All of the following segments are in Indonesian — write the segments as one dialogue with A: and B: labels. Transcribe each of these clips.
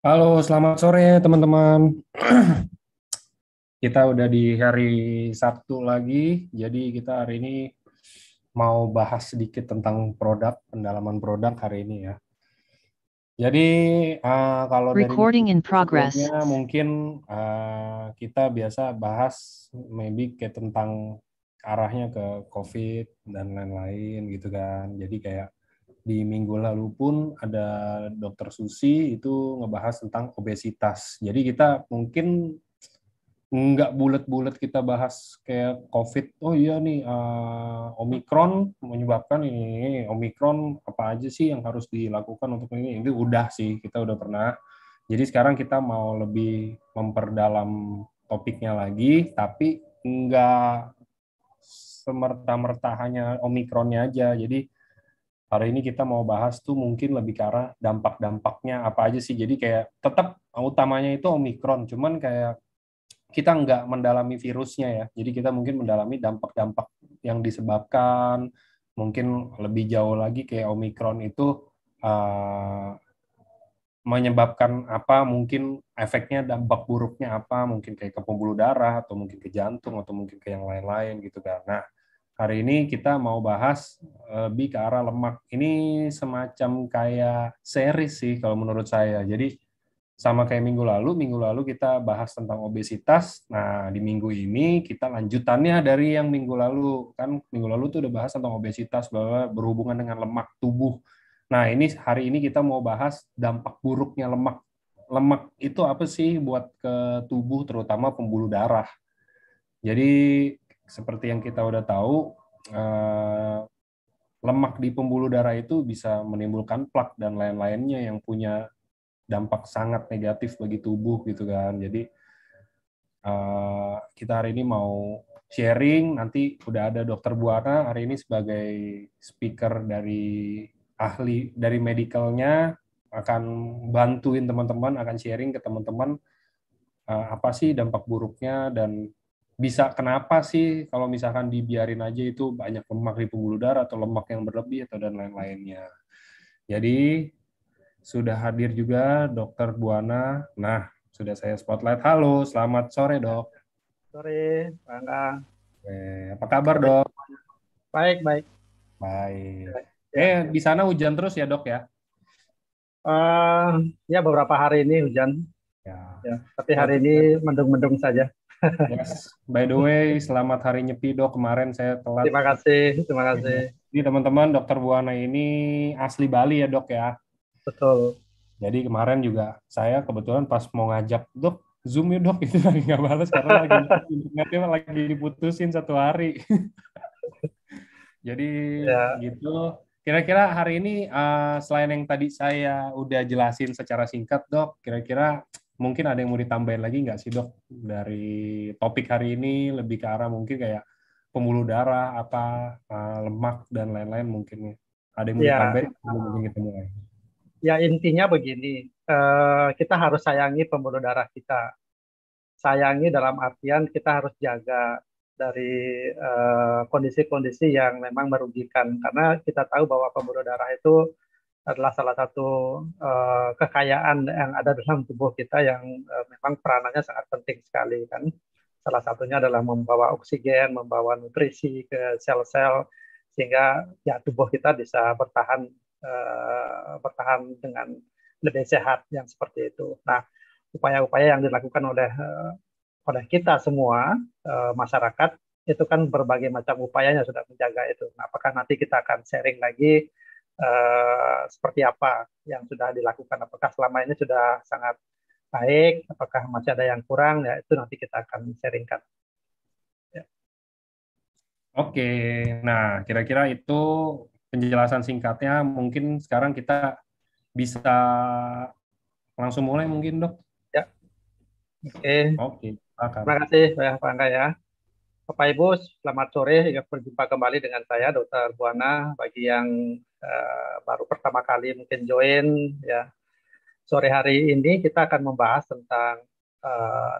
A: Halo, selamat sore teman-teman. Kita udah di hari Sabtu lagi, jadi kita hari ini mau bahas sedikit tentang produk, pendalaman produk hari ini ya. Jadi kalau dari
B: Recording in
A: sebelumnya
B: progress.
A: mungkin kita biasa bahas maybe kayak tentang arahnya ke COVID dan lain-lain gitu kan. Jadi kayak di minggu lalu pun ada Dokter Susi itu ngebahas tentang obesitas. Jadi kita mungkin nggak bulat-bulat kita bahas kayak COVID. Oh iya nih, Omikron menyebabkan ini. Omikron apa aja sih yang harus dilakukan untuk ini? Itu udah sih, kita udah pernah. Jadi sekarang kita mau lebih memperdalam topiknya lagi, tapi nggak semerta-merta hanya Omikronnya aja. Jadi hari ini kita mau bahas tuh mungkin lebih ke arah dampak-dampaknya apa aja sih. Jadi kayak tetap utamanya itu Omikron, cuman kayak kita nggak mendalami virusnya ya. Jadi kita mungkin mendalami dampak-dampak yang disebabkan, mungkin lebih jauh lagi kayak Omikron itu uh, menyebabkan apa, mungkin efeknya dampak buruknya apa, mungkin kayak ke pembuluh darah atau mungkin ke jantung atau mungkin ke yang lain-lain gitu kan. Nah, hari ini kita mau bahas lebih ke arah lemak. Ini semacam kayak series sih kalau menurut saya. Jadi sama kayak minggu lalu kita bahas tentang obesitas. Nah, di minggu ini kita lanjutannya dari yang minggu lalu. Kan minggu lalu tuh udah bahas tentang obesitas bahwa berhubungan dengan lemak tubuh. Nah, ini hari ini kita mau bahas dampak buruknya lemak. Lemak itu apa sih buat ke tubuh, terutama pembuluh darah. Jadi, seperti yang kita udah tahu, eh, lemak di pembuluh darah itu bisa menimbulkan plak dan lain-lainnya yang punya dampak sangat negatif bagi tubuh gitu kan. Jadi kita hari ini mau sharing, nanti udah ada Dokter Buana hari ini sebagai speaker dari ahli dari medicalnya, akan bantuin teman-teman, akan sharing ke teman-teman apa sih dampak buruknya dan bisa kenapa sih kalau misalkan dibiarin aja itu banyak lemak di pembuluh darah atau lemak yang berlebih atau dan lain-lainnya. Jadi sudah hadir juga Dokter Buana. Nah, sudah saya spotlight. Halo, selamat sore dok.
C: Sore, Pak Angga.
A: Apa kabar
C: Sore.
A: dok?
C: Baik, baik.
A: Baik.
C: Ya.
A: Di sana hujan terus ya dok ya?
C: Eh, ya beberapa hari ini hujan,
A: Ya.
C: ya. Tapi hari
A: Berarti,
C: ini mendung-mendung saja.
A: yes. By the way, selamat hari Nyepi dok. Kemarin saya telat.
C: Terima kasih, terima kasih.
A: Jadi teman-teman, Dokter Buana ini asli Bali ya dok ya.
C: Betul.
A: Jadi kemarin juga saya kebetulan pas mau ngajak dok Zoom ya dok itu lagi nggak balas karena lagi internetnya lagi diputusin satu hari. Jadi
C: Ya,
A: gitu. Kira-kira hari ini selain yang tadi saya udah jelasin secara singkat dok, kira-kira mungkin ada yang mau ditambahin lagi nggak sih dok dari topik hari ini lebih ke arah mungkin kayak pembuluh darah, apa lemak dan lain-lain mungkin ya. Ada yang mau
C: ya,
A: ditambahin sebelum mungkin kita mulai.
C: ya intinya begini. Kita harus sayangi pembuluh darah kita. Sayangi dalam artian kita harus jaga dari kondisi-kondisi yang memang merugikan. Karena kita tahu bahwa pembuluh darah itu adalah salah satu kekayaan yang ada dalam tubuh kita yang memang peranannya sangat penting sekali kan. Salah satunya adalah membawa oksigen, membawa nutrisi ke sel-sel sehingga ya tubuh kita bisa bertahan dengan lebih sehat yang seperti itu. Nah, upaya-upaya yang dilakukan oleh kita semua masyarakat itu kan berbagai macam upayanya sudah menjaga itu. Nah, apakah nanti kita akan sharing lagi seperti apa yang sudah dilakukan? Apakah selama ini sudah sangat baik? Apakah masih ada yang kurang? Ya itu nanti kita akan sharingkan. Ya,
A: Oke, nah kira-kira itu penjelasan singkatnya. Mungkin sekarang kita bisa langsung mulai mungkin dok.
C: ya. Oke.
A: Oke, silakan.
C: Terima kasih Pak Angga ya. Bapak Ibu, selamat sore. Ya, berjumpa kembali dengan saya, Dr. Buana. Bagi yang baru pertama kali mungkin join, ya sore hari ini kita akan membahas tentang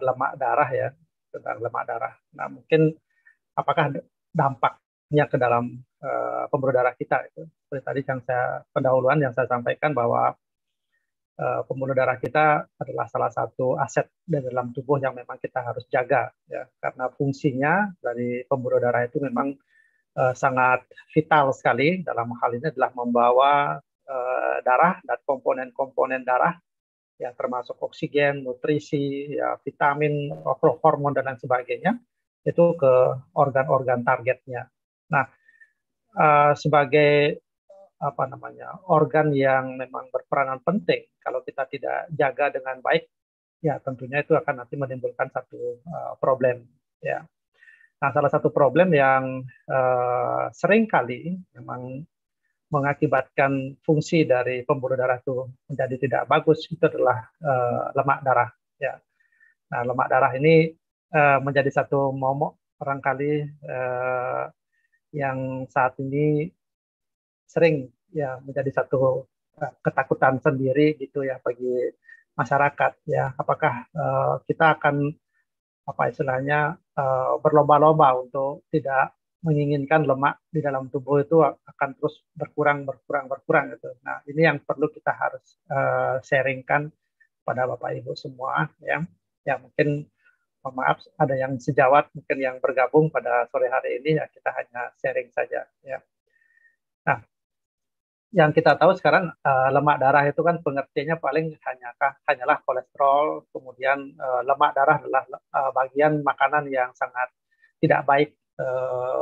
C: lemak darah ya, tentang lemak darah. Nah, mungkin apakah dampaknya ke dalam pembuluh darah kita itu. Seperti tadi yang saya pendahuluan yang saya sampaikan bahwa pembuluh darah kita adalah salah satu aset di dalam tubuh yang memang kita harus jaga, ya, karena fungsinya dari pembuluh darah itu memang sangat vital sekali. Dalam hal ini adalah membawa darah dan komponen-komponen darah, ya, termasuk oksigen, nutrisi, ya, vitamin, hormon dan lain sebagainya, itu ke organ-organ targetnya. Nah, sebagai apa namanya, organ yang memang berperanan penting, kalau kita tidak jaga dengan baik, ya tentunya itu akan nanti menimbulkan satu problem, ya. Nah, salah satu problem yang sering kali memang mengakibatkan fungsi dari pembuluh darah itu menjadi tidak bagus itu adalah lemak darah, ya. Nah, lemak darah ini menjadi satu momok barangkali yang saat ini sering, ya, menjadi satu ketakutan sendiri gitu ya bagi masyarakat, ya. Apakah kita akan apa istilahnya berlomba-lomba untuk tidak menginginkan lemak di dalam tubuh itu akan terus berkurang gitu. Nah, ini yang perlu kita harus sharingkan pada Bapak Ibu semua, ya. Ya, mungkin maaf ada yang sejawat mungkin yang bergabung pada sore hari ini, ya kita hanya sharing saja, ya. Nah, yang kita tahu sekarang lemak darah itu kan pengertiannya paling hanyalah kolesterol, kemudian lemak darah adalah bagian makanan yang sangat tidak baik,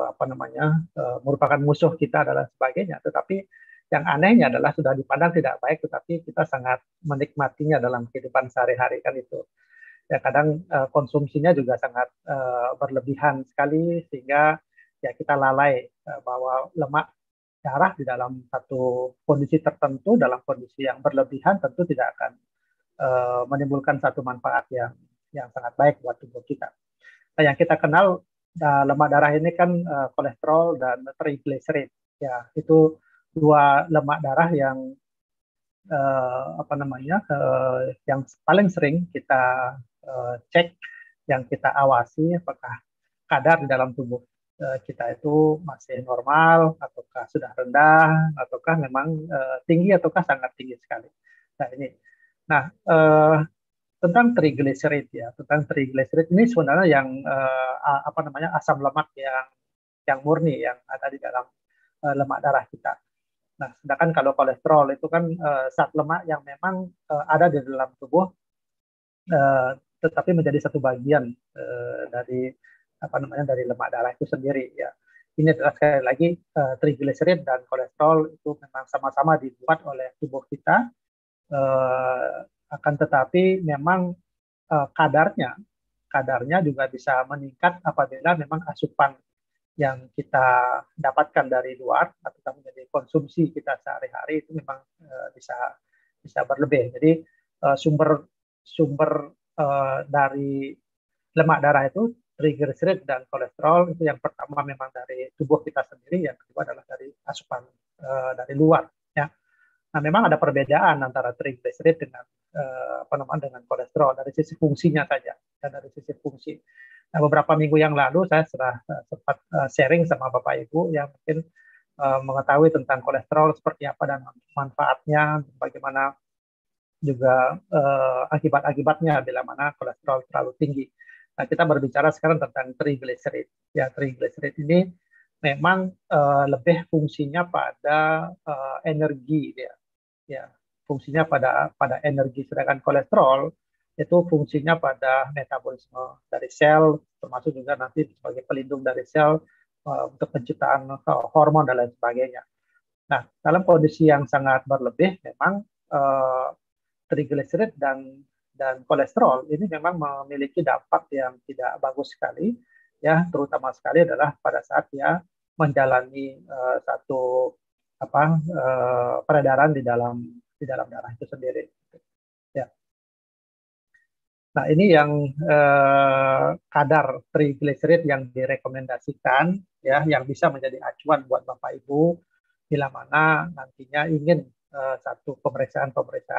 C: apa namanya, merupakan musuh kita dan sebagainya. Tetapi yang anehnya adalah sudah dipandang tidak baik, tetapi kita sangat menikmatinya dalam kehidupan sehari-hari kan itu. Ya, kadang konsumsinya juga sangat berlebihan sekali sehingga ya kita lalai bahwa lemak darah di dalam satu kondisi tertentu, dalam kondisi yang berlebihan tentu tidak akan menimbulkan satu manfaat yang sangat baik buat tubuh kita. Nah, yang kita kenal lemak darah ini kan kolesterol dan triglycerid, ya, itu dua lemak darah yang apa namanya yang paling sering kita cek, yang kita awasi apakah kadar di dalam tubuh kita itu masih normal, ataukah sudah rendah, ataukah memang tinggi, ataukah sangat tinggi sekali. Nah, ini. Nah, tentang triglycerid, ya, tentang triglycerid ini sebenarnya yang apa namanya, asam lemak yang murni yang ada di dalam lemak darah kita. Nah, sedangkan kalau kolesterol itu kan zat lemak yang memang ada di dalam tubuh, uh, tetapi menjadi satu bagian dari apa namanya, dari lemak darah itu sendiri, ya. Ini adalah sekali lagi triglycerid dan kolesterol itu memang sama-sama dibuat oleh tubuh kita, akan tetapi memang kadarnya juga bisa meningkat apabila memang asupan yang kita dapatkan dari luar atau menjadi konsumsi kita sehari-hari itu memang bisa berlebih. Jadi sumber dari lemak darah itu triglycerid dan kolesterol itu yang pertama memang dari tubuh kita sendiri, yang kedua adalah dari asupan dari luar, ya. Nah, memang ada perbedaan antara triglycerid dengan apa namanya, dengan kolesterol dari sisi fungsinya saja, dan dari sisi fungsi. Nah, beberapa minggu yang lalu saya sudah sempat sharing sama Bapak Ibu yang mungkin mengetahui tentang kolesterol seperti apa dan manfaatnya, bagaimana juga akibat-akibatnya bila mana kolesterol terlalu tinggi. Nah, kita berbicara sekarang tentang triglycerid. Ya, triglycerid ini memang lebih fungsinya pada energi, ya. Ya, fungsinya pada energi, sedangkan kolesterol itu fungsinya pada metabolisme dari sel, termasuk juga nanti sebagai pelindung dari sel untuk penciptaan hormon dan lain sebagainya. Nah, dalam kondisi yang sangat berlebih, memang triglycerid dan kolesterol ini memang memiliki dampak yang tidak bagus sekali, ya, terutama sekali adalah pada saat dia menjalani satu apa peredaran di dalam darah itu sendiri, ya. Nah, ini yang kadar triglycerid yang direkomendasikan, ya, yang bisa menjadi acuan buat Bapak Ibu bila mana nantinya ingin satu pemeriksaan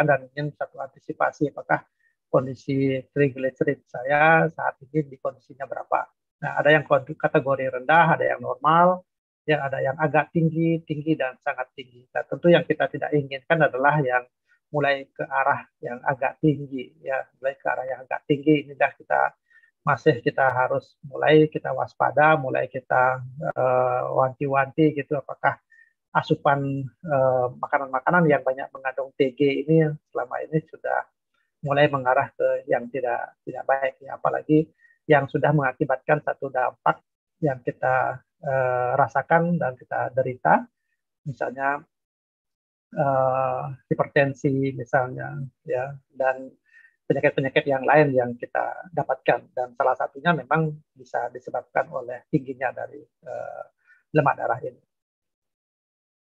C: dan ingin satu antisipasi apakah kondisi triglycerid saya saat ini di kondisinya berapa. Nah, ada yang kategori rendah, ada yang normal, ya, ada yang agak tinggi, tinggi dan sangat tinggi. Nah, tentu yang kita tidak inginkan adalah yang mulai ke arah yang agak tinggi, ya, mulai ke arah yang agak tinggi. Inilah kita harus mulai kita waspada, mulai kita wanti-wanti gitu, apakah asupan makanan-makanan yang banyak mengandung TG ini selama ini sudah mulai mengarah ke yang tidak tidak baik, ya. Apalagi yang sudah mengakibatkan satu dampak yang kita rasakan dan kita derita, misalnya hipertensi misalnya, ya, dan penyakit-penyakit yang lain yang kita dapatkan, dan salah satunya memang bisa disebabkan oleh tingginya dari lemak darah ini.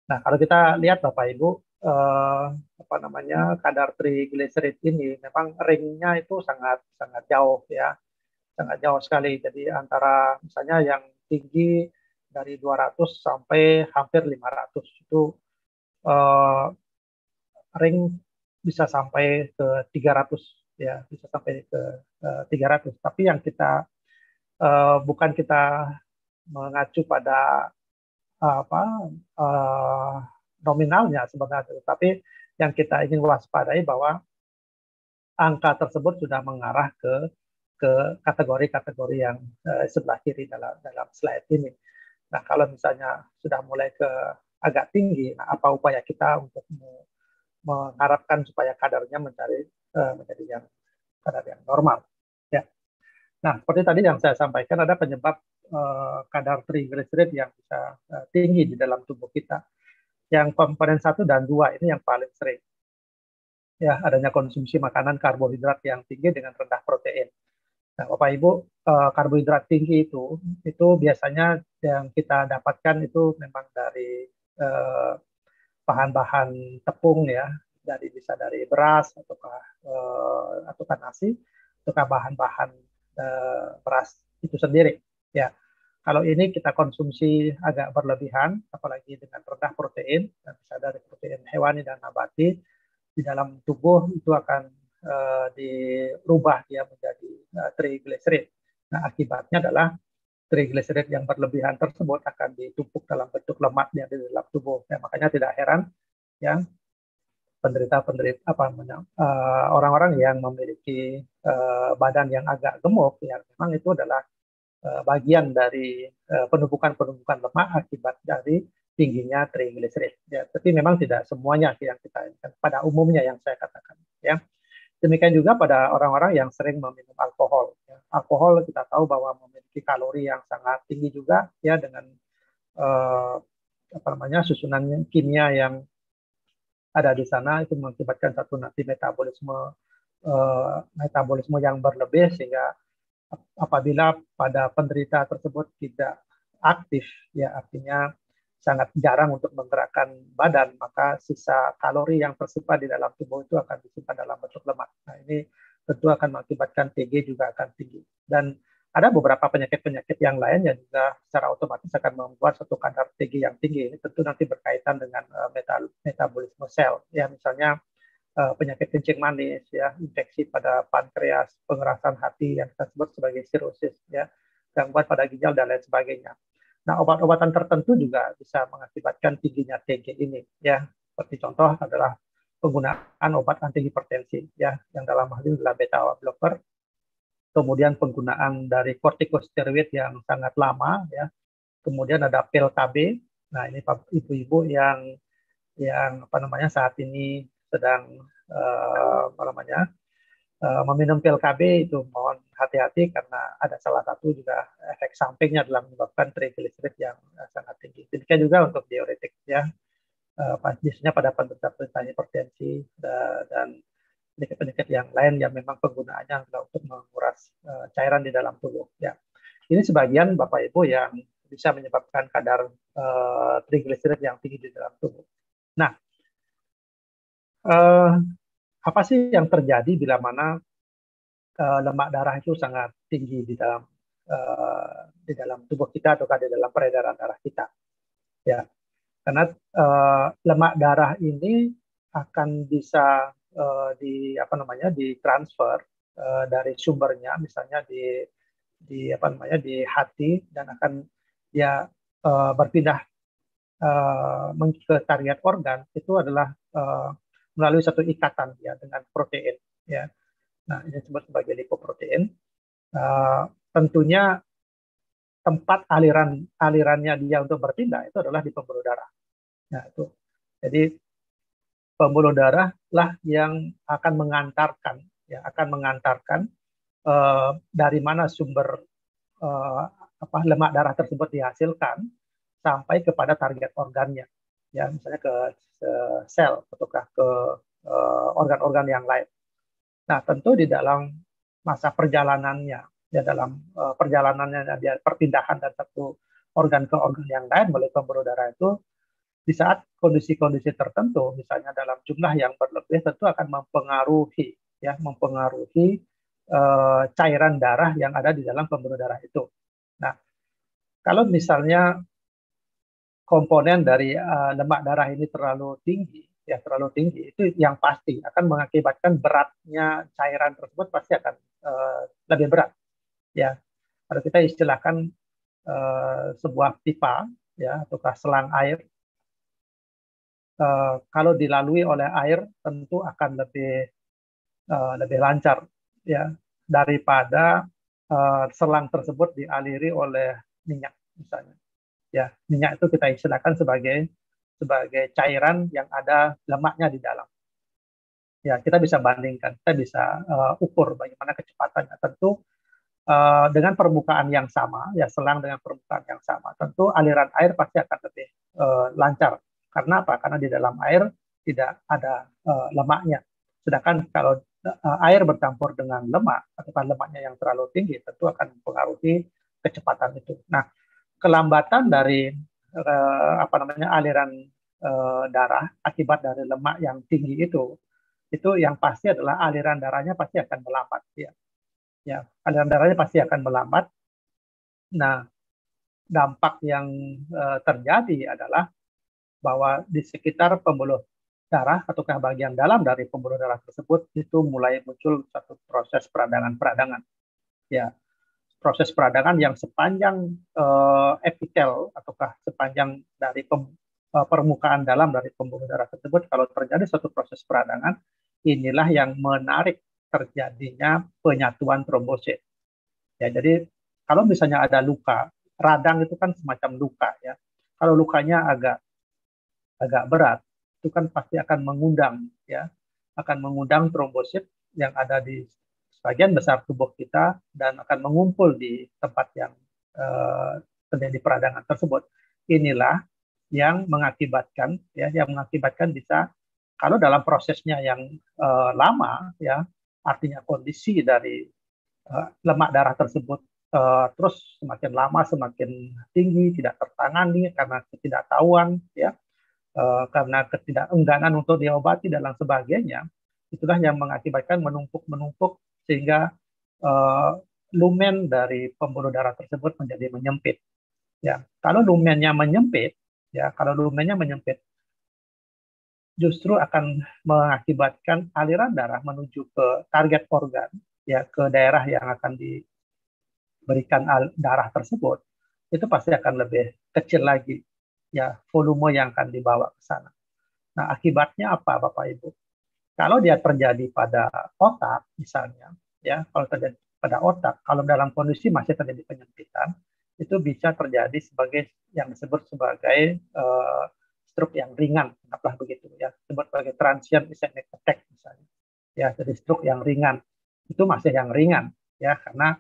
C: Nah, kalau kita lihat Bapak Ibu, eh, apa namanya, kadar trigliserid ini memang ringnya itu sangat sangat jauh, ya, sangat jauh sekali. Jadi antara misalnya yang tinggi dari 200 sampai hampir 500 itu, eh, ring bisa sampai ke 300, ya, bisa sampai ke 300. Tapi yang kita bukan kita mengacu pada apa eh, nominalnya sebenarnya, tapi yang kita ingin waspadai bahwa angka tersebut sudah mengarah ke kategori-kategori yang sebelah kiri dalam dalam slide ini. Nah, kalau misalnya sudah mulai ke agak tinggi, nah apa upaya kita untuk mengharapkan supaya kadarnya menjadi yang kadar yang normal, ya. Nah, seperti tadi yang saya sampaikan, ada penyebab kadar trigliserid yang bisa tinggi di dalam tubuh kita. Yang komponen 1 dan 2 ini yang paling sering, ya, adanya konsumsi makanan karbohidrat yang tinggi dengan rendah protein. Nah, Bapak Ibu, karbohidrat tinggi itu biasanya yang kita dapatkan itu memang dari eh, bahan-bahan tepung, ya, bisa dari beras ataukah nasi, ataukah bahan-bahan beras itu sendiri, ya. Kalau ini kita konsumsi agak berlebihan, apalagi dengan rendah protein, bisa dari protein hewani dan nabati, di dalam tubuh itu akan dirubah dia menjadi trigliserid. Nah, akibatnya adalah trigliserid yang berlebihan tersebut akan ditumpuk dalam bentuk lemak di dalam tubuh. Ya, makanya tidak heran, ya, penderita-penderita orang-orang yang memiliki badan yang agak gemuk, ya, memang itu adalah bagian dari penumpukan-penumpukan lemak akibat dari tingginya trigliserid. Ya, tapi memang tidak semuanya yang kita inginkan. Pada umumnya yang saya katakan, ya. Demikian juga pada orang-orang yang sering meminum alkohol. Ya. Alkohol kita tahu bahwa memiliki kalori yang sangat tinggi juga, ya, dengan eh, apa namanya, susunan kimia yang ada di sana, itu mengakibatkan satu nanti metabolisme yang berlebih, sehingga apabila pada penderita tersebut tidak aktif, ya, artinya sangat jarang untuk menggerakkan badan, maka sisa kalori yang tersimpan di dalam tubuh itu akan disimpan dalam bentuk lemak. Nah, ini tentu akan mengakibatkan TG juga akan tinggi. Dan ada beberapa penyakit-penyakit yang lain yang juga secara otomatis akan membuat satu kadar TG yang tinggi. Ini tentu nanti berkaitan dengan metabolisme sel. Ya, misalnya penyakit kencing manis, ya, infeksi pada pankreas, pengerasan hati yang kita sebut sebagai sirosis, ya, gangguan pada ginjal dan lain sebagainya. Nah, obat-obatan tertentu juga bisa mengakibatkan tingginya TG ini, ya. Seperti contoh adalah penggunaan obat antihipertensi, ya, yang dalam hal ini adalah beta blocker, kemudian penggunaan dari kortikosteroid yang sangat lama, ya, kemudian ada pil KB. Nah, ini ibu-ibu yang apa namanya saat ini sedang apa namanya meminum pil KB, itu mohon hati-hati karena ada salah satu juga efek sampingnya dalam menyebabkan trigliserid yang sangat tinggi. Demikian juga untuk diuretik, ya, biasanya pada penderita hipertensi dan penyakit-penyakit yang lain yang memang penggunaannya adalah untuk menguras cairan di dalam tubuh. Ya, ini sebagian Bapak Ibu yang bisa menyebabkan kadar trigliserid yang tinggi di dalam tubuh. Nah, eh, apa sih yang terjadi bila mana lemak darah itu sangat tinggi di dalam tubuh kita atau di dalam peredaran darah kita, ya? Karena lemak darah ini akan bisa di apa namanya ditransfer dari sumbernya, misalnya di apa namanya di hati, dan akan dia berpindah ke target organ itu adalah melalui satu ikatan ya dengan protein ya. Nah, ini disebut sebagai lipoprotein. Tentunya tempat alirannya dia untuk berpindah itu adalah di pembuluh darah. Nah, itu. Jadi pembuluh darah lah yang akan mengantarkan dari mana sumber lemak darah tersebut dihasilkan sampai kepada target organnya, ya misalnya ke sel ataukah ke organ-organ yang lain. Nah, tentu di dalam masa perjalanannya, ya dalam perjalanannya dia perpindahan dari satu organ ke organ yang lain melalui pembuluh darah itu, di saat kondisi-kondisi tertentu, misalnya dalam jumlah yang berlebih, tentu akan mempengaruhi cairan darah yang ada di dalam pembuluh darah itu. Nah, kalau misalnya komponen dari lemak darah ini terlalu tinggi itu yang pasti akan mengakibatkan beratnya cairan tersebut pasti akan lebih berat. Ya, kalau kita istilahkan sebuah pipa ya ataukah selang air, kalau dilalui oleh air tentu akan lebih lancar ya daripada selang tersebut dialiri oleh minyak misalnya. Ya, minyak itu kita istilahkan sebagai cairan yang ada lemaknya di dalam. Ya, kita bisa bandingkan, kita bisa ukur bagaimana kecepatannya. Tentu dengan permukaan yang sama, ya selang dengan permukaan yang sama, tentu aliran air pasti akan lebih lancar. Karena apa? Karena di dalam air tidak ada lemaknya. Sedangkan kalau air bercampur dengan lemak atau lemaknya yang terlalu tinggi, tentu akan mempengaruhi kecepatan itu. Nah, kelambatan dari aliran darah akibat dari lemak yang tinggi itu yang pasti adalah aliran darahnya pasti akan melambat ya. Ya, aliran darahnya pasti akan melambat. Nah, dampak yang terjadi adalah bahwa di sekitar pembuluh darah ataukah bagian dalam dari pembuluh darah tersebut itu mulai muncul satu proses peradangan. Ya, proses peradangan yang sepanjang epitel ataukah sepanjang dari permukaan dalam dari pembuluh darah tersebut, kalau terjadi suatu proses peradangan, inilah yang menarik terjadinya penyatuan trombosit. Ya, jadi kalau misalnya ada luka, radang itu kan semacam luka ya. Kalau lukanya agak berat, itu kan pasti akan mengundang trombosit yang ada di sebagian besar tubuh kita dan akan mengumpul di tempat yang terjadi peradangan tersebut. Inilah yang mengakibatkan bisa, kalau dalam prosesnya yang lama ya, artinya kondisi dari lemak darah tersebut terus semakin lama semakin tinggi, tidak tertangani karena ketidaktahuan ya, karena ketidakengganan untuk diobati dan lain sebagainya, itulah yang mengakibatkan menumpuk sehingga lumen dari pembuluh darah tersebut menjadi menyempit. Ya, kalau lumennya menyempit, justru akan mengakibatkan aliran darah menuju ke target organ, ya ke daerah yang akan diberikan darah tersebut, itu pasti akan lebih kecil lagi, ya volume yang akan dibawa ke sana. Nah, akibatnya apa, Bapak Ibu? Kalau dia terjadi pada otak, misalnya, ya, kalau terjadi pada otak, kalau dalam kondisi masih terjadi penyempitan, itu bisa terjadi sebagai yang disebut sebagai stroke yang ringan, anggaplah begitu, ya, disebut sebagai transient ischemic attack, misalnya, ya, jadi stroke yang ringan, itu masih yang ringan, ya, karena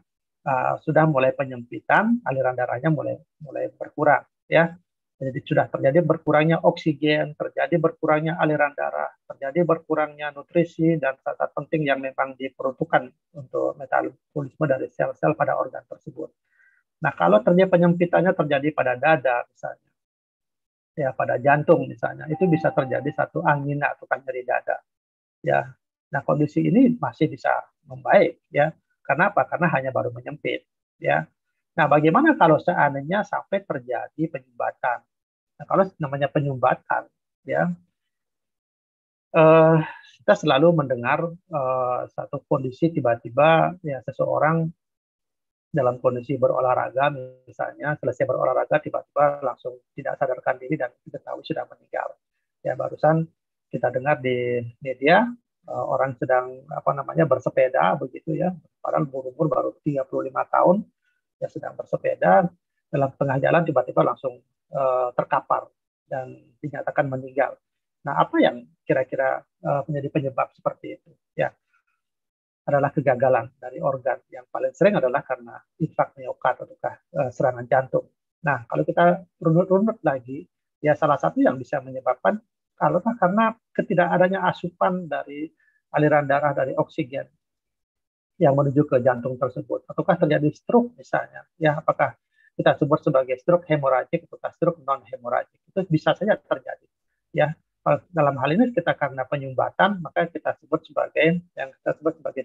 C: sudah mulai penyempitan, aliran darahnya mulai berkurang, ya. Jadi sudah terjadi berkurangnya oksigen, terjadi berkurangnya aliran darah, terjadi berkurangnya nutrisi, dan zat-zat penting yang memang diperuntukkan untuk metabolisme dari sel-sel pada organ tersebut. Nah, kalau terjadi penyempitannya terjadi pada dada misalnya, ya pada jantung misalnya, itu bisa terjadi satu angina atau nyeri dada. Ya, nah kondisi ini masih bisa membaik, ya. Karena apa? Karena hanya baru menyempit, ya. Nah, bagaimana kalau seandainya sampai terjadi penyumbatan? Nah, kalau namanya penyumbatan, ya, kita selalu mendengar satu kondisi tiba-tiba ya seseorang dalam kondisi berolahraga, misalnya selesai berolahraga tiba-tiba langsung tidak sadarkan diri dan diketahui sudah meninggal. Ya, barusan kita dengar di media orang sedang bersepeda begitu ya, padahal berumur baru 35 tahun ya, sedang bersepeda dalam tengah jalan tiba-tiba langsung terkapar dan dinyatakan meninggal. Nah, apa yang kira-kira menjadi penyebab seperti itu? Ya, adalah kegagalan dari organ. Yang paling sering adalah karena infak miokard ataukah serangan jantung. Nah, kalau kita runut-runut lagi, ya salah satu yang bisa menyebabkan karena ketidakadanya asupan dari aliran darah dari oksigen yang menuju ke jantung tersebut, ataukah terjadi stroke misalnya, ya apakah kita sebut sebagai stroke hemoragik ataukah stroke non hemoragik, itu bisa saja terjadi, ya. Dalam hal ini kita karena penyumbatan, maka kita sebut sebagai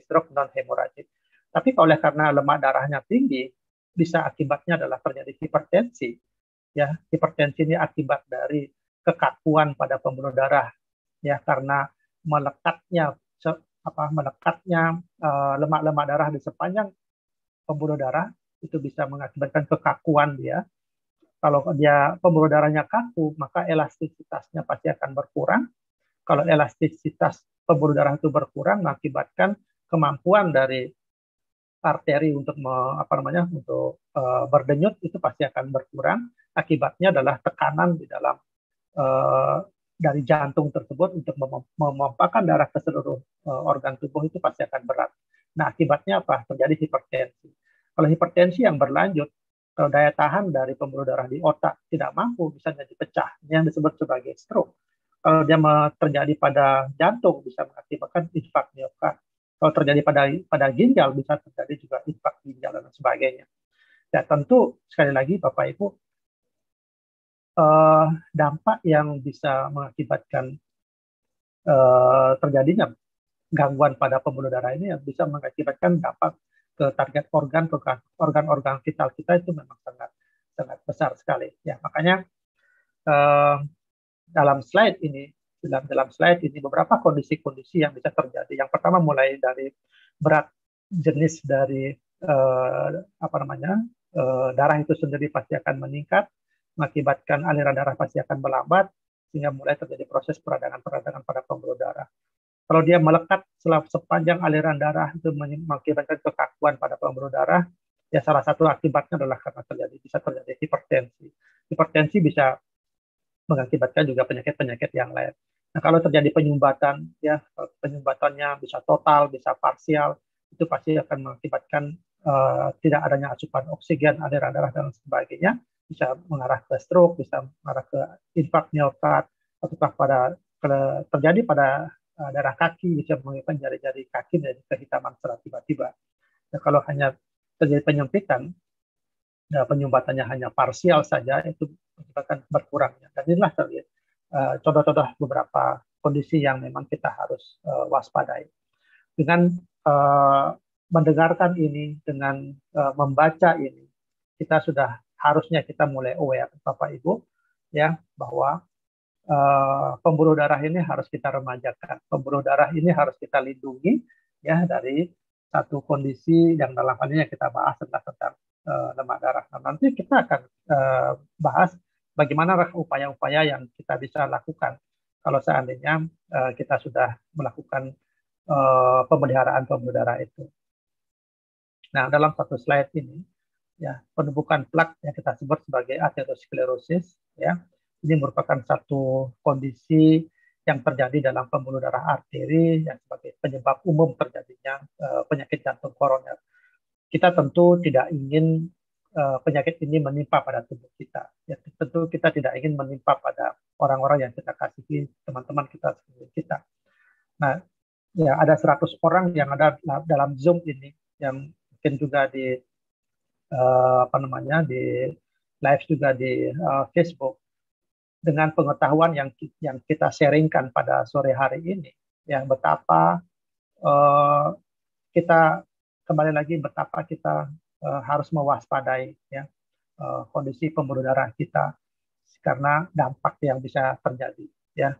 C: stroke non hemoragik. Tapi oleh karena lemak darahnya tinggi, bisa akibatnya adalah terjadi hipertensi, ya. Hipertensi ini akibat dari kekakuan pada pembuluh darah, ya, karena melekatnya lemak-lemak darah di sepanjang pembuluh darah itu bisa mengakibatkan kekakuan dia. Kalau dia pembuluh darahnya kaku, maka elastisitasnya pasti akan berkurang. Kalau elastisitas pembuluh darah itu berkurang, mengakibatkan kemampuan dari arteri untuk berdenyut itu pasti akan berkurang. Akibatnya adalah tekanan di dalam dari jantung tersebut untuk memompakan darah ke seluruh organ tubuh itu pasti akan berat. Nah, akibatnya apa? Terjadi hipertensi. Kalau hipertensi yang berlanjut, kalau daya tahan dari pembuluh darah di otak tidak mampu, bisa jadi pecah. Ini yang disebut sebagai stroke. Kalau dia terjadi pada jantung, bisa mengakibatkan infak miokard. Kalau terjadi pada ginjal, bisa terjadi juga infak ginjal dan sebagainya. Ya, tentu sekali lagi Bapak Ibu, dampak yang bisa mengakibatkan terjadinya gangguan pada pembuluh darah ini bisa mengakibatkan dampak ke target organ-organ vital kita itu memang sangat sangat besar sekali. Ya, makanya dalam slide ini beberapa kondisi-kondisi yang bisa terjadi. Yang pertama mulai dari berat jenis dari darah itu sendiri pasti akan meningkat, mengakibatkan aliran darah pasti akan melambat, sehingga mulai terjadi proses peradangan pada pembuluh darah. Kalau dia melekat sepanjang aliran darah itu mengakibatkan kekakuan pada pembuluh darah, ya salah satu akibatnya adalah karena bisa terjadi hipertensi. Hipertensi bisa mengakibatkan juga penyakit-penyakit yang lain. Nah, kalau terjadi penyumbatan, ya penyumbatannya bisa total, bisa parsial, itu pasti akan mengakibatkan tidak adanya asupan oksigen, aliran darah dan sebagainya, bisa mengarah ke stroke, bisa mengarah ke infak miokard, ataukah terjadi pada darah kaki, bisa menyebabkan jari-jari kaki menjadi kehitaman secara tiba-tiba. Nah, kalau hanya terjadi penyempitan, penyumbatannya hanya parsial saja, itu menyebabkan berkurangnya. Dan inilah contoh-contoh beberapa kondisi yang memang kita harus waspadai. Dengan mendengarkan ini, dengan membaca ini, harusnya kita mulai aware, Bapak Ibu, ya, bahwa pembuluh darah ini harus kita remajakan. Pembuluh darah ini harus kita lindungi, ya, dari satu kondisi yang dalam hal ini kita bahas tentang lemak darah. Nah, nanti kita akan bahas bagaimana upaya-upaya yang kita bisa lakukan kalau seandainya kita sudah melakukan pemeliharaan pembuluh darah itu. Nah, dalam satu slide ini, ya, penumpukan plak yang kita sebut sebagai aterosklerosis, ya, ini merupakan satu kondisi yang terjadi dalam pembuluh darah arteri yang sebagai penyebab umum terjadinya penyakit jantung koroner. Kita tentu tidak ingin penyakit ini menimpa pada tubuh kita. Ya, tentu kita tidak ingin menimpa pada orang-orang yang kita kasihi, teman-teman kita, kita. Nah, ya ada 100 orang yang ada dalam Zoom ini, yang mungkin juga di di live juga di Facebook, dengan pengetahuan yang kita sharingkan pada sore hari ini, ya betapa kita kembali lagi betapa kita harus mewaspadai, ya, kondisi pembuluh darah kita, karena dampak yang bisa terjadi, ya,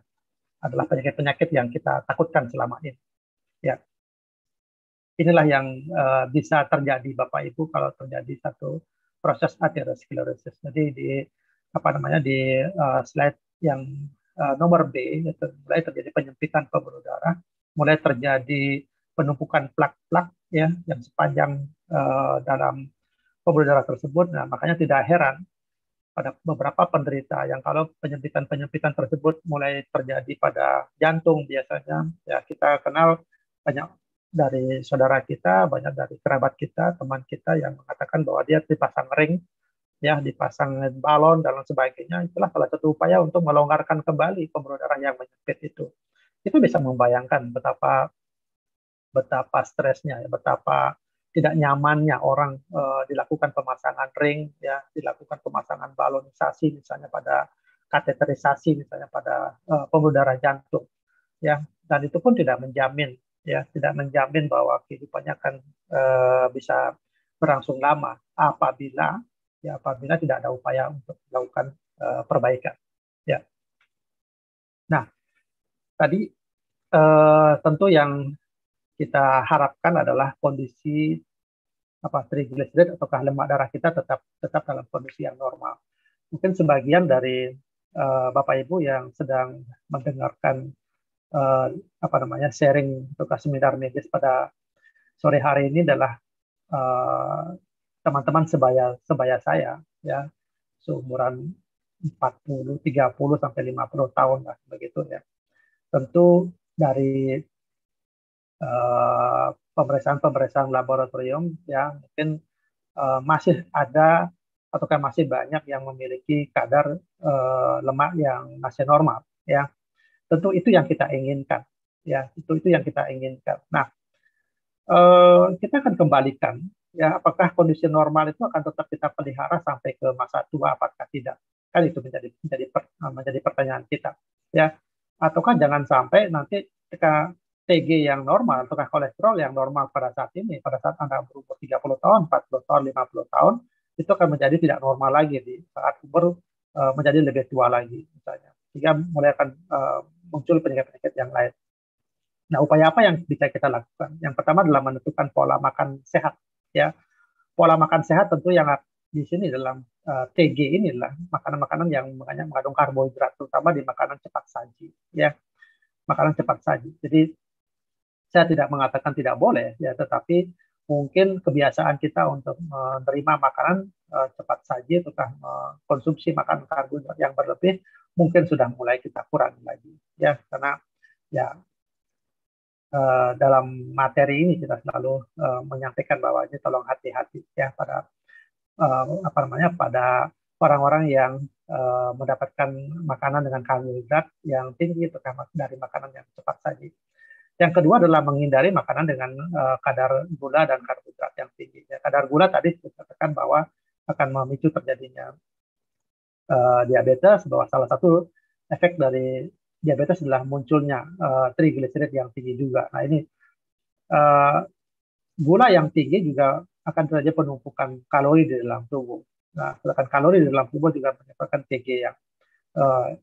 C: adalah penyakit-penyakit yang kita takutkan selama ini, ya. Inilah yang bisa terjadi Bapak Ibu kalau terjadi satu proses aterosklerosis. Jadi di slide yang nomor B, itu mulai terjadi penyempitan pembuluh darah, mulai terjadi penumpukan plak-plak ya yang sepanjang dalam pembuluh darah tersebut. Nah, makanya tidak heran pada beberapa penderita yang kalau penyempitan-penyempitan tersebut mulai terjadi pada jantung biasanya, ya kita kenal banyak dari saudara kita, banyak dari kerabat kita, teman kita yang mengatakan bahwa dia dipasang ring, ya dipasang balon dan lain sebagainya. Itulah salah satu upaya untuk melonggarkan kembali pembuluh darah yang menyempit itu. Itu bisa membayangkan betapa betapa stresnya, ya, betapa tidak nyamannya orang dilakukan pemasangan ring, ya, dilakukan pemasangan balonisasi misalnya pada kateterisasi misalnya pada pembuluh darah jantung, ya, dan itu pun tidak menjamin, ya, tidak menjamin bahwa kehidupannya akan bisa berlangsung lama apabila ya apabila tidak ada upaya untuk melakukan perbaikan, ya. Nah, tadi tentu yang kita harapkan adalah kondisi trigliserid ataukah lemak darah kita tetap tetap dalam kondisi yang normal. Mungkin sebagian dari Bapak Ibu yang sedang mendengarkan uh, sharing atau seminar medis pada sore hari ini adalah teman-teman sebaya sebaya saya, ya, seumuran 40, 30 sampai 50 tahun lah begitu ya. Tentu dari pemeriksaan-pemeriksaan laboratorium ya mungkin masih ada ataukah masih banyak yang memiliki kadar lemak yang masih normal, ya. Tentu itu yang kita inginkan, ya, itu yang kita inginkan. Nah, kita akan kembalikan, ya, apakah kondisi normal itu akan tetap kita pelihara sampai ke masa tua apakah tidak, kan itu menjadi pertanyaan kita, ya. Ataukah jangan sampai nanti ketika TG yang normal ataukah kolesterol yang normal pada saat ini, pada saat Anda berumur 30 tahun, 40 tahun, 50 tahun, itu akan menjadi tidak normal lagi di saat umur menjadi lebih tua lagi misalnya, sehingga mulai akan muncul penyakit-penyakit yang lain. Nah, upaya apa yang bisa kita lakukan? Yang pertama adalah menentukan pola makan sehat, ya. Pola makan sehat tentu yang di sini dalam TG ini adalah makanan-makanan yang mengandung karbohidrat, terutama di makanan cepat saji, ya. Makanan cepat saji. Jadi saya tidak mengatakan tidak boleh, ya, tetapi mungkin kebiasaan kita untuk menerima makanan cepat saji atau konsumsi makanan karbohidrat yang berlebih mungkin sudah mulai kita kurangi lagi, ya, karena ya dalam materi ini kita selalu menyampaikan bahwa ini tolong hati-hati ya pada pada orang-orang yang mendapatkan makanan dengan karbohidrat yang tinggi terutama dari makanan yang cepat saji. Yang kedua adalah menghindari makanan dengan kadar gula dan karbohidrat yang tinggi. Ya, kadar gula tadi dikatakan bahwa akan memicu terjadinya diabetes, bahwa salah satu efek dari diabetes adalah munculnya trigliserid yang tinggi juga. Nah, ini gula yang tinggi juga akan terjadi penumpukan kalori di dalam tubuh. Nah, sedangkan kalori di dalam tubuh juga menyebabkan TG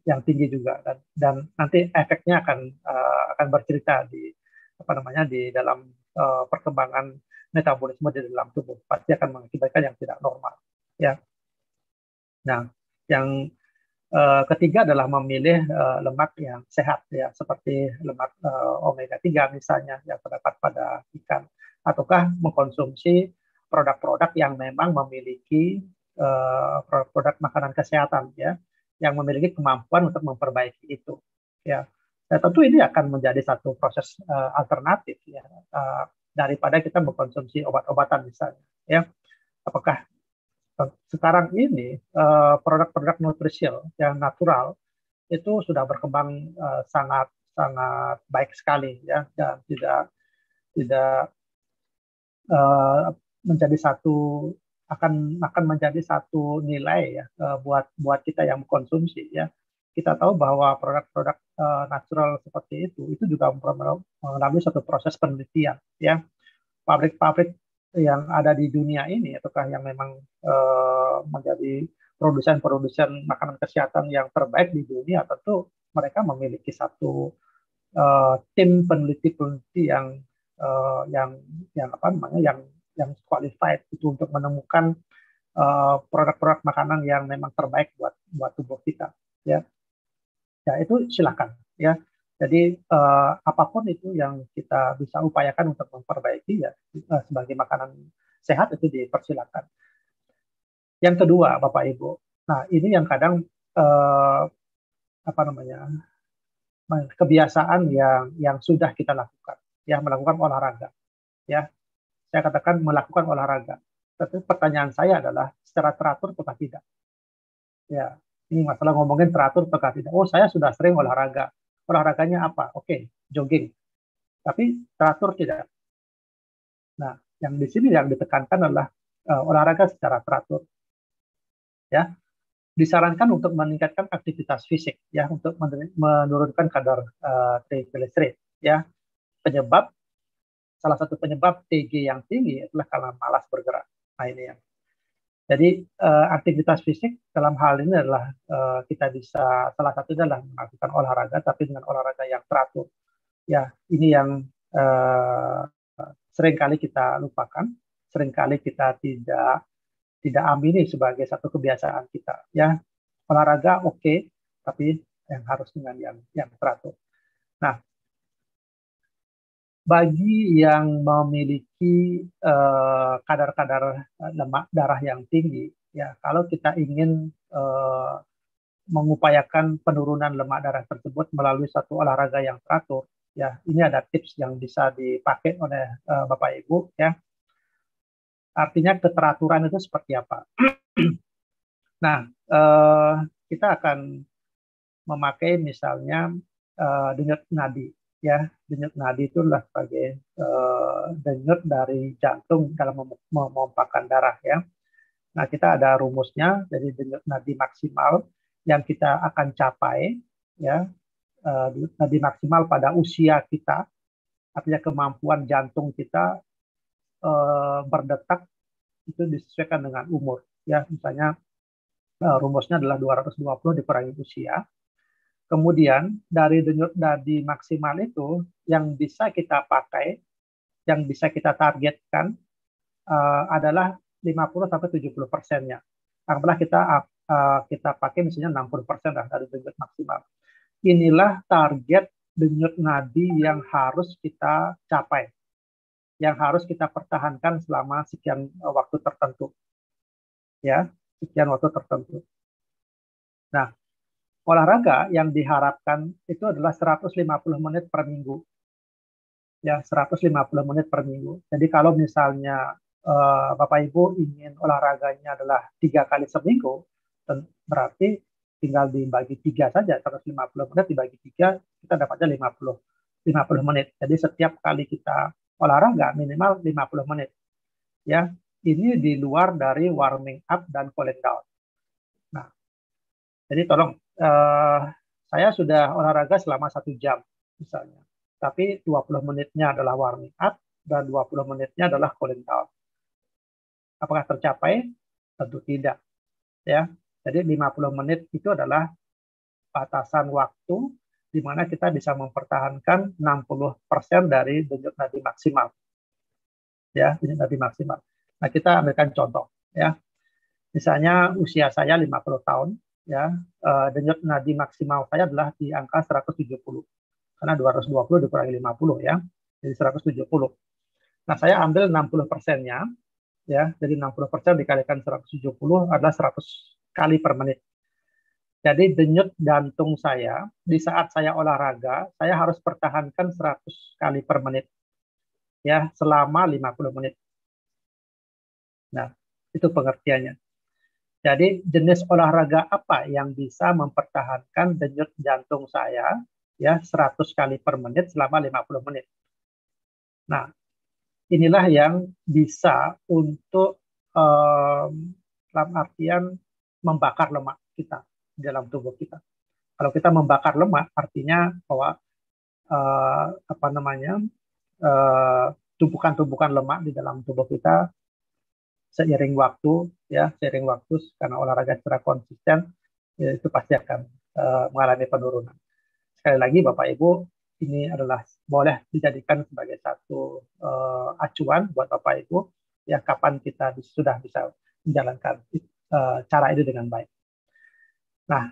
C: yang tinggi juga, dan nanti efeknya akan bercerita di dalam perkembangan metabolisme di dalam tubuh, pasti akan mengakibatkan yang tidak normal, ya. Nah, yang ketiga adalah memilih lemak yang sehat, ya, seperti lemak omega 3 misalnya yang terdapat pada ikan, ataukah mengkonsumsi produk-produk yang memang memiliki produk makanan kesehatan, ya, yang memiliki kemampuan untuk memperbaiki itu, ya. Nah, tentu ini akan menjadi satu proses alternatif, ya, daripada kita mengkonsumsi obat-obatan misalnya, ya. Apakah sekarang ini produk-produk nutrisil yang natural itu sudah berkembang sangat sangat baik sekali, ya, dan tidak menjadi satu akan menjadi satu nilai, ya, buat kita yang mengkonsumsi, ya. Kita tahu bahwa produk-produk natural seperti itu juga melalui satu proses penelitian, ya. Pabrik-pabrik yang ada di dunia ini ataukah yang memang menjadi produsen-produsen makanan kesehatan yang terbaik di dunia, tentu mereka memiliki satu tim peneliti-peneliti yang qualified itu untuk menemukan produk-produk makanan yang memang terbaik buat tubuh kita, ya. ya itu silakan ya. Jadi apapun itu yang kita bisa upayakan untuk memperbaiki ya sebagai makanan sehat itu dipersilakan. Yang kedua, Bapak Ibu, nah ini yang kadang eh, apa namanya kebiasaan yang sudah kita lakukan, ya melakukan olahraga, ya saya katakan melakukan olahraga. Tapi pertanyaan saya adalah secara teratur atau tidak? Ya, ini masalah ngomongin teratur atau tidak. Oh, saya sudah sering olahraga. Olahraganya apa? Oke, jogging. Tapi teratur tidak. Nah, yang di sini yang ditekankan adalah olahraga secara teratur. Ya, disarankan untuk meningkatkan aktivitas fisik, ya, untuk menurunkan kadar triglycerid. Ya, penyebab salah satu penyebab TG yang tinggi adalah karena malas bergerak. Nah, ini ya. Jadi aktivitas fisik dalam hal ini adalah kita bisa salah satunya adalah melakukan olahraga, tapi dengan olahraga yang teratur. Ya, ini yang seringkali kita lupakan, seringkali kita tidak amini sebagai satu kebiasaan kita. Ya, olahraga oke, tapi yang harus dengan yang teratur. Nah, bagi yang memiliki kadar-kadar lemak darah yang tinggi, ya kalau kita ingin mengupayakan penurunan lemak darah tersebut melalui satu olahraga yang teratur, ya ini ada tips yang bisa dipakai oleh Bapak Ibu, ya. Artinya keteraturan itu seperti apa? Nah, kita akan memakai misalnya denyut nadi, ya. Denyut nadi itu adalah sebagai denyut dari jantung dalam memompahkan darah, ya. Nah, kita ada rumusnya, jadi denyut nadi maksimal yang kita akan capai, ya, nadi maksimal pada usia kita, artinya kemampuan jantung kita berdetak itu disesuaikan dengan umur, ya. Misalnya rumusnya adalah 220 dikurangi usia. Kemudian dari denyut nadi maksimal itu yang bisa kita pakai, yang bisa kita targetkan adalah 50-70%-nya. Anggaplah kita pakai misalnya 60% lah dari denyut maksimal. Inilah target denyut nadi yang harus kita capai, yang harus kita pertahankan selama sekian waktu tertentu, ya, sekian waktu tertentu. Nah, olahraga yang diharapkan itu adalah 150 menit per minggu, ya, 150 menit per minggu. Jadi kalau misalnya Bapak Ibu ingin olahraganya adalah 3 kali seminggu, berarti tinggal dibagi 3 saja, 150 menit dibagi 3, kita dapatnya 50 menit. Jadi setiap kali kita olahraga minimal 50 menit. Ya, ini di luar dari warming up dan cooling down. Nah, jadi tolong, saya sudah olahraga selama 1 jam misalnya, tapi 20 menitnya adalah warming up dan 20 menitnya adalah cooling down. Apakah tercapai? Tentu tidak. Ya, jadi 50 menit itu adalah batasan waktu di mana kita bisa mempertahankan 60% dari denyut nadi maksimal. Ya, denyut nadi maksimal. Nah, kita ambilkan contoh, ya. Misalnya usia saya 50 tahun, ya, denyut nadi maksimal saya adalah di angka 170. Karena 220 dikurangi 50, ya. Jadi 170. Nah, saya ambil 60%-nya, ya. Jadi 60% dikalikan 170 adalah 100 kali per menit. Jadi denyut jantung saya di saat saya olahraga, saya harus pertahankan 100 kali per menit, ya, selama 50 menit. Nah, itu pengertiannya. Jadi jenis olahraga apa yang bisa mempertahankan denyut jantung saya, ya, 100 kali per menit selama 50 menit. Nah, inilah yang bisa untuk dalam artian membakar lemak kita di dalam tubuh kita. Kalau kita membakar lemak, artinya bahwa apa namanya tumpukan-tumpukan lemak di dalam tubuh kita seiring waktu, ya, seiring waktu karena olahraga secara konsisten, ya, itu pasti akan mengalami penurunan. Sekali lagi, Bapak Ibu, ini adalah boleh dijadikan sebagai satu acuan buat Bapak Ibu, ya, kapan kita sudah bisa menjalankan cara itu dengan baik. Nah,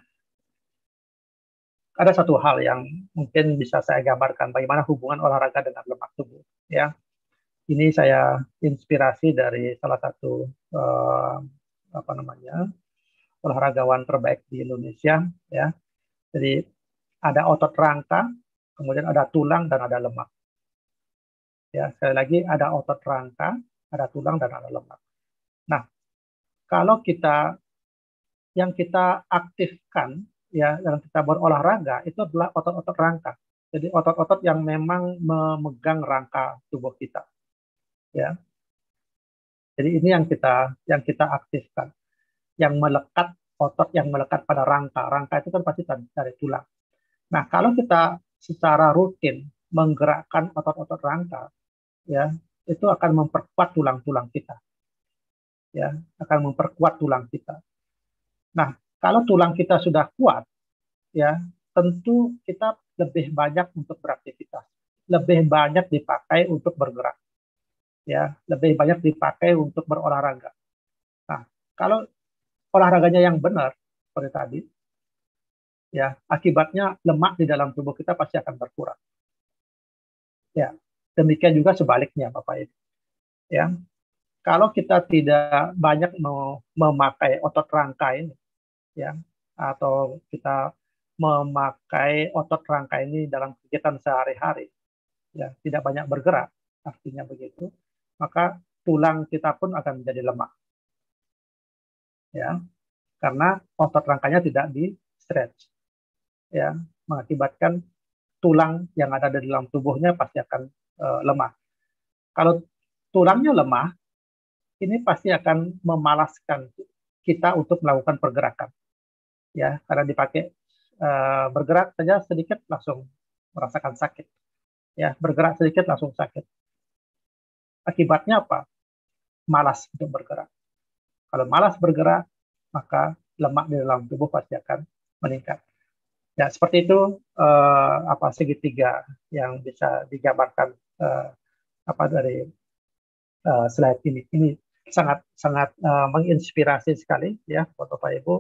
C: ada satu hal yang mungkin bisa saya gambarkan bagaimana hubungan olahraga dengan lemak tubuh. Ya, ini saya inspirasi dari salah satu apa namanya olahragawan terbaik di Indonesia. Ya, jadi ada otot rangka, kemudian ada tulang dan ada lemak. Ya, sekali lagi ada otot rangka, ada tulang dan ada lemak. Nah, kalau yang kita aktifkan, ya, yang kita berolahraga itu adalah otot-otot rangka. Jadi otot-otot yang memang memegang rangka tubuh kita, ya. Jadi ini yang kita aktifkan, yang melekat otot yang melekat pada rangka. Rangka itu kan pasti dari tulang. Nah, kalau kita secara rutin menggerakkan otot-otot rangka, ya, itu akan memperkuat tulang-tulang kita, ya, akan memperkuat tulang kita. Nah, kalau tulang kita sudah kuat, ya, tentu kita lebih banyak untuk beraktivitas, lebih banyak dipakai untuk bergerak, ya, lebih banyak dipakai untuk berolahraga. Nah, kalau olahraganya yang benar seperti tadi, ya, akibatnya lemak di dalam tubuh kita pasti akan berkurang. Ya, demikian juga sebaliknya, Bapak Ibu. Ya, kalau kita tidak banyak memakai otot rangka ini, ya, atau kita memakai otot rangka ini dalam kegiatan sehari-hari, ya, tidak banyak bergerak, artinya begitu, maka tulang kita pun akan menjadi lemah, ya, karena otot rangkanya tidak di stretch, ya, mengakibatkan tulang yang ada di dalam tubuhnya pasti akan lemah. Kalau tulangnya lemah, ini pasti akan memalaskan kita untuk melakukan pergerakan, ya, karena dipakai bergerak saja sedikit langsung merasakan sakit, ya, bergerak sedikit langsung sakit. Akibatnya apa? Malas untuk bergerak. Kalau malas bergerak, maka lemak di dalam tubuh pasti akan meningkat. Ya, seperti itu apa segitiga yang bisa digambarkan apa dari slide ini. Ini sangat sangat menginspirasi sekali ya buat Bapak Ibu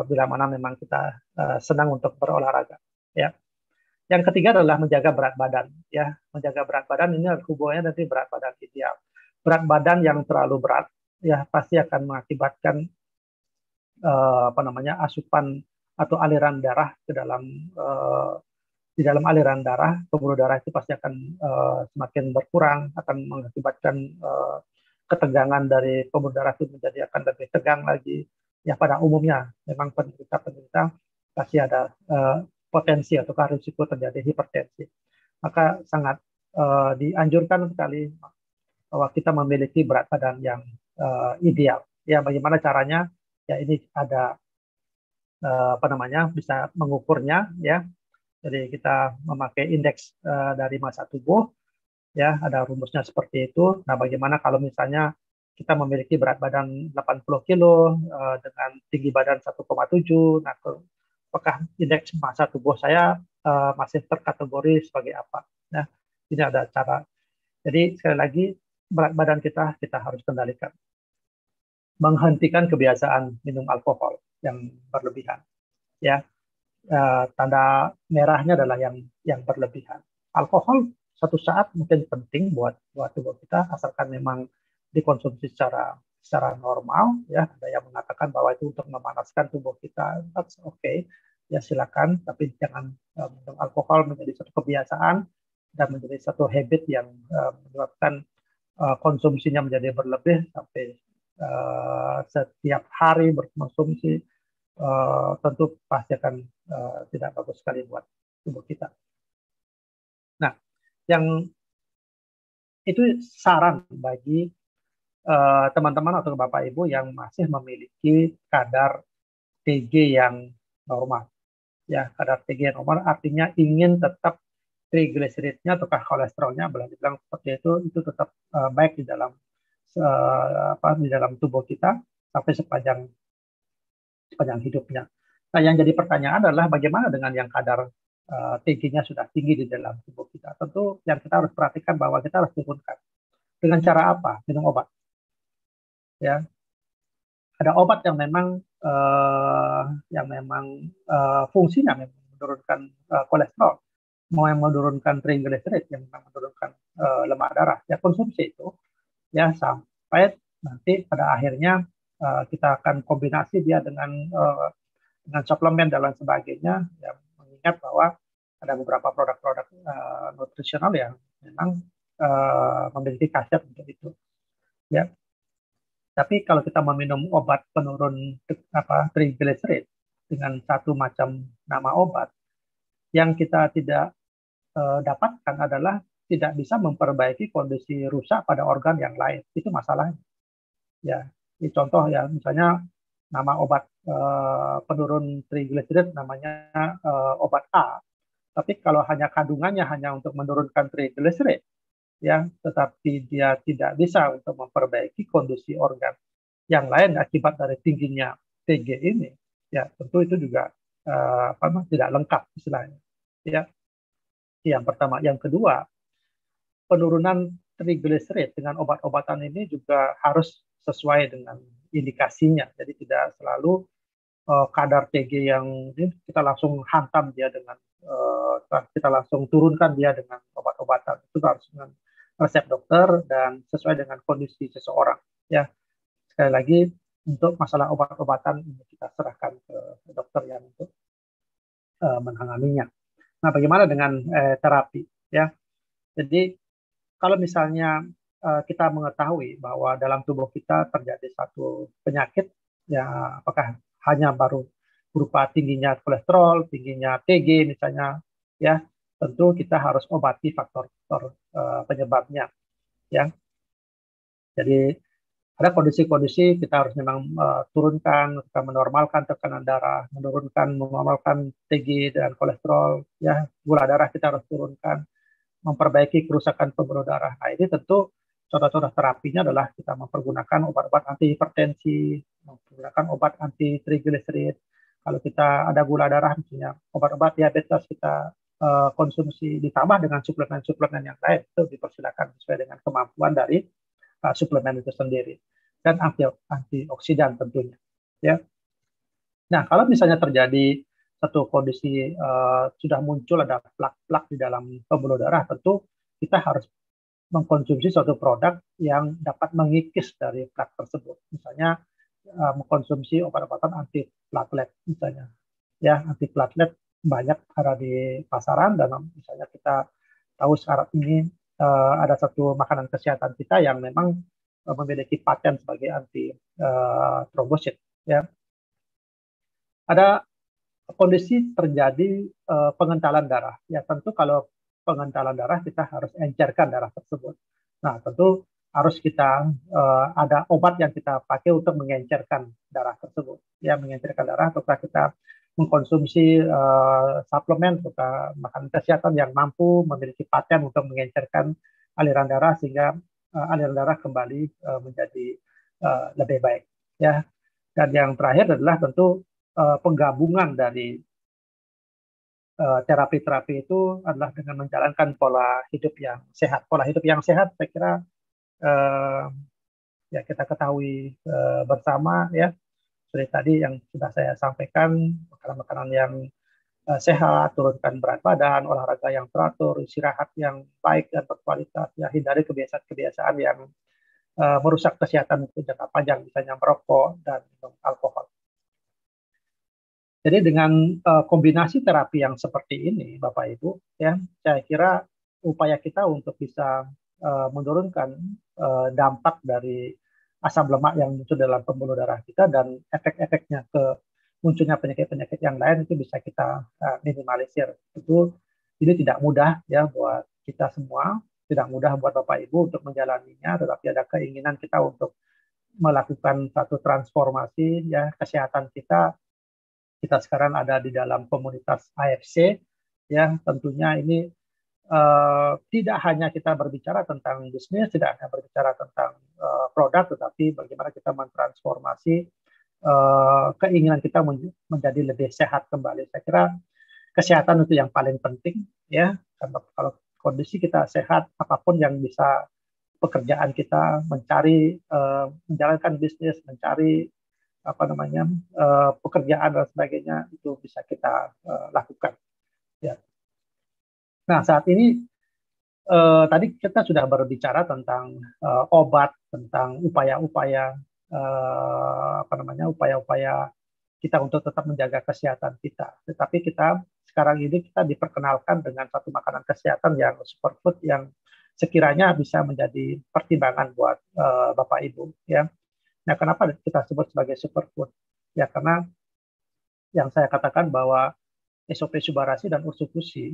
C: bila mana memang kita senang untuk berolahraga. Ya. Yang ketiga adalah menjaga berat badan. Ya, menjaga berat badan ini hubungannya nanti berat badan ideal. Berat badan yang terlalu berat ya pasti akan mengakibatkan apa namanya asupan atau aliran darah ke dalam di dalam aliran darah, pembuluh darah itu pasti akan semakin berkurang, akan mengakibatkan ketegangan dari pembuluh darah itu menjadi akan lebih tegang lagi. Ya pada umumnya memang penderita-penderita pasti ada potensi atau risiko terjadi hipertensi. Maka sangat dianjurkan sekali bahwa kita memiliki berat badan yang ideal. Ya bagaimana caranya? Ya ini ada apa namanya bisa mengukurnya ya. Jadi kita memakai indeks dari massa tubuh, ya ada rumusnya seperti itu. Nah, bagaimana kalau misalnya kita memiliki berat badan 80 kilo dengan tinggi badan 1,7, nah apakah indeks massa tubuh saya masih terkategori sebagai apa? Nah, ini ada cara. Jadi sekali lagi berat badan kita harus kendalikan. Menghentikan kebiasaan minum alkohol yang berlebihan, ya. Tanda merahnya adalah yang berlebihan. Alkohol satu saat mungkin penting buat tubuh kita asalkan memang dikonsumsi secara normal ya. Ada yang mengatakan bahwa itu untuk memanaskan tubuh kita, that's okay. Ya silakan, tapi jangan minum alkohol menjadi satu kebiasaan dan menjadi satu habit yang menyebabkan konsumsinya menjadi berlebih sampai setiap hari berkonsumsi tentu pasti akan tidak bagus sekali buat tubuh kita. Nah, yang itu saran bagi teman-teman atau Bapak Ibu yang masih memiliki kadar TG yang normal. Ya, kadar TG yang normal artinya ingin tetap triglyceridnya atau kolesterolnya boleh dibilang seperti itu tetap baik di dalam di dalam tubuh kita sampai sepanjang hidupnya. Nah, yang jadi pertanyaan adalah bagaimana dengan yang kadar TG-nya sudah tinggi di dalam tubuh kita. Tentu yang kita harus perhatikan bahwa kita harus turunkan. Dengan cara apa? Minum obat. Ya, ada obat yang memang fungsinya memang menurunkan kolesterol, mau yang menurunkan triglyceride, yang menurunkan lemak darah, ya konsumsi itu, ya sampai nanti pada akhirnya kita akan kombinasi dia dengan suplemen dan lain sebagainya, ya, mengingat bahwa ada beberapa produk-produk nutrisional yang memang memiliki khasiat untuk itu, ya. Tapi kalau kita meminum obat penurun triglyceride dengan satu macam nama obat, yang kita tidak dapatkan adalah tidak bisa memperbaiki kondisi rusak pada organ yang lain. Itu masalahnya. Ya, ini contoh ya, misalnya nama obat penurun triglyceride namanya obat A, tapi kalau hanya kandungannya hanya untuk menurunkan triglyceride, ya, tetapi dia tidak bisa untuk memperbaiki kondisi organ yang lain akibat dari tingginya TG ini, ya tentu itu juga tidak lengkap istilahnya. Ya, yang pertama, yang kedua, penurunan triglyceride dengan obat-obatan ini juga harus sesuai dengan indikasinya. Jadi tidak selalu kadar TG yang ini kita langsung hantam dia dengan kita langsung turunkan dia dengan obat-obatan. Itu harus dengan resep dokter dan sesuai dengan kondisi seseorang. Ya, sekali lagi untuk masalah obat-obatan ini kita serahkan ke dokter yang untuk menanganinya. Nah, bagaimana dengan terapi? Ya, jadi kalau misalnya kita mengetahui bahwa dalam tubuh kita terjadi satu penyakit, ya apakah hanya baru berupa tingginya kolesterol, tingginya TG misalnya, ya tentu kita harus obati faktor-faktor penyebabnya, ya. Jadi ada kondisi-kondisi kita harus memang turunkan, kita menormalkan tekanan darah, menormalkan TG dan kolesterol, ya gula darah kita harus turunkan, memperbaiki kerusakan pembuluh darah. Nah, ini tentu contoh-contoh terapinya adalah kita mempergunakan obat-obat anti hipertensi, menggunakan obat anti triglyceride. Kalau kita ada gula darah, misalnya obat-obat diabetes kita konsumsi ditambah dengan suplemen-suplemen yang lain, itu dipersilakan sesuai dengan kemampuan dari suplemen itu sendiri. Dan antioksidan tentunya. Ya. Nah, kalau misalnya terjadi satu kondisi sudah muncul ada plak-plak di dalam pembuluh darah, tentu kita harus mengkonsumsi suatu produk yang dapat mengikis dari plak tersebut. Misalnya mengkonsumsi obat-obatan anti platelet misalnya. Ya, anti platelet banyak ada di pasaran dan misalnya kita tahu sekarang ini ada satu makanan kesehatan kita yang memang memiliki paten sebagai anti trombosit. Ya, ada kondisi terjadi pengentalan darah. Ya tentu kalau pengentalan darah kita harus encerkan darah tersebut. Nah tentu harus kita ada obat yang kita pakai untuk mengencerkan darah tersebut. Ya mengencerkan darah ataukah kita mengkonsumsi suplemen atau makanan kesehatan yang mampu memiliki paten untuk mengencerkan aliran darah sehingga aliran darah kembali menjadi lebih baik. Ya. Dan yang terakhir adalah tentu penggabungan dari terapi-terapi itu adalah dengan menjalankan pola hidup yang sehat. Pola hidup yang sehat, saya kira ya kita ketahui bersama ya, seperti tadi yang sudah saya sampaikan, makanan-makanan yang sehat, turunkan berat badan, olahraga yang teratur, istirahat yang baik dan berkualitas, ya hindari kebiasaan-kebiasaan yang merusak kesehatan untuk jangka panjang, misalnya merokok dan minum alkohol. Jadi dengan kombinasi terapi yang seperti ini, Bapak Ibu, ya, saya kira upaya kita untuk bisa menurunkan dampak dari asam lemak yang muncul dalam pembuluh darah kita dan efek-efeknya ke munculnya penyakit-penyakit yang lain itu bisa kita minimalisir. Itu ini tidak mudah ya buat kita semua, tidak mudah buat Bapak Ibu untuk menjalaninya, tetapi ada keinginan kita untuk melakukan satu transformasi ya kesehatan kita. Kita sekarang ada di dalam komunitas AFC, ya tentunya ini tidak hanya kita berbicara tentang bisnis, tidak hanya berbicara tentang produk, tetapi bagaimana kita mentransformasi keinginan kita menjadi lebih sehat kembali. Saya kira kesehatan itu yang paling penting, ya. Karena kalau kondisi kita sehat, apapun yang bisa pekerjaan kita, mencari, menjalankan bisnis, mencari pekerjaan dan sebagainya itu bisa kita lakukan. Ya. Nah, saat ini tadi kita sudah berbicara tentang obat, tentang upaya-upaya apa namanya, upaya-upaya kita untuk tetap menjaga kesehatan kita. Tetapi kita sekarang ini kita diperkenalkan dengan satu makanan kesehatan yang superfood yang sekiranya bisa menjadi pertimbangan buat Bapak Ibu, ya. Nah, kenapa kita sebut sebagai superfood? Ya, karena yang saya katakan bahwa SOP Subarasi dan Ursukusi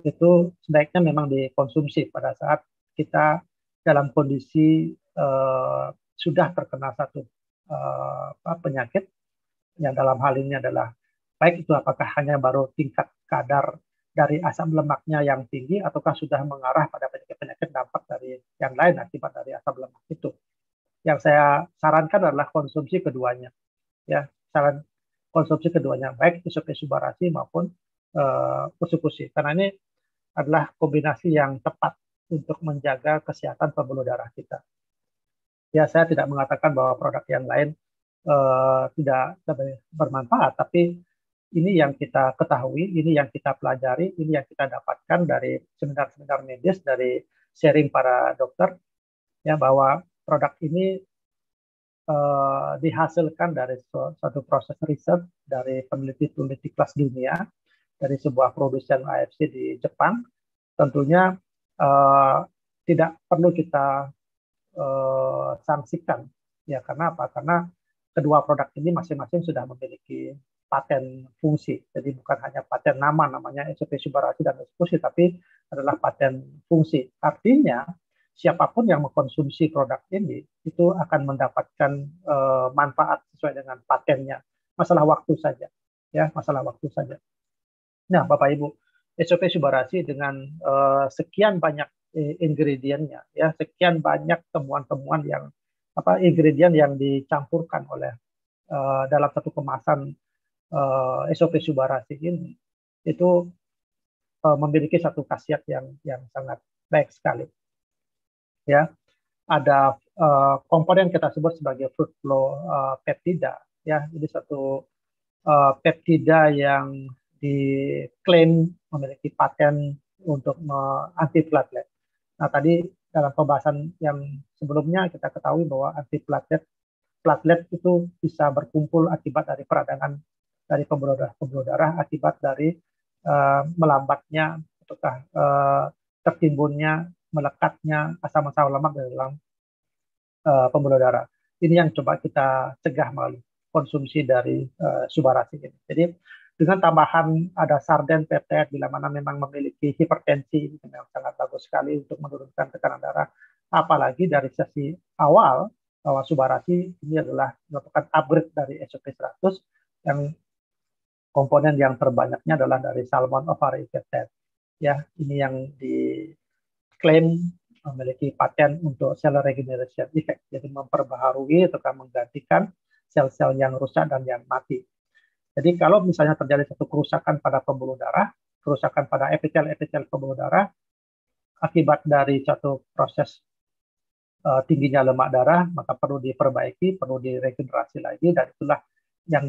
C: itu sebaiknya memang dikonsumsi pada saat kita dalam kondisi sudah terkena satu penyakit yang dalam hal ini adalah baik itu apakah hanya baru tingkat kadar dari asam lemaknya yang tinggi ataukah sudah mengarah pada penyakit-penyakit dampak dari yang lain akibat dari asam lemak itu. Yang saya sarankan adalah konsumsi keduanya, ya, saran konsumsi keduanya baik SOP Subarasi maupun Ursukusi, karena ini adalah kombinasi yang tepat untuk menjaga kesehatan pembuluh darah kita. Ya, saya tidak mengatakan bahwa produk yang lain tidak bermanfaat, tapi ini yang kita ketahui, ini yang kita pelajari, ini yang kita dapatkan dari seminar-seminar medis, dari sharing para dokter, ya, bahwa produk ini dihasilkan dari suatu proses riset dari peneliti-peneliti kelas dunia, dari sebuah produsen AFC di Jepang. Tentunya uh, tidak perlu kita sanksikan, ya, karena apa? Karena kedua produk ini masing-masing sudah memiliki paten fungsi. Jadi bukan hanya paten nama, namanya SOP Subarasi dan Ursukusi, tapi adalah paten fungsi. Artinya siapapun yang mengkonsumsi produk ini itu akan mendapatkan manfaat sesuai dengan patennya. Masalah waktu saja, ya, masalah waktu saja. Nah, Bapak Ibu, SOP Subarasi dengan sekian banyak ingredientnya, ya, sekian banyak temuan-temuan yang ingredient yang dicampurkan oleh dalam satu kemasan SOP Subarasi ini, itu memiliki satu khasiat yang sangat baik sekali. Ya, ada komponen kita sebut sebagai fruit flow peptida. Ya, ini satu peptida yang diklaim memiliki paten untuk anti platelet. Nah, tadi dalam pembahasan yang sebelumnya kita ketahui bahwa anti platelet itu bisa berkumpul akibat dari peradangan dari pembuluh darah akibat dari melambatnya ataukah tertimbunnya melekatnya asam-asam lemak dalam pembuluh darah. Ini yang coba kita cegah melalui konsumsi dari Subarasi ini. Jadi dengan tambahan ada sarden peptide bila mana memang memiliki hipertensi, ini memang sangat bagus sekali untuk menurunkan tekanan darah. Apalagi dari sesi awal bahwa Subarasi ini adalah merupakan upgrade dari SOP 100 yang komponen yang terbanyaknya adalah dari salmon ovary peptide. Ya, ini yang diklaim memiliki paten untuk cell regeneration effect, jadi memperbaharui atau menggantikan sel-sel yang rusak dan yang mati. Jadi kalau misalnya terjadi satu kerusakan pada pembuluh darah, kerusakan pada epitel-epitel pembuluh darah akibat dari satu proses tingginya lemak darah, maka perlu diperbaiki, perlu diregenerasi lagi, dan itulah yang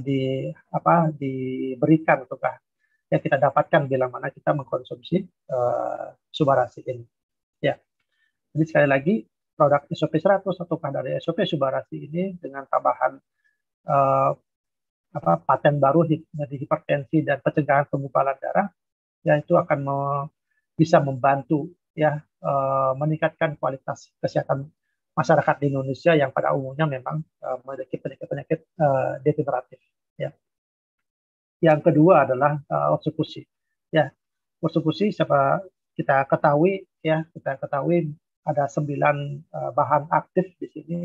C: diberikan ataukah yang kita dapatkan bila mana kita mengkonsumsi Subarasi ini. Ya. Jadi sekali lagi produk SOP 100 ataukah dari SOP Subarasi ini dengan tambahan paten baru dari hipertensi dan pencegahan penggumpalan darah, ya, itu akan bisa membantu, ya, meningkatkan kualitas kesehatan masyarakat di Indonesia yang pada umumnya memang memiliki penyakit-penyakit degeneratif. Ya. Yang kedua adalah Ursukusi. Ya, Ursukusi kita ketahui, ya, kita ketahui ada 9 bahan aktif di sini.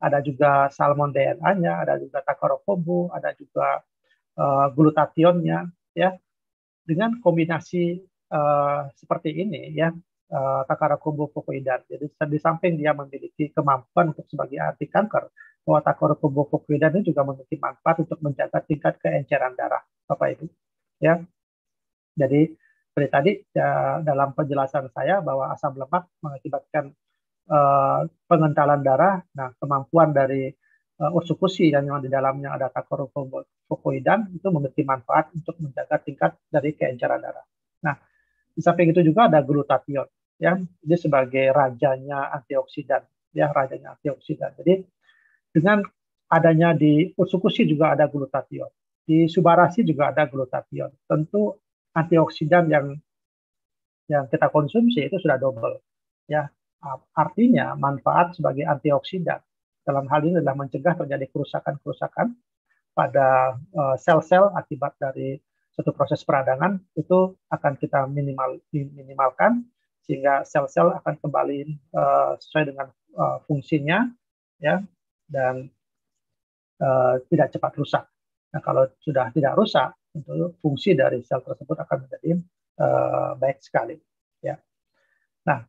C: Ada juga salmon DNA-nya, ada juga takorokobu, ada juga glutationnya, ya. Dengan kombinasi seperti ini, ya, takorokobu fucoidan. Jadi di samping dia memiliki kemampuan untuk sebagai anti kanker, bahwa takorokobu fucoidan ini juga memiliki manfaat untuk menjaga tingkat keenceran darah, Bapak Ibu. Ya, jadi seperti tadi ya, dalam penjelasan saya bahwa asam lemak mengakibatkan pengentalan darah. Nah, kemampuan dari Ursukusi yang di dalamnya ada takorofucoidan itu memiliki manfaat untuk menjaga tingkat dari keenceran darah. Nah, di samping itu juga ada glutathione, ya, ini sebagai rajanya antioksidan, ya, rajanya antioksidan. Jadi dengan adanya di Utsukushi juga ada glutathione, di Subarashi juga ada glutathione. Tentu antioksidan yang kita konsumsi itu sudah double, ya. Artinya manfaat sebagai antioksidan dalam hal ini adalah mencegah terjadi kerusakan-kerusakan pada sel-sel akibat dari suatu proses peradangan, itu akan kita minimalkan sehingga sel-sel akan kembali sesuai dengan fungsinya, ya, dan tidak cepat rusak. Nah, kalau sudah tidak rusak, tentu fungsi dari sel tersebut akan menjadi baik sekali. Ya. Nah,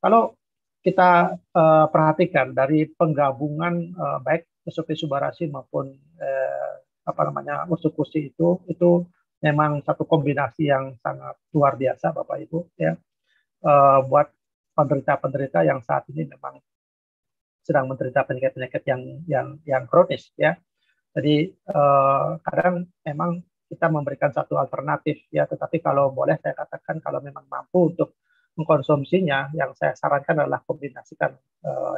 C: kalau kita perhatikan dari penggabungan baik SOP Subarashi maupun apa namanya Utsukushi itu memang satu kombinasi yang sangat luar biasa, Bapak Ibu, ya, buat penderita-penderita yang saat ini memang sedang menderita penyakit-penyakit yang kronis, ya. Jadi kadang memang kita memberikan satu alternatif, ya, tetapi kalau boleh saya katakan kalau memang mampu untuk mengkonsumsinya, yang saya sarankan adalah kombinasikan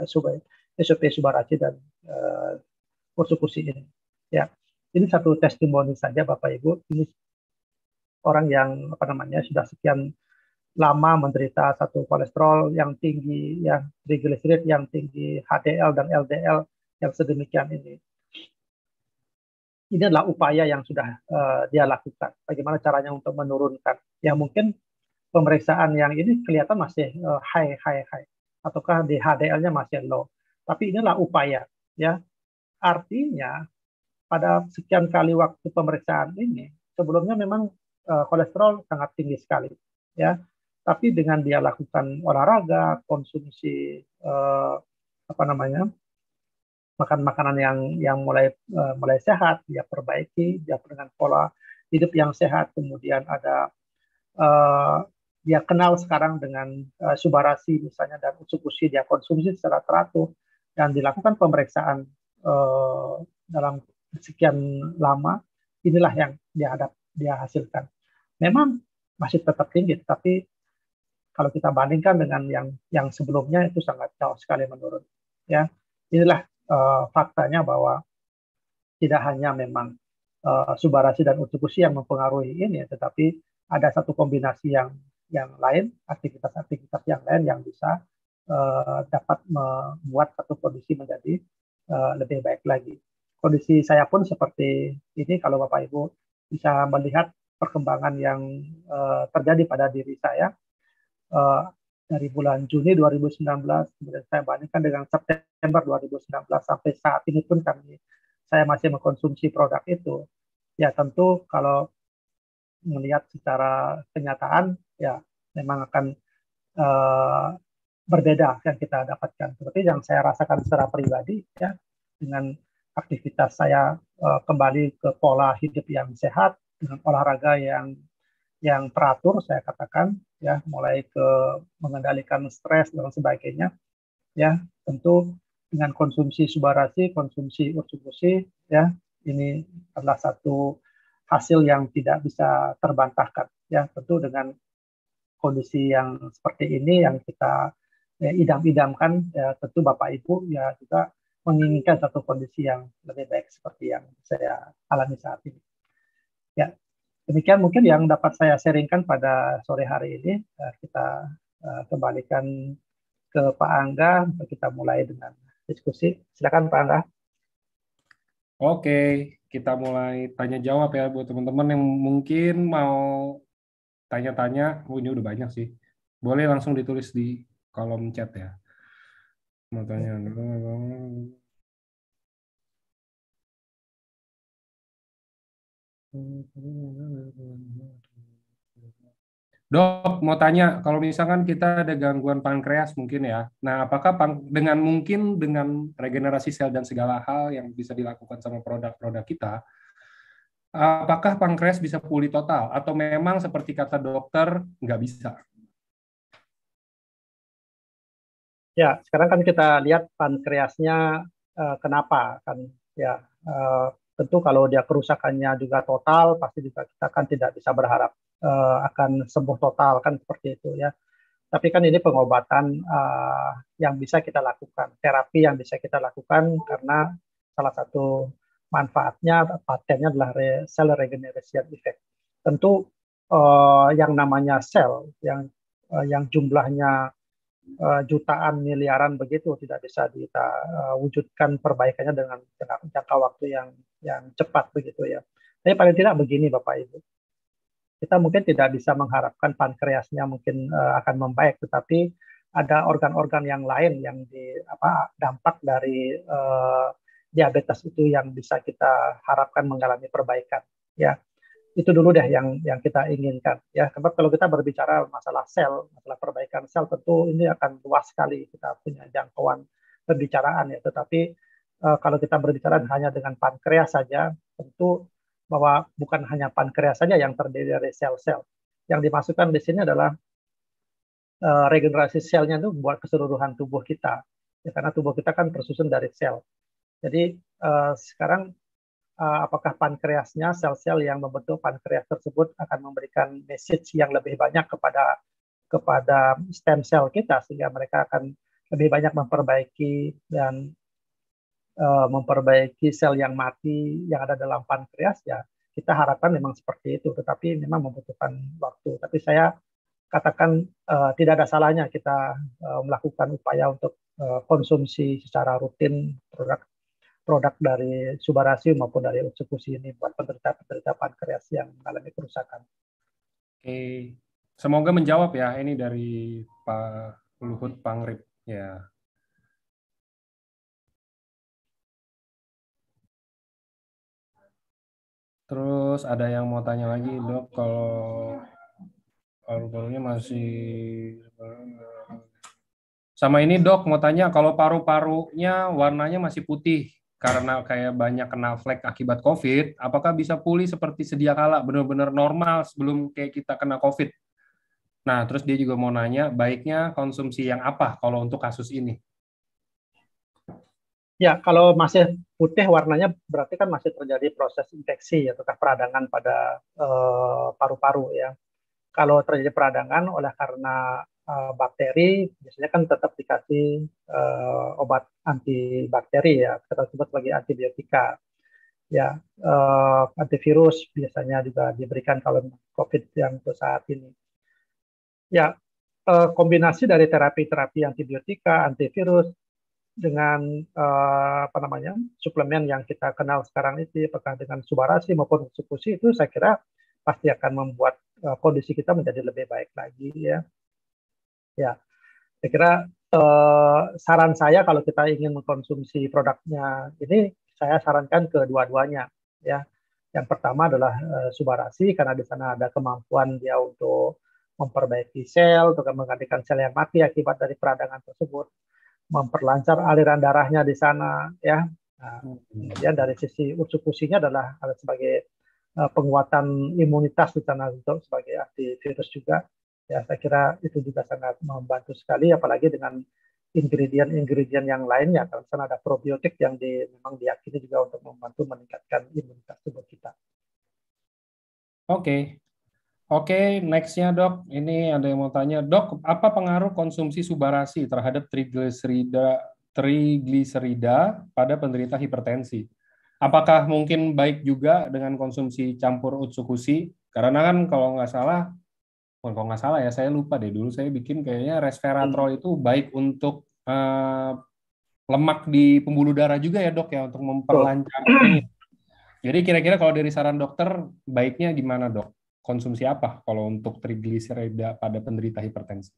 C: SOP Subarashi dan Utsukushi ini. Ya, ini satu testimoni saja, Bapak Ibu. Ini orang yang apa namanya sudah sekian lama menderita satu kolesterol yang tinggi, yang trigliserid yang tinggi, HDL dan LDL yang sedemikian ini. Ini adalah upaya yang sudah dia lakukan. Bagaimana caranya untuk menurunkan? Yang mungkin pemeriksaan yang ini kelihatan masih high, ataukah di HDL-nya masih low. Tapi inilah upaya, ya. Artinya pada sekian kali waktu pemeriksaan ini, sebelumnya memang kolesterol sangat tinggi sekali, ya. Tapi dengan dia lakukan olahraga, konsumsi apa namanya, makan makanan yang mulai sehat, dia perbaiki, dia dengan pola hidup yang sehat, kemudian ada dia kenal sekarang dengan Subarashi misalnya dan Utsukushi, dia konsumsi secara teratur dan dilakukan pemeriksaan dalam sekian lama, inilah yang dia hasilkan. Memang masih tetap tinggi, tapi kalau kita bandingkan dengan yang sebelumnya itu sangat jauh sekali menurun. Ya, inilah faktanya bahwa tidak hanya memang Subarashi dan Utsukushi yang mempengaruhi ini, tetapi ada satu kombinasi yang lain, aktivitas-aktivitas yang lain yang bisa dapat membuat satu kondisi menjadi lebih baik lagi. Kondisi saya pun seperti ini, kalau Bapak Ibu bisa melihat perkembangan yang terjadi pada diri saya dari bulan Juni 2019, kemudian saya bandingkan dengan September 2019 sampai saat ini pun saya masih mengkonsumsi produk itu. Ya tentu kalau melihat secara kenyataan, ya memang akan berbeda yang kita dapatkan. Seperti yang saya rasakan secara pribadi, ya, dengan aktivitas saya kembali ke pola hidup yang sehat, dengan olahraga yang teratur, saya katakan, ya, mulai ke mengendalikan stres dan sebagainya, ya, tentu dengan konsumsi Subarashi, konsumsi Utsukushi, ya, ini adalah satu hasil yang tidak bisa terbantahkan, ya, tentu dengan kondisi yang seperti ini yang kita idam-idamkan, ya, tentu Bapak Ibu ya juga menginginkan satu kondisi yang lebih baik seperti yang saya alami saat ini. Ya, demikian mungkin yang dapat saya sharingkan pada sore hari ini. Kita kembalikan ke Pak Angga untuk kita mulai dengan diskusi. Silakan Pak Angga.
A: Oke, kita mulai tanya jawab ya buat teman-teman yang mungkin mau tanya-tanya. Oh, ini udah banyak sih. Boleh langsung ditulis di kolom chat ya. Mau tanya. Dok, mau tanya, kalau misalkan kita ada gangguan pankreas mungkin ya, nah apakah dengan regenerasi sel dan segala hal yang bisa dilakukan sama produk-produk kita, apakah pankreas bisa pulih total atau memang seperti kata dokter nggak bisa?
C: Ya, sekarang kan kita lihat pankreasnya kenapa kan, ya, tentu kalau dia kerusakannya juga total pasti juga kita kan tidak bisa berharap akan sembuh total kan seperti itu ya. Tapi kan ini pengobatan yang bisa kita lakukan, terapi yang bisa kita lakukan karena salah satu manfaatnya, patennya adalah cell regeneration effect. Tentu yang namanya sel, yang jumlahnya jutaan miliaran begitu tidak bisa kita wujudkan perbaikannya dengan jangka waktu yang cepat begitu ya. Tapi paling tidak begini Bapak Ibu, kita mungkin tidak bisa mengharapkan pankreasnya mungkin akan membaik, tetapi ada organ-organ yang lain yang dampak dari diabetes itu yang bisa kita harapkan mengalami perbaikan. Ya, itu dulu deh yang kita inginkan. Ya, sebab kalau kita berbicara masalah sel, masalah perbaikan sel, tentu ini akan luas sekali kita punya jangkauan pembicaraan ya. Tetapi kalau kita berbicara hanya dengan pankreas saja, tentu bahwa bukan hanya pankreas saja yang terdiri dari sel-sel. Yang dimasukkan di sini adalah regenerasi selnya itu buat keseluruhan tubuh kita. Ya, karena tubuh kita kan tersusun dari sel. Jadi sekarang apakah pankreasnya, sel-sel yang membentuk pankreas tersebut akan memberikan message yang lebih banyak kepada stem cell kita sehingga mereka akan lebih banyak memperbaiki dan memperbaiki sel yang mati yang ada dalam pankreas ya, kita harapkan memang seperti itu, tetapi memang membutuhkan waktu. Tapi saya katakan tidak ada salahnya kita melakukan upaya untuk konsumsi secara rutin produk dari Subarasi maupun dari Utsukushi ini buat penderita-penderita pankreas yang mengalami kerusakan.
A: Oke, semoga menjawab ya ini dari Pak Luhut Pangrip ya. Terus ada yang mau tanya lagi, Dok, kalau paru-parunya masih sama ini, Dok, mau tanya kalau paru-parunya warnanya masih putih karena kayak banyak kena flek akibat COVID, apakah bisa pulih seperti sedia kala, benar-benar normal sebelum kayak kita kena COVID? Nah, terus dia juga mau nanya, baiknya konsumsi yang apa kalau untuk kasus ini?
C: Ya, kalau masih putih warnanya berarti kan masih terjadi proses infeksi atau peradangan pada paru-paru ya. Kalau terjadi peradangan oleh karena bakteri, biasanya kan tetap dikasih obat antibakteri ya, kita sebut sebagai antibiotika. Ya, antivirus biasanya juga diberikan kalau COVID yang untuk saat ini. Ya, kombinasi dari terapi-terapi antibiotika, antivirus dengan suplemen yang kita kenal sekarang itu, apakah dengan Subarasi maupun Utsukushi itu saya kira pasti akan membuat kondisi kita menjadi lebih baik lagi ya. Ya, saya kira saran saya kalau kita ingin mengkonsumsi produknya ini, saya sarankan kedua-duanya ya. Yang pertama adalah Subarasi karena di sana ada kemampuan dia untuk memperbaiki sel, untuk menggantikan sel yang mati akibat dari peradangan tersebut, memperlancar aliran darahnya di sana ya. Nah, kemudian dari sisi Utsukushinya adalah sebagai penguatan imunitas di sana untuk sebagai antivirus juga. Ya, saya kira itu juga sangat membantu sekali, apalagi dengan ingredient-ingredient yang lainnya. Karena sana ada probiotik yang memang diyakini juga untuk membantu meningkatkan imunitas tubuh kita.
A: Oke. Oke, next-nya dok, ini ada yang mau tanya, dok, apa pengaruh konsumsi Subarasi terhadap trigliserida pada penderita hipertensi? Apakah mungkin baik juga dengan konsumsi campur Utsukushi? Karena kan kalau nggak salah ya, saya lupa deh dulu saya bikin kayaknya resveratrol itu baik untuk lemak di pembuluh darah juga ya dok ya, untuk memperlancar ini. Jadi kira-kira kalau dari saran dokter, baiknya gimana dok? Konsumsi apa kalau untuk trigliserida pada penderita hipertensi?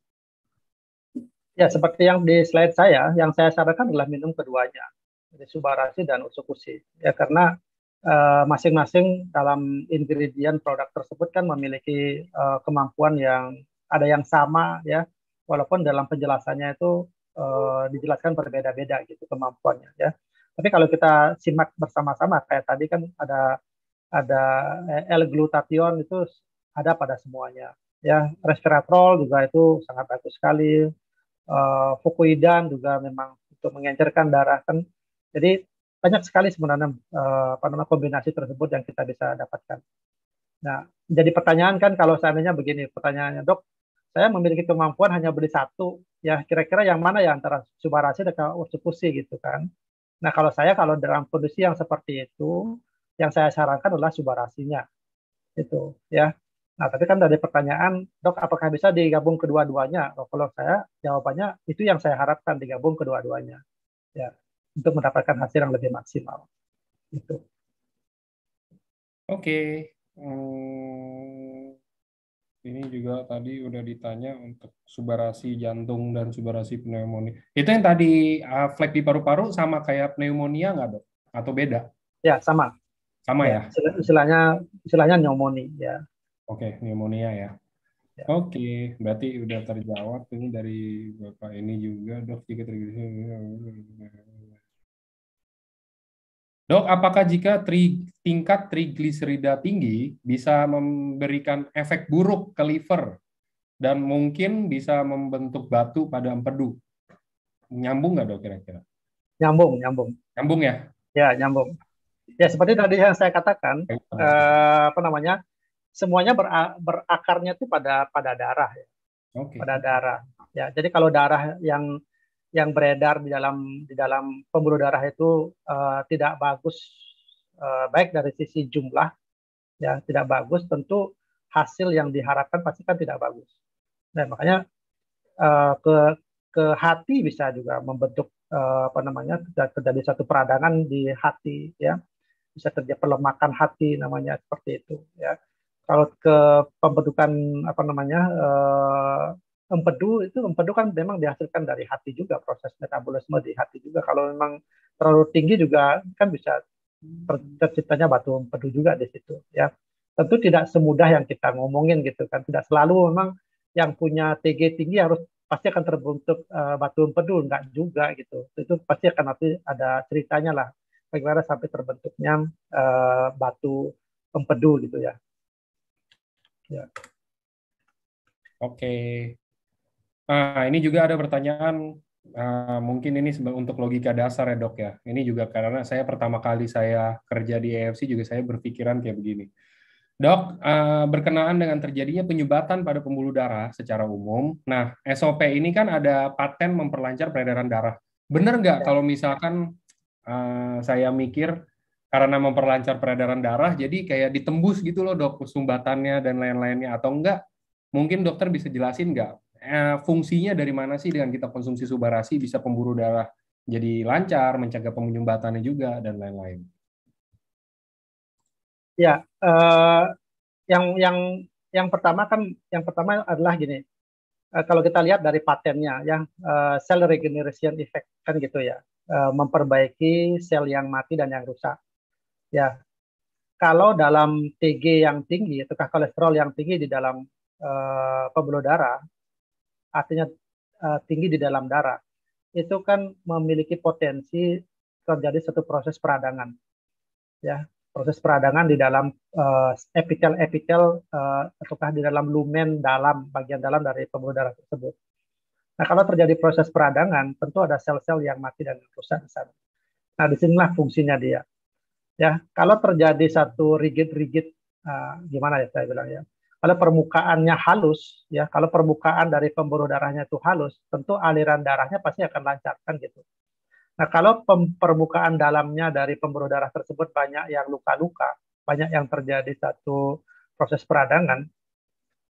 C: Ya, seperti yang di slide saya, yang saya sarankan adalah minum keduanya, jadi Subarasi dan Utsukushi. Ya, karena masing-masing dalam ingredient produk tersebut kan memiliki kemampuan yang ada yang sama ya, walaupun dalam penjelasannya itu dijelaskan berbeda-beda gitu kemampuannya ya. Tapi kalau kita simak bersama-sama kayak tadi kan ada L-glutathione itu ada pada semuanya ya. Resveratrol juga itu sangat bagus sekali. Fucoidan juga memang untuk mengencerkan darah kan. Jadi banyak sekali sebenarnya kombinasi tersebut yang kita bisa dapatkan. Nah, jadi pertanyaan kan kalau seandainya begini, pertanyaannya dok, saya memiliki kemampuan hanya beli satu, ya kira-kira yang mana ya antara Subarasi dan Ursupusi gitu kan? Nah kalau dalam kondisi yang seperti itu, yang saya sarankan adalah Subarasinya, itu ya. Nah tapi kan dari pertanyaan, dok apakah bisa digabung kedua-duanya? Oh, kalau saya jawabannya itu yang saya harapkan digabung kedua-duanya, ya, untuk mendapatkan hasil yang lebih maksimal. Itu.
A: Oke. Ini juga tadi udah ditanya untuk subarasi jantung dan subarasi pneumonia. Itu yang tadi flek di paru-paru sama kayak pneumonia nggak, dok? Atau beda?
C: Ya sama,
A: Sama
C: ya
A: ya?
C: istilahnya istilahnya pneumonia, ya.
A: Oke, pneumonia ya.
C: Ya.
A: Oke, berarti udah terjawab ini dari Bapak ini juga, dok. Jika Dok, apakah jika tingkat trigliserida tinggi bisa memberikan efek buruk ke liver dan mungkin bisa membentuk batu pada empedu? Nyambung nggak, dok, kira-kira?
C: Nyambung, nyambung.
A: Nyambung ya?
C: Ya, nyambung. Ya, seperti tadi yang saya katakan, apa namanya, semuanya berakarnya itu pada darah, ya,
A: Oke.
C: pada darah. Ya, jadi kalau darah yang beredar di dalam pembuluh darah itu tidak bagus, baik dari sisi jumlah, ya tidak bagus, tentu hasil yang diharapkan pasti kan tidak bagus. Dan makanya eh, ke ke hati bisa juga membentuk apa namanya, terjadi satu peradangan di hati, ya, bisa terjadi pelemakan hati namanya, seperti itu ya. Kalau ke pembentukan apa namanya, empedu kan memang dihasilkan dari hati juga, proses metabolisme di hati juga. Kalau memang terlalu tinggi juga kan bisa terciptanya batu empedu juga di situ ya. Tentu tidak semudah yang kita ngomongin gitu kan, tidak selalu memang yang punya TG tinggi harus pasti akan terbentuk batu empedu, enggak juga gitu. Itu pasti akan nanti ada ceritanya lah bagaimana sampai terbentuknya batu empedu gitu ya. Ya.
A: Oke. Nah, ini juga ada pertanyaan, mungkin ini untuk logika dasar ya, dok ya. Ini juga karena saya pertama kali saya kerja di EFC juga saya berpikiran kayak begini. Dok, berkenaan dengan terjadinya penyumbatan pada pembuluh darah secara umum. Nah, SOP ini kan ada paten memperlancar peredaran darah. Benar nggak
C: Ya.
A: kalau misalkan saya mikir karena memperlancar peredaran darah, jadi kayak ditembus gitu loh, dok, sumbatannya dan lain-lainnya, atau enggak? Mungkin dokter bisa jelasin nggak fungsinya dari mana sih dengan kita konsumsi Subarasi bisa pembuluh darah jadi lancar, mencegah penyumbatannya juga dan lain-lain.
C: Ya, yang yang yang pertama kan, yang pertama adalah gini. Kalau kita lihat dari patennya ya, cell regeneration effect kan gitu ya, memperbaiki sel yang mati dan yang rusak. Ya, kalau dalam TG yang tinggi, atau kolesterol yang tinggi di dalam pembuluh darah, artinya tinggi di dalam darah, itu kan memiliki potensi terjadi satu proses peradangan, ya, proses peradangan di dalam epitel-epitel ataukah di dalam lumen dalam, bagian dalam dari pembuluh darah tersebut. Nah, kalau terjadi proses peradangan, tentu ada sel-sel yang mati dan rusak di sana. Nah, disinilah fungsinya dia. Ya, kalau terjadi satu rigid-rigid, gimana ya saya bilang ya, kalau permukaannya halus, ya, kalau permukaan dari pembuluh darahnya itu halus, tentu aliran darahnya pasti akan lancar kan gitu. Nah, kalau permukaan dalamnya dari pembuluh darah tersebut banyak yang luka-luka, banyak yang terjadi satu proses peradangan,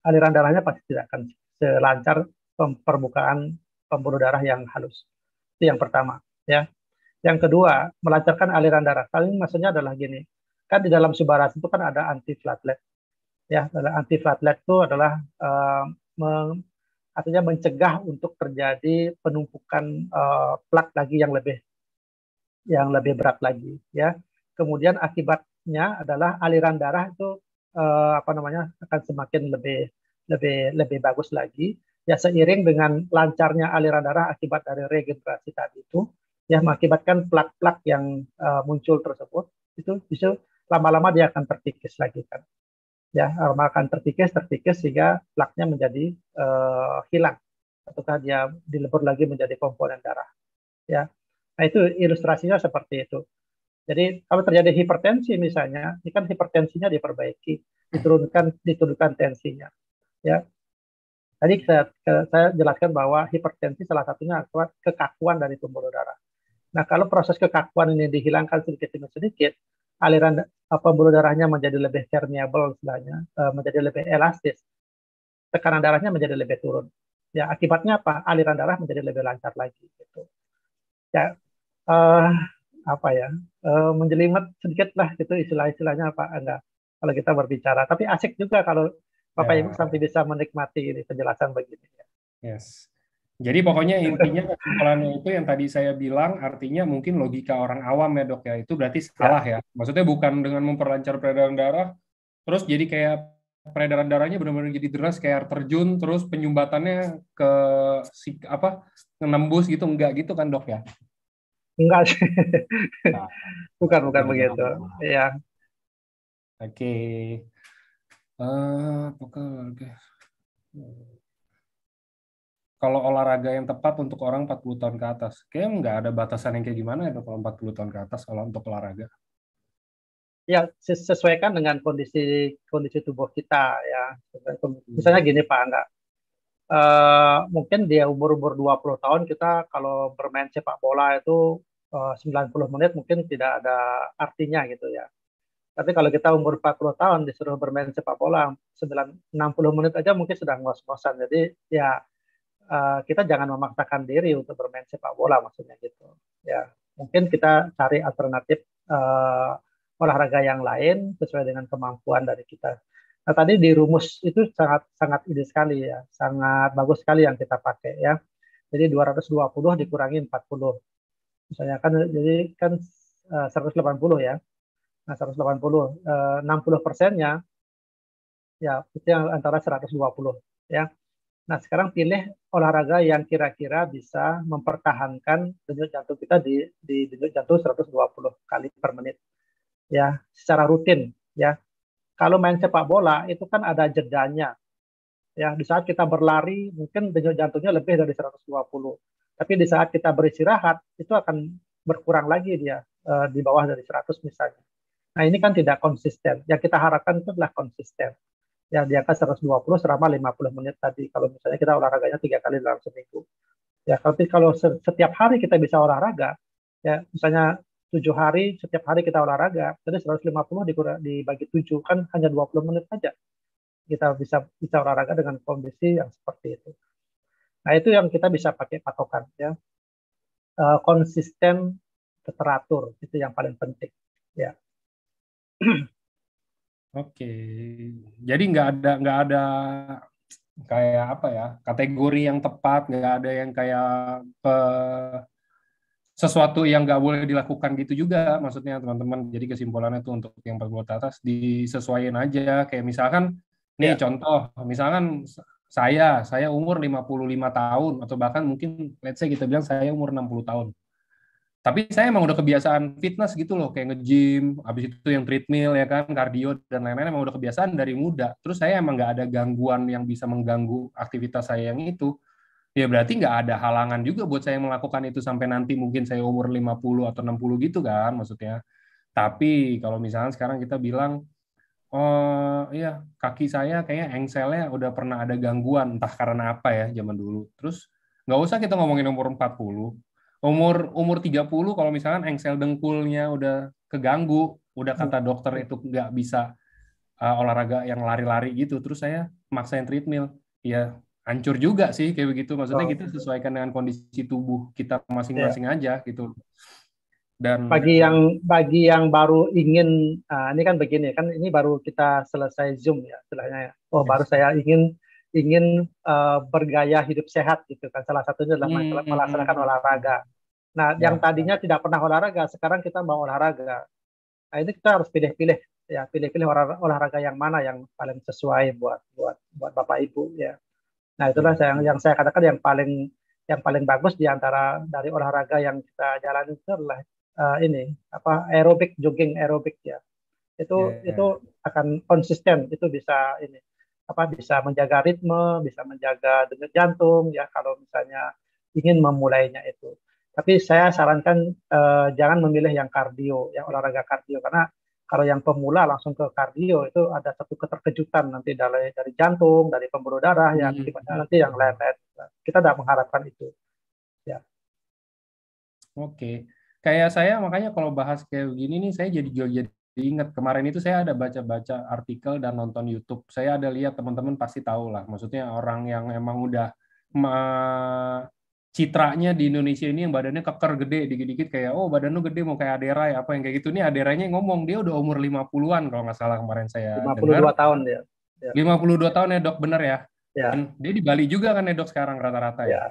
C: aliran darahnya pasti tidak akan selancar permukaan pembuluh darah yang halus. Itu yang pertama, ya. Yang kedua, melancarkan aliran darah. Kali ini maksudnya adalah gini, kan di dalam Subarasi itu kan ada antiplatelet, ya. Antiplatelet itu adalah artinya mencegah untuk terjadi penumpukan plak lagi yang lebih berat lagi, ya. Kemudian akibatnya adalah aliran darah itu apa namanya, akan semakin lebih lebih lebih bagus lagi, ya, seiring dengan lancarnya aliran darah akibat dari regenerasi tadi itu, ya, mengakibatkan plak-plak yang muncul tersebut itu bisa lama-lama dia akan terkikis lagi kan, ya, akan terkikis terkikis sehingga plaknya menjadi hilang, ataukah dia dilebur lagi menjadi komponen darah, ya. Nah, itu ilustrasinya seperti itu. Jadi kalau terjadi hipertensi misalnya, ini kan hipertensinya diperbaiki. diturunkan tensinya. Ya, tadi saya jelaskan bahwa hipertensi salah satunya akibat kekakuan dari pembuluh darah. Nah, kalau proses kekakuan ini dihilangkan sedikit demi sedikit, aliran pembuluh darahnya menjadi lebih permeable, istilahnya, menjadi lebih elastis, tekanan darahnya menjadi lebih turun. Ya, akibatnya apa? Aliran darah menjadi lebih lancar lagi. Gitu. Ya, uh, apa ya? Menjelimet sedikit lah, gitu istilah-istilahnya apa? Enggak. Kalau kita berbicara, tapi asik juga kalau Bapak Ibu
A: Ya,
C: sampai bisa menikmati ini penjelasan begini.
A: yes. Jadi pokoknya intinya kesimpulannya itu yang tadi saya bilang, artinya mungkin logika orang awam ya dok ya, itu berarti
C: Ya,
A: salah ya. Maksudnya bukan dengan memperlancar peredaran darah, terus jadi kayak peredaran darahnya benar-benar jadi deras kayak air terjun, terus penyumbatannya ke apa nembus gitu, enggak gitu kan dok ya?
C: enggak sih.
A: Nah,
C: Bukan,
A: berarti
C: bukan begitu.
A: benar.
C: Ya,
A: Oke. Apakah olahraga? Kalau olahraga yang tepat untuk orang 40 tahun ke atas, kayaknya nggak ada batasan yang kayak gimana ya dok, kalau 40 tahun ke atas kalau untuk olahraga.
C: ya sesuaikan dengan kondisi kondisi tubuh kita ya. Misalnya
A: Hmm.
C: gini Pak, enggak. Mungkin dia umur-umur 20 tahun kita kalau bermain sepak bola itu 90 menit mungkin tidak ada artinya gitu ya. Tapi kalau kita umur 40 tahun disuruh bermain sepak bola 60 menit aja mungkin sudah ngos-ngosan. Jadi ya kita jangan memaksakan diri untuk bermain sepak bola maksudnya gitu. Ya, mungkin kita cari alternatif olahraga yang lain sesuai dengan kemampuan dari kita. Nah, tadi di rumus itu sangat sangat ide sekali ya, sangat bagus sekali yang kita pakai ya. Jadi 220 dikurangi 40. Misalnya kan jadi kan 180 ya. Nah, 180 60%-nya ya itu yang antara 120 ya. Nah, sekarang pilih olahraga yang kira-kira bisa mempertahankan denyut jantung kita di denyut jantung 120 kali per menit ya, secara rutin ya. Kalau main sepak bola itu kan ada jedanya ya. Di saat kita berlari mungkin denyut jantungnya lebih dari 120. Tapi di saat kita beristirahat itu akan berkurang lagi dia di bawah dari 100 misalnya. Nah, ini kan tidak konsisten. Yang kita harapkan itu adalah konsisten ya di angka 120 selama 50 menit tadi. Kalau misalnya kita olahraganya 3 kali dalam seminggu. Ya, tapi kalau setiap hari kita bisa olahraga, ya misalnya 7 hari, setiap hari kita olahraga, jadi 150 dibagi 7 kan hanya 20 menit saja. Kita bisa bisa olahraga dengan kondisi yang seperti itu. Nah, itu yang kita bisa pakai patokan ya. Konsisten, teratur, itu yang paling penting. Ya.
A: Oke, jadi nggak ada kayak apa ya kategori yang tepat, nggak ada yang kayak sesuatu yang nggak boleh dilakukan gitu juga maksudnya teman-teman. Jadi kesimpulannya tuh untuk yang 40 ke atas disesuaikan aja. Kayak misalkan nih
C: Ya.
A: contoh, misalkan saya umur 55 tahun atau bahkan mungkin let's say kita bilang saya umur 60 tahun. Tapi saya emang udah kebiasaan fitness gitu loh, kayak nge-gym, habis itu yang treadmill ya kan, kardio dan lain-lain emang udah kebiasaan dari muda. Terus saya emang nggak ada gangguan yang bisa mengganggu aktivitas saya yang itu. Ya berarti nggak ada halangan juga buat saya melakukan itu sampai nanti mungkin saya umur 50 atau 60 gitu kan maksudnya. Tapi kalau misalnya sekarang kita bilang, oh iya kaki saya kayaknya engselnya udah pernah ada gangguan, entah karena apa ya zaman dulu. Terus nggak usah kita ngomongin umur 40. Umur umur 30 kalau misalkan engsel dengkulnya udah keganggu, udah kata dokter itu nggak bisa olahraga yang lari-lari gitu, terus saya maksain treadmill, ya hancur juga sih kayak begitu. Maksudnya
C: Oh,
A: kita sesuaikan dengan kondisi tubuh kita
C: ya.
A: masing-masing aja gitu. Dan
C: Bagi yang baru ingin ini kan begini kan ini baru kita selesai Zoom ya istilahnya ya. Oh, baru
A: yes.
C: saya ingin ingin bergaya hidup sehat gitu kan, salah satunya adalah melaksanakan
A: Hmm,
C: olahraga. Nah, yang
A: ya,
C: tadinya tidak pernah olahraga sekarang kita mau olahraga. Nah, ini kita harus pilih-pilih ya, pilih-pilih olahraga yang mana yang paling sesuai buat buat buat Bapak Ibu ya. Nah, itulah
A: ya,
C: yang saya katakan yang paling bagus di antara dari olahraga yang kita jalani itu adalah ini apa aerobik, jogging aerobik ya. Itu
A: ya.
C: akan konsisten, itu bisa ini apa bisa menjaga ritme, bisa menjaga denyut jantung ya kalau misalnya ingin memulainya itu. Tapi saya sarankan jangan memilih yang kardio, yang olahraga kardio karena Kalau yang pemula langsung ke kardio itu ada satu keterkejutan nanti dari jantung, dari pembuluh darah, yang akibatnya nanti yang lain-lain. Kita tidak mengharapkan itu. Ya.
A: Oke. Kayak saya makanya kalau bahas kayak begini nih saya jadi ingat kemarin itu saya ada baca-baca artikel dan nonton YouTube. Saya ada lihat teman-teman pasti tahu lah. Maksudnya orang yang emang udah citranya di Indonesia ini yang badannya keker gede dikit-dikit kayak oh badan lu gede mau kayak Aderai apa yang kayak gitu. Nih Aderainya ngomong dia udah umur 50-an kalau nggak salah kemarin saya dengar.
C: 52 tahun dia. Ya.
A: 52 tahun ya dok, bener ya?
C: Ya.
A: Dan dia di Bali juga kan ya dok sekarang rata-rata ya?
C: Ya.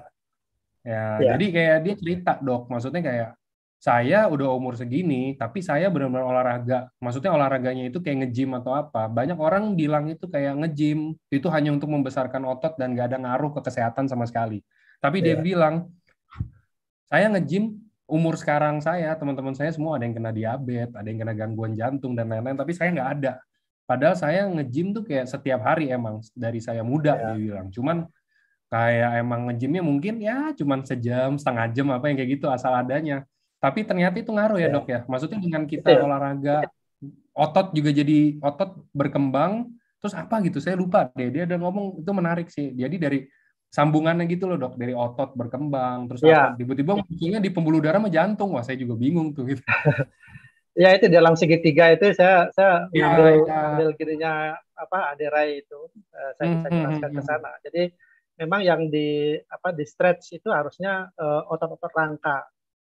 A: Ya,
C: Ya.
A: jadi kayak dia cerita dok, maksudnya kayak saya udah umur segini, tapi saya benar-benar olahraga. Maksudnya olahraganya itu kayak nge-gym atau apa. Banyak orang bilang itu kayak nge-gym, itu hanya untuk membesarkan otot dan gak ada ngaruh ke kesehatan sama sekali. Tapi dia
C: Ya.
A: bilang, saya nge-gym, umur sekarang saya, teman-teman saya semua ada yang kena diabetes, ada yang kena gangguan jantung dan lain-lain, tapi saya nggak ada. Padahal saya nge-gym tuh kayak setiap hari emang, dari saya muda, dia
C: Ya.
A: bilang. Cuman kayak emang nge-gymnya mungkin ya cuman sejam, setengah jam apa yang kayak gitu asal adanya. Tapi ternyata itu ngaruh ya dok
C: Ya.
A: ya. Maksudnya dengan
C: Itu
A: kita
C: ya.
A: olahraga, otot juga jadi otot berkembang. Terus apa gitu, saya lupa deh. Dia udah ngomong itu menarik sih. Jadi dari sambungannya gitu loh dok, dari otot berkembang, terus apa?
C: Ya.
A: Tiba-tiba munculnya di pembuluh darah sama jantung. Wah saya juga bingung tuh gitu.
C: Ya itu dalam segitiga itu saya
A: Iya,
C: ngambil
A: iya.
C: ngambil kirinya apa aderai itu, saya
A: Hmm,
C: bisa
A: hmm,
C: jelaskan
A: hmm,
C: ke
A: hmm.
C: sana. Jadi memang yang di stretch itu harusnya otot-otot rangka.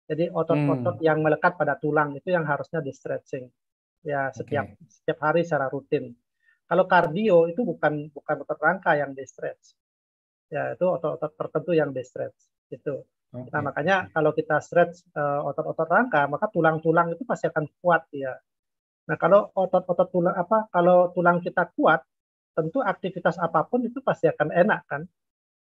C: Jadi otot-otot
A: Hmm,
C: yang melekat pada tulang itu yang harusnya di stretching ya setiap
A: oke.
C: setiap hari secara rutin. Kalau kardio itu bukan bukan otot rangka yang di stretch, ya itu otot-otot tertentu yang di stretch itu. Nah
A: Oke,
C: makanya
A: oke.
C: kalau kita stretch otot-otot rangka maka tulang-tulang itu pasti akan kuat ya. Nah kalau otot-otot tulang apa kalau tulang kita kuat tentu aktivitas apapun itu pasti akan enak kan.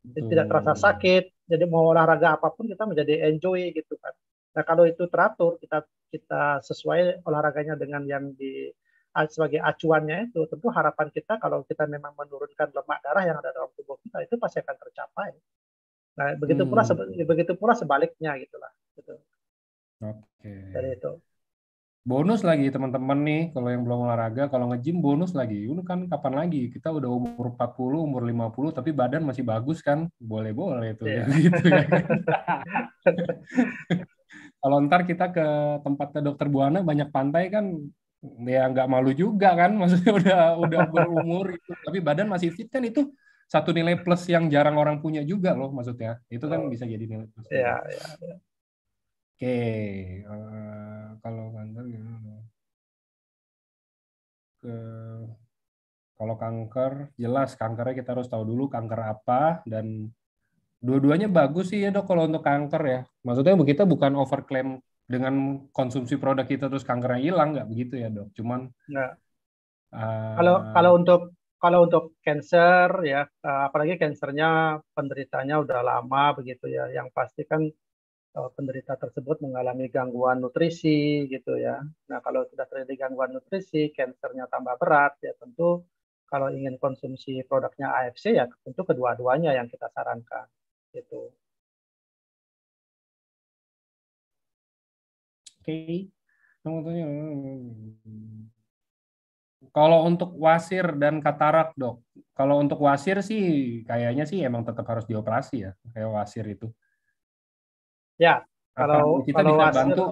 C: Jadi tidak terasa
A: Betul.
C: sakit. Jadi mau olahraga apapun kita menjadi enjoy gitu kan. Nah kalau itu teratur kita kita sesuai olahraganya dengan yang di sebagai acuannya itu tentu harapan kita kalau kita memang menurunkan lemak darah yang ada dalam tubuh kita itu pasti akan tercapai. Nah
A: Hmm,
C: begitu pula sebaliknya gitulah gitu.
A: oke.
C: Dari itu.
A: Bonus lagi teman-teman nih, kalau yang belum olahraga, kalau nge-gym bonus lagi. Ini kan kapan lagi? Kita udah umur 40, umur 50, tapi badan masih bagus kan? Boleh-boleh tuh kayak
C: Ya.
A: gitu ya kan. Kalau ntar kita ke tempatnya Dokter Buana banyak pantai kan, ya nggak malu juga kan? Maksudnya udah berumur gitu, tapi badan masih fit kan itu satu nilai plus yang jarang orang punya juga loh maksudnya. Itu kan bisa jadi nilai plus juga.
C: Ya, ya.
A: Oke, kalau kanker gimana? Ke Kalau kanker, jelas kankernya kita harus tahu dulu kanker apa dan dua-duanya bagus sih ya dok kalau untuk kanker ya. Maksudnya kita bukan overclaim dengan konsumsi produk kita terus kankernya hilang nggak begitu ya dok. Cuman
C: Nah, kalau
A: uh,
C: kalau untuk kalau untuk cancer ya, apalagi cancernya penderitanya udah lama begitu ya, yang pasti kan penderita tersebut mengalami gangguan nutrisi gitu ya. Nah, kalau sudah terjadi gangguan nutrisi, kansernya tambah berat ya tentu kalau ingin konsumsi produknya AFC ya tentu kedua-duanya yang kita sarankan gitu.
A: oke. Kalau untuk wasir dan katarak dok, kalau untuk wasir sih kayaknya sih emang tetap harus dioperasi ya kayak wasir itu.
C: Ya,
A: Apa
C: kalau
A: kita
C: kalau
A: bisa
C: wasir
A: bantu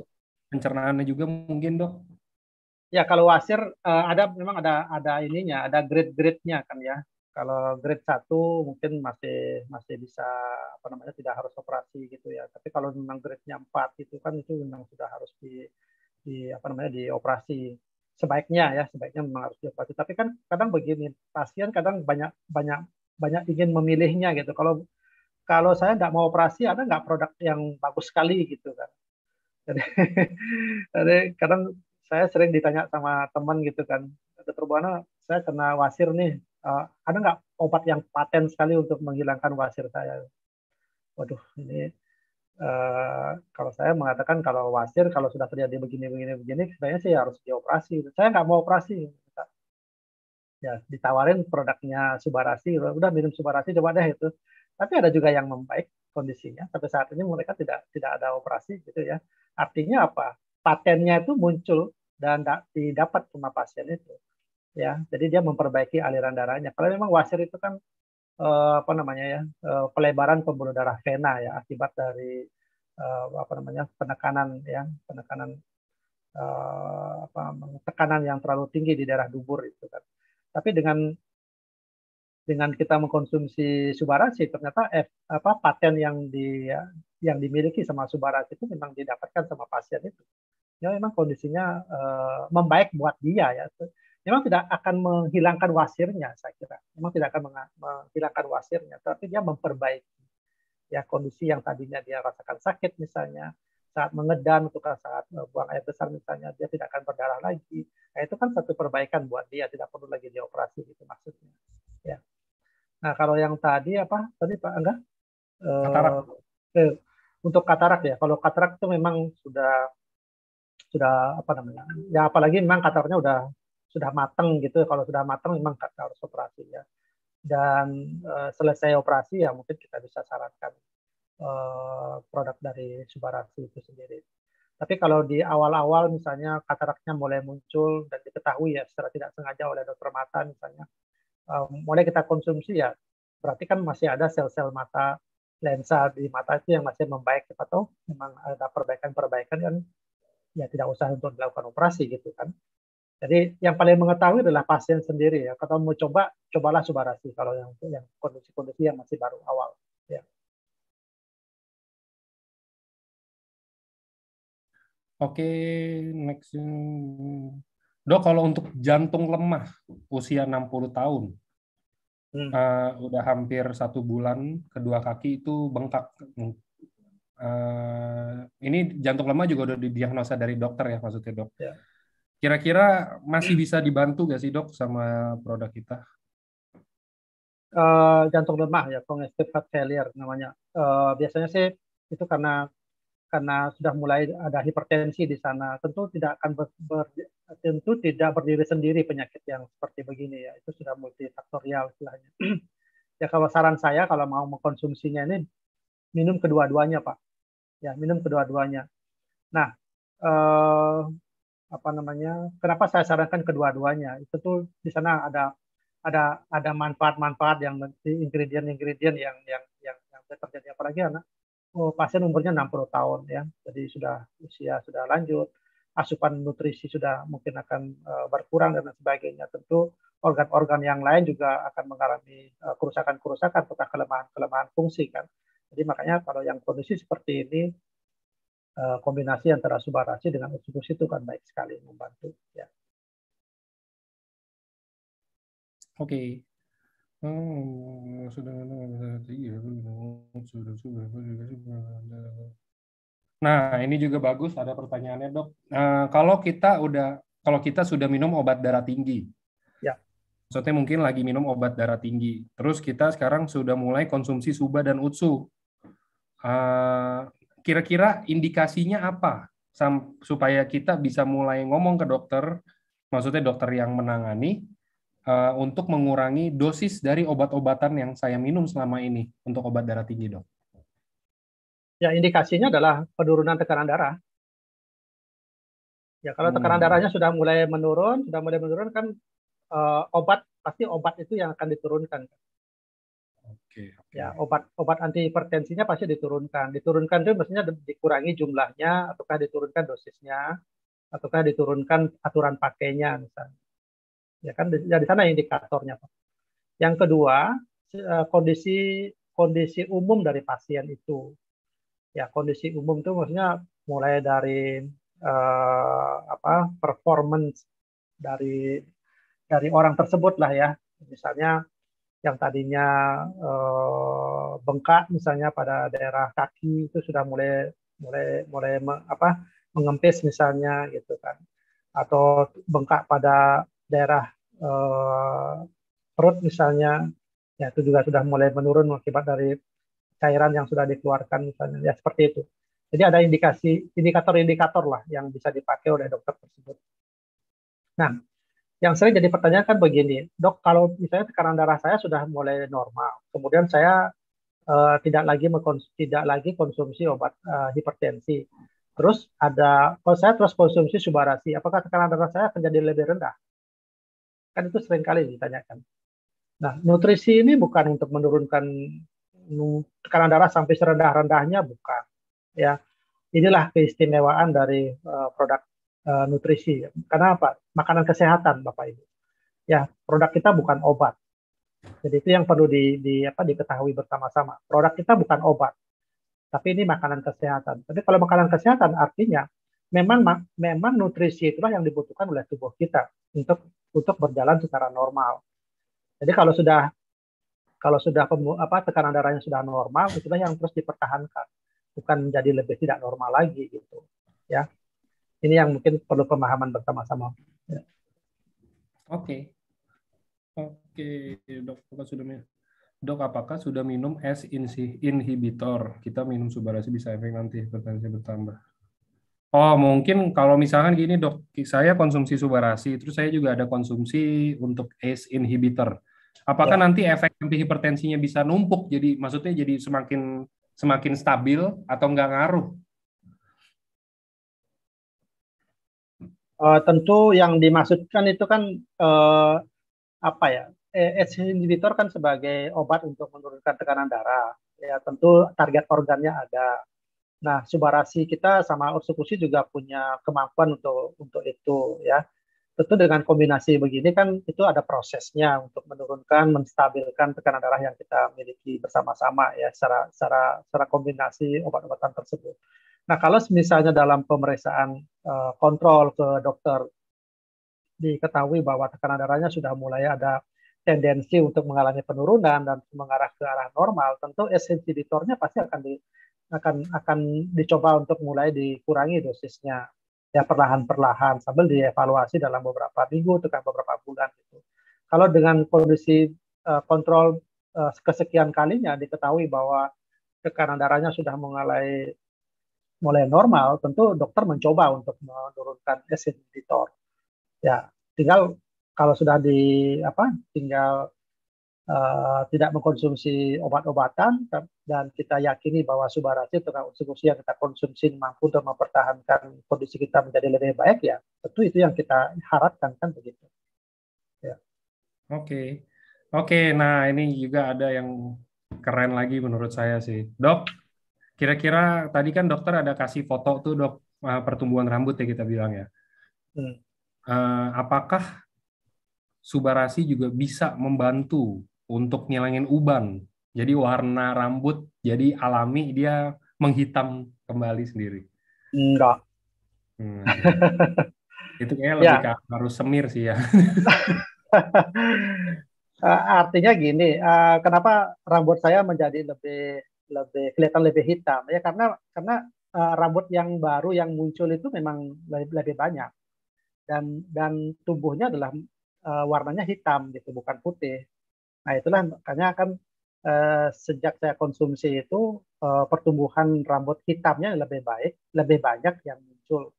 A: pencernaannya juga mungkin dok?
C: ya kalau wasir memang ada ininya, ada grade-grade-nya kan ya. Kalau grade satu mungkin masih masih bisa apa namanya tidak harus operasi gitu ya. Tapi kalau memang grade-nya 4 itu kan itu memang sudah harus di apa namanya dioperasi. Sebaiknya ya, sebaiknya memang harus dioperasi. Tapi kan kadang begini, pasien kadang banyak banyak banyak ingin memilihnya gitu. Kalau kalau saya nggak mau operasi, ada nggak produk yang bagus sekali gitu kan. Jadi, jadi kadang saya sering ditanya sama teman gitu kan, Dokter Buana, saya kena wasir nih, ada nggak obat yang paten sekali untuk menghilangkan wasir saya? Waduh, ini kalau saya mengatakan kalau wasir kalau sudah terjadi begini sebenarnya sih harus dioperasi. Saya nggak mau operasi. Ya ditawarin produknya Subarasi, udah minum Subarasi coba deh itu. Tapi ada juga yang membaik kondisinya sampai saat ini mereka tidak tidak ada operasi gitu ya. Artinya apa? Patennya itu muncul dan didapat sama pasien itu. Ya, jadi dia memperbaiki aliran darahnya. Kalau memang wasir itu kan apa namanya ya, pelebaran pembuluh darah vena ya akibat dari apa namanya penekanan ya, penekanan apa tekanan yang terlalu tinggi di daerah dubur itu kan. Tapi dengan kita mengkonsumsi Subarasi ternyata apa paten yang dimiliki sama Subarasi itu memang didapatkan sama pasien itu. Ya memang kondisinya membaik buat dia ya. Memang tidak akan menghilangkan wasirnya saya kira. Memang tidak akan menghilangkan wasirnya, tapi dia memperbaiki ya kondisi yang tadinya dia rasakan sakit misalnya saat mengedan atau saat buang air besar misalnya dia tidak akan berdarah lagi. Nah, itu kan satu perbaikan buat dia, tidak perlu lagi dioperasi gitu maksudnya. Ya. Nah, kalau yang tadi apa? Tadi Pak Angga?
A: Katarak.
C: Eh, untuk katarak ya. Kalau katarak itu memang sudah apa namanya? Ya apalagi memang kataraknya sudah matang gitu. Kalau sudah matang memang harus operasi ya. Dan selesai operasi ya mungkin kita bisa sarankan produk dari Subarasi itu sendiri. Tapi kalau di awal-awal misalnya kataraknya mulai muncul dan diketahui ya secara tidak sengaja oleh dokter mata misalnya, mulai kita konsumsi ya berarti kan masih ada sel-sel mata lensa di mata itu yang masih membaik atau memang ada perbaikan-perbaikan kan ya tidak usah untuk dilakukan operasi gitu kan. Jadi yang paling mengetahui adalah pasien sendiri ya. Kalau mau coba, cobalah Subarasi kalau yang kondisi-kondisi yang masih baru awal. Ya.
A: Oke, next. Dok, kalau untuk jantung lemah usia 60 tahun, udah hampir 1 bulan, kedua kaki itu bengkak. Ini jantung lemah juga udah didiagnosa dari dokter ya maksudnya dok.
C: Ya.
A: Kira-kira masih bisa dibantu nggak sih dok sama produk kita?
C: Jantung lemah ya, congestive heart failure namanya. Biasanya sih itu karena sudah mulai ada hipertensi di sana. Tentu tidak akan tentu tidak berdiri sendiri penyakit yang seperti begini ya. Itu sudah multifaktorial istilahnya. Ya kalau saran saya kalau mau mengkonsumsinya ini minum kedua-duanya Pak. Ya minum kedua-duanya. Nah apa namanya? Kenapa saya sarankan kedua-duanya? Itu tuh di sana ada manfaat-manfaat yang ingredient-ingredient yang terjadi apalagi anak pasien umurnya 60 tahun ya. Jadi usia sudah lanjut, asupan nutrisi sudah mungkin akan berkurang dan sebagainya. Tentu organ-organ yang lain juga akan mengalami kerusakan-kerusakan atau kelemahan-kelemahan fungsi kan. Jadi makanya kalau yang kondisi seperti ini kombinasi antara Subarasi dengan Utsubushi itu kan baik sekali membantu ya.
A: Oke. Nah, ini juga bagus. Ada pertanyaannya, dok. Kalau kita sudah minum obat darah tinggi,
C: Ya.
A: maksudnya mungkin lagi minum obat darah tinggi, terus kita sekarang sudah mulai konsumsi Suba dan Utsu. Kira-kira indikasinya apa supaya kita bisa mulai ngomong ke dokter, maksudnya dokter yang menangani, untuk mengurangi dosis dari obat-obatan yang saya minum selama ini untuk obat darah tinggi, dok?
C: Ya, indikasinya adalah penurunan tekanan darah. Ya, kalau tekanan darahnya sudah mulai menurun kan pasti obat itu yang akan diturunkan.
A: Oke.
C: Ya, obat antihipertensinya pasti diturunkan. Diturunkan itu maksudnya dikurangi jumlahnya, ataukah diturunkan dosisnya, ataukah diturunkan aturan pakainya misalnya. Ya kan di sana indikatornya, Pak. Yang kedua, kondisi umum dari pasien itu. Ya, kondisi umum itu maksudnya mulai dari performance dari orang tersebut lah ya. Misalnya yang tadinya bengkak misalnya pada daerah kaki itu sudah mulai mengempis misalnya gitu kan, atau bengkak pada daerah perut misalnya ya itu juga sudah mulai menurun akibat dari cairan yang sudah dikeluarkan misalnya ya seperti itu. Jadi ada indikator-indikator lah yang bisa dipakai oleh dokter tersebut. Nah, yang sering jadi pertanyaan kan begini, dok, kalau misalnya tekanan darah saya sudah mulai normal, kemudian saya tidak lagi konsumsi obat hipertensi, Terus kalau saya terus konsumsi Subarasi, apakah tekanan darah saya akan jadi lebih rendah? Kan itu sering kali ditanyakan. Nah, nutrisi ini bukan untuk menurunkan tekanan darah sampai serendah-rendahnya, bukan. Ya, inilah keistimewaan dari produk nutrisi. Karena apa? Makanan kesehatan, Bapak Ibu. Ya, produk kita bukan obat. Jadi itu yang perlu diketahui bersama-sama. Produk kita bukan obat, tapi ini makanan kesehatan. Tapi kalau makanan kesehatan artinya memang nutrisi itulah yang dibutuhkan oleh tubuh kita untuk berjalan secara normal. Jadi kalau sudah tekanan darahnya sudah normal, itulah yang terus dipertahankan, bukan menjadi lebih tidak normal lagi gitu. Ya, ini yang mungkin perlu pemahaman bersama-sama. Ya.
A: Oke, oke, dok, apakah sudah minum S inhibitor? Kita minum Subarasi bisa efek nanti hipertensi bertambah. Oh, mungkin kalau misalkan gini dok, saya konsumsi Subarasi, terus saya juga ada konsumsi untuk ACE inhibitor. Apakah
C: Ya.
A: nanti efek anti hipertensinya bisa numpuk? Jadi maksudnya jadi semakin semakin stabil atau nggak ngaruh?
C: Tentu yang dimaksudkan itu kan apa ya? ACE inhibitor kan sebagai obat untuk menurunkan tekanan darah. Ya, tentu target organnya ada. Nah, Subarasi kita sama Ursukusi juga punya kemampuan untuk itu ya. Tentu dengan kombinasi begini kan itu ada prosesnya untuk menurunkan, menstabilkan tekanan darah yang kita miliki bersama-sama ya secara kombinasi obat-obatan tersebut. Nah, kalau misalnya dalam pemeriksaan kontrol ke dokter diketahui bahwa tekanan darahnya sudah mulai ada tendensi untuk mengalami penurunan dan mengarah ke arah normal, tentu inhibitornya pasti akan dicoba untuk mulai dikurangi dosisnya ya perlahan-perlahan sambil dievaluasi dalam beberapa minggu atau beberapa bulan gitu. Kalau dengan kondisi kontrol kesekian kalinya diketahui bahwa tekanan darahnya sudah mulai normal, tentu dokter mencoba untuk menurunkan inhibitor. Ya, tinggal kalau sudah tinggal tidak mengkonsumsi obat-obatan dan kita yakini bahwa Subarasi atau konsumsi yang kita konsumsi mampu untuk mempertahankan kondisi kita menjadi lebih baik ya tentu itu yang kita harapkan kan begitu ya.
A: Oke, oke. Nah ini juga ada yang keren lagi menurut saya sih, dok. Kira-kira tadi kan dokter ada kasih foto tuh dok, pertumbuhan rambut ya kita bilang ya.
C: Hmm.
A: Apakah Subarasi juga bisa membantu untuk ngilangin uban? Jadi warna rambut jadi alami, dia menghitam kembali sendiri.
C: Enggak.
A: Hmm. Itu kayaknya lebih ke
C: Ya.
A: harus semir sih ya.
C: Artinya gini, kenapa rambut saya menjadi lebih lebih kelihatan lebih hitam ya karena rambut yang baru yang muncul itu memang lebih banyak dan tubuhnya adalah warnanya hitam gitu bukan putih. Nah itulah makanya kan sejak saya konsumsi itu pertumbuhan rambut hitamnya lebih baik, lebih banyak yang muncul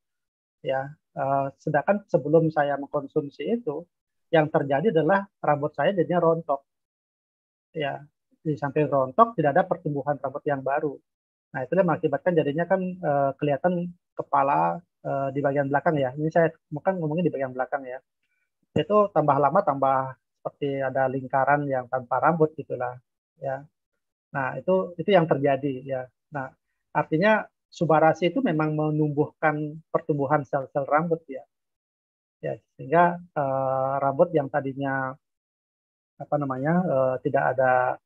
C: ya. Sedangkan sebelum saya mengkonsumsi itu yang terjadi adalah rambut saya jadinya rontok ya. Di samping rontok tidak ada pertumbuhan rambut yang baru. Nah itu mengakibatkan jadinya kan kelihatan kepala di bagian belakang ya. Ini saya bukan ngomongin di bagian belakang ya. Itu tambah lama tambah seperti ada lingkaran yang tanpa rambut gitulah ya. Nah, itu yang terjadi ya. Nah, artinya Subarasi itu memang menumbuhkan pertumbuhan sel-sel rambut ya. Ya, sehingga rambut yang tadinya apa namanya tidak ada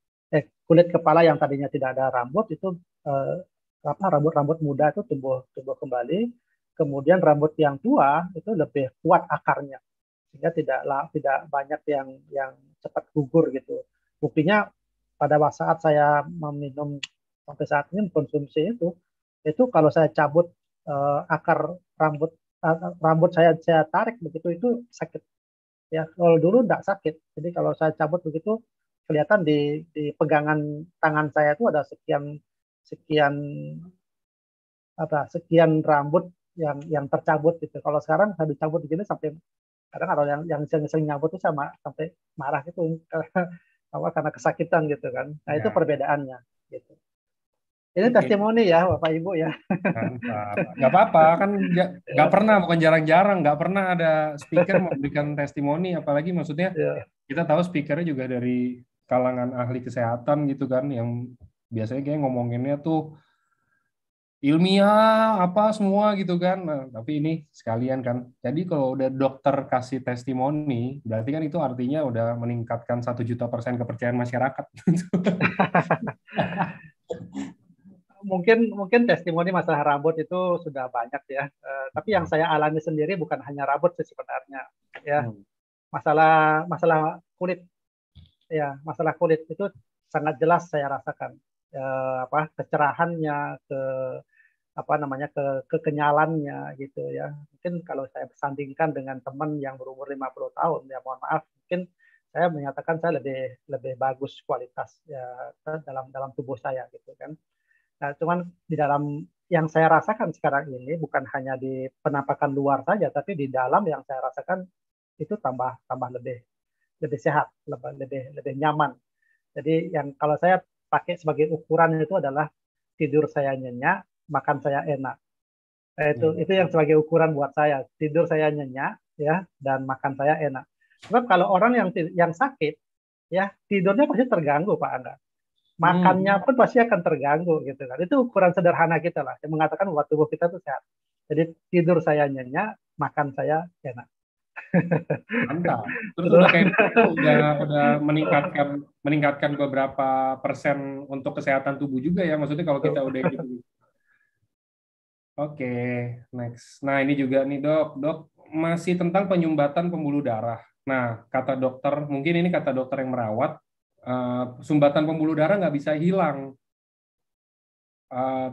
C: kulit kepala yang tadinya tidak ada rambut itu eh, rambut-rambut muda itu tumbuh tumbuh kembali. Kemudian rambut yang tua itu lebih kuat akarnya sehingga tidak banyak yang cepat gugur gitu. Buktinya pada saat saya meminum sampai saat ini mengkonsumsi itu kalau saya cabut akar rambut saya tarik begitu itu sakit ya. Kalau dulu tidak sakit, jadi kalau saya cabut begitu kelihatan di pegangan tangan saya itu ada sekian sekian sekian rambut yang tercabut gitu. Kalau sekarang saya dicabut begini sampai kadang kalau yang sering nyabut itu sama sampai marah gitu karena kesakitan gitu kan. Nah itu
A: Ya.
C: perbedaannya gitu. Ini
A: Oke,
C: testimoni ya Bapak Ibu ya.
A: mantap. Nggak apa-apa, kan nggak
C: Ya,
A: pernah, bukan jarang-jarang, nggak pernah ada speaker memberikan testimoni, apalagi maksudnya
C: ya.
A: kita tahu speakernya juga dari kalangan ahli kesehatan gitu kan, yang biasanya kayak ngomonginnya tuh ilmiah apa semua gitu kan. Nah, tapi ini sekalian kan. Jadi kalau udah dokter kasih testimoni, berarti kan itu artinya udah meningkatkan 1 juta% kepercayaan masyarakat.
C: Mungkin mungkin testimoni masalah rambut itu sudah banyak ya. Tapi yang saya alami sendiri bukan hanya rambut sih sebenarnya. Ya,
A: Hmm.
C: masalah masalah kulit ya, masalah kulit itu sangat jelas saya rasakan. Apa kecerahannya, apa namanya kekenyalannya gitu ya. Mungkin kalau saya sandingkan dengan teman yang berumur 50 tahun ya mohon maaf mungkin saya menyatakan saya lebih lebih bagus kualitas ya dalam dalam tubuh saya gitu kan. Nah, cuman di dalam yang saya rasakan sekarang ini bukan hanya di penampakan luar saja tapi di dalam yang saya rasakan itu tambah tambah lebih lebih sehat, lebih lebih lebih nyaman. Jadi yang kalau saya pakai sebagai ukuran itu adalah tidur saya nyenyak, makan saya enak. Nah, itu
A: Iya.
C: yang sebagai ukuran buat saya. Tidur saya nyenyak ya dan makan saya enak. Sebab kalau orang yang sakit ya tidurnya pasti terganggu Pak Angga. Makannya
A: Hmm.
C: pun pasti akan terganggu gitu kan. Itu ukuran sederhana kita lah yang mengatakan bahwa tubuh kita itu sehat. Jadi tidur saya nyenyak, makan saya enak.
A: Mantap. Terus udah
C: Terus
A: kayak gitu, udah meningkatkan meningkatkan beberapa persen untuk kesehatan tubuh juga ya. Maksudnya kalau kita udah gitu. Oke, next. Nah, ini juga nih dok masih tentang penyumbatan pembuluh darah. Nah, kata dokter, mungkin ini kata dokter yang merawat, sumbatan pembuluh darah nggak bisa hilang.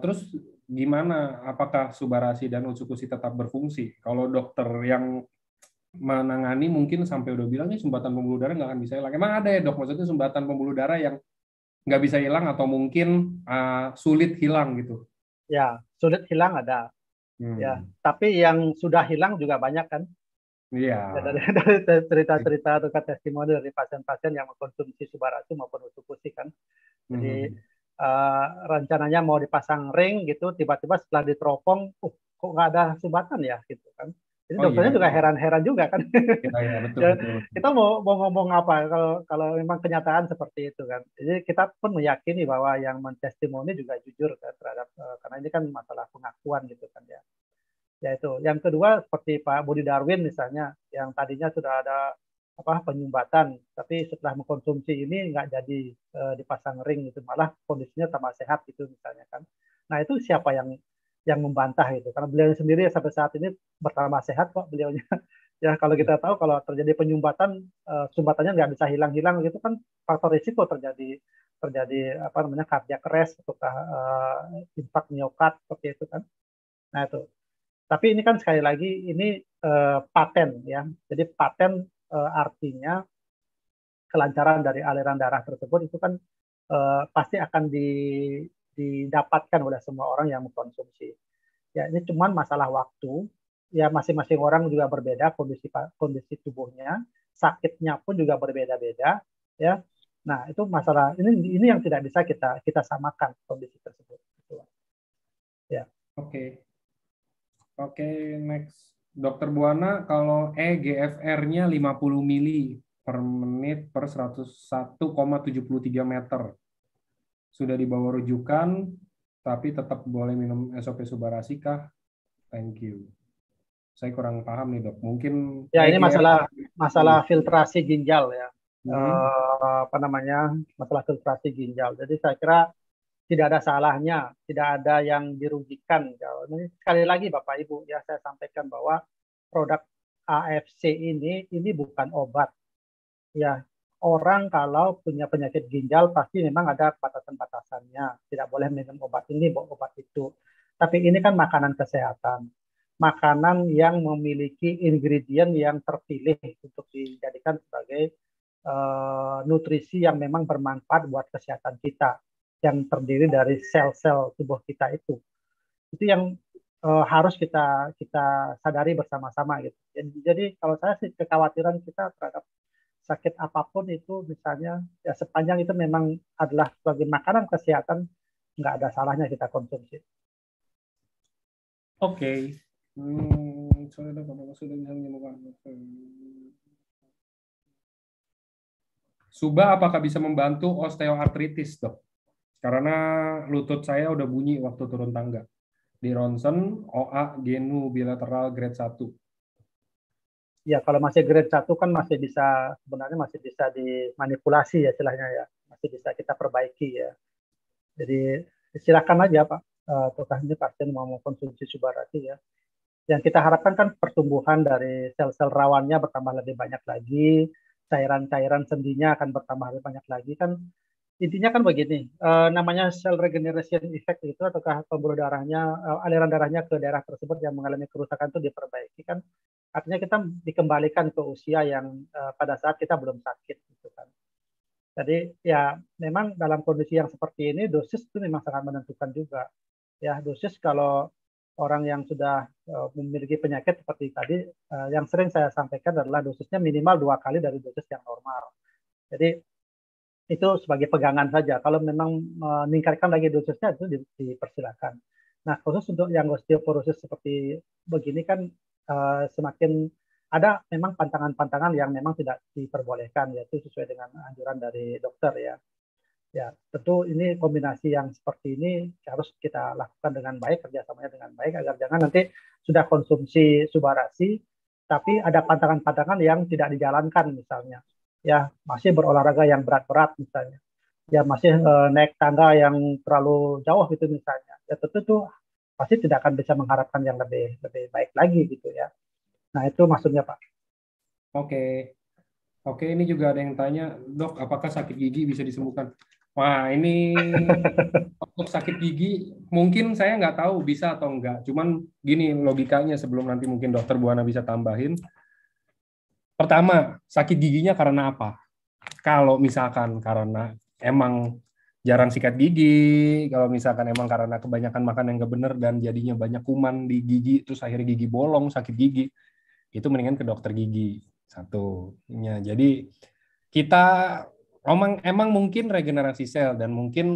A: Terus gimana? Apakah subarasi dan usus-usus tetap berfungsi? Kalau dokter yang menangani mungkin sampai udah bilang nih sumbatan pembuluh darah nggak akan bisa hilang. Emang ada ya dok? Maksudnya sumbatan pembuluh darah yang nggak bisa hilang atau mungkin sulit hilang gitu?
C: ya sulit hilang ada ya,
A: Hmm.
C: tapi yang sudah hilang juga banyak kan.
A: Iya.
C: Ya, dari cerita-cerita atau testimoni dari pasien-pasien yang mengkonsumsi subaratu maupun usukusi kan. Jadi
A: Hmm.
C: rencananya mau dipasang ring gitu, tiba-tiba setelah diteropong, kok nggak ada sumbatan ya gitu kan. Jadi
A: Oh
C: dokternya
A: iya,
C: juga heran-heran juga kan.
A: iya, iya, betul,
C: Ya,
A: betul, betul.
C: kita mau ngomong apa kalau kalau memang kenyataan seperti itu kan. Jadi kita pun meyakini bahwa yang mentestimoni juga jujur kan terhadap karena ini kan masalah pengakuan gitu kan ya. Ya itu. Yang kedua seperti Pak Budi Darwin misalnya, yang tadinya sudah ada apa penyumbatan, tapi setelah mengkonsumsi ini nggak jadi dipasang ring itu, malah kondisinya tambah sehat gitu misalnya kan. Nah itu siapa yang membantah itu? Karena beliau sendiri sampai saat ini bertambah sehat kok beliaunya. Ya kalau kita tahu kalau terjadi penyumbatan, sumbatannya nggak bisa hilang-hilang gitu kan faktor risiko terjadi terjadi apa namanya cardiac arrest ataukah infark miokard seperti itu kan. Nah itu. Tapi ini kan sekali lagi ini paten ya. Jadi paten artinya kelancaran dari aliran darah tersebut itu kan pasti akan didapatkan oleh semua orang yang mengkonsumsi. Ya ini cuma masalah waktu. Ya masing-masing orang juga berbeda kondisi kondisi tubuhnya, sakitnya pun juga berbeda-beda. Ya, nah itu masalah ini yang tidak bisa kita kita samakan kondisi tersebut. Gitu. Ya.
A: Oke, oke, next. Dokter Buana, kalau EGFR-nya 50 mili per menit per 101,73 meter. Sudah dibawa rujukan, tapi tetap boleh minum SOP Subarasi kah? Thank you. Saya kurang paham nih dok. Mungkin
C: Ya, ini
A: EGFR.
C: masalah masalah filtrasi ginjal ya.
A: Mhm.
C: Apa namanya? Masalah filtrasi ginjal. Jadi saya kira tidak ada salahnya, tidak ada yang dirugikan. Ini sekali lagi Bapak Ibu ya saya sampaikan bahwa produk AFC ini bukan obat. Ya, orang kalau punya penyakit ginjal pasti memang ada batasan-batasannya. Tidak boleh minum obat ini, obat itu. Tapi ini kan makanan kesehatan. Makanan yang memiliki ingredient yang terpilih untuk dijadikan sebagai nutrisi yang memang bermanfaat buat kesehatan kita. Yang terdiri dari sel-sel tubuh kita itu. Itu yang harus kita kita sadari bersama-sama gitu. Jadi kalau saya sih kekhawatiran kita terhadap sakit apapun itu misalnya ya sepanjang itu memang adalah sebagai makanan kesehatan nggak ada salahnya kita konsumsi.
A: Oke. Sudah bisa menyembuhkan. Suba apakah bisa membantu osteoartritis, dok? Karena lutut saya udah bunyi waktu turun tangga. Di ronsen, OA, genu, bilateral, grade 1.
C: Ya kalau masih grade 1 kan masih bisa, sebenarnya masih bisa dimanipulasi ya istilahnya ya. Masih bisa kita perbaiki ya. Jadi silakan aja Pak, apakah ini pasien mau konsumsi Subarasi ya. Yang kita harapkan kan pertumbuhan dari sel-sel rawannya bertambah lebih banyak lagi, cairan-cairan sendinya akan bertambah lebih banyak lagi kan. Intinya kan begini, namanya cell regeneration effect itu ataukah pembuluh darahnya, aliran darahnya ke daerah tersebut yang mengalami kerusakan itu diperbaiki kan. Artinya kita dikembalikan ke usia yang pada saat kita belum sakit gitu kan. Jadi ya memang dalam kondisi yang seperti ini dosis itu memang sangat menentukan juga. Ya dosis kalau orang yang sudah memiliki penyakit seperti tadi, yang sering saya sampaikan adalah dosisnya minimal 2 kali dari dosis yang normal. Jadi itu sebagai pegangan saja. Kalau memang meningkatkan lagi dosisnya itu dipersilakan. Nah khusus untuk yang osteoporosis seperti begini kan semakin ada memang pantangan-pantangan yang memang tidak diperbolehkan, yaitu sesuai dengan anjuran dari dokter ya. Ya, tentu ini kombinasi yang seperti ini harus kita lakukan dengan baik, kerjasamanya dengan baik, agar jangan nanti sudah konsumsi Subarasi, tapi ada pantangan-pantangan yang tidak dijalankan misalnya. Ya, masih berolahraga yang berat-berat misalnya. Ya, masih naik tangga yang terlalu jauh gitu misalnya. Ya, tentu itu pasti tidak akan bisa mengharapkan yang lebih lebih baik lagi gitu ya. Nah, itu maksudnya Pak.
A: Oke. Oke, ini juga ada yang tanya, dok, apakah sakit gigi bisa disembuhkan? Wah, ini untuk sakit gigi, mungkin saya nggak tahu bisa atau enggak. Cuman gini logikanya sebelum nanti mungkin dokter Buana bisa tambahin. Pertama, sakit giginya karena apa? Kalau misalkan karena emang jarang sikat gigi, kalau misalkan emang karena kebanyakan makan yang nggak bener dan jadinya banyak kuman di gigi, terus akhirnya gigi bolong, sakit gigi, itu mendingan ke dokter gigi. Satunya. Jadi kita emang mungkin regenerasi sel dan mungkin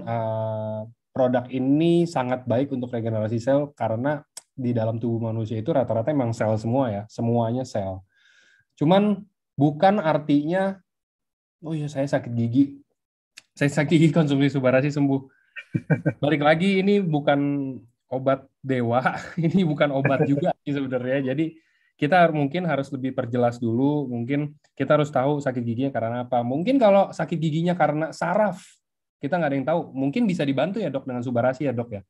A: produk ini sangat baik untuk regenerasi sel karena di dalam tubuh manusia itu rata-rata emang sel semua ya, semuanya sel. Cuman bukan artinya oh iya saya sakit gigi konsumsi Subarasi sembuh. Balik lagi ini bukan obat dewa, ini bukan obat juga sebenarnya. Jadi kita mungkin harus lebih perjelas dulu, mungkin kita harus tahu sakit giginya karena apa. Mungkin kalau sakit giginya karena saraf, kita nggak ada yang tahu. Mungkin bisa dibantu ya dok dengan Subarasi ya dok ya.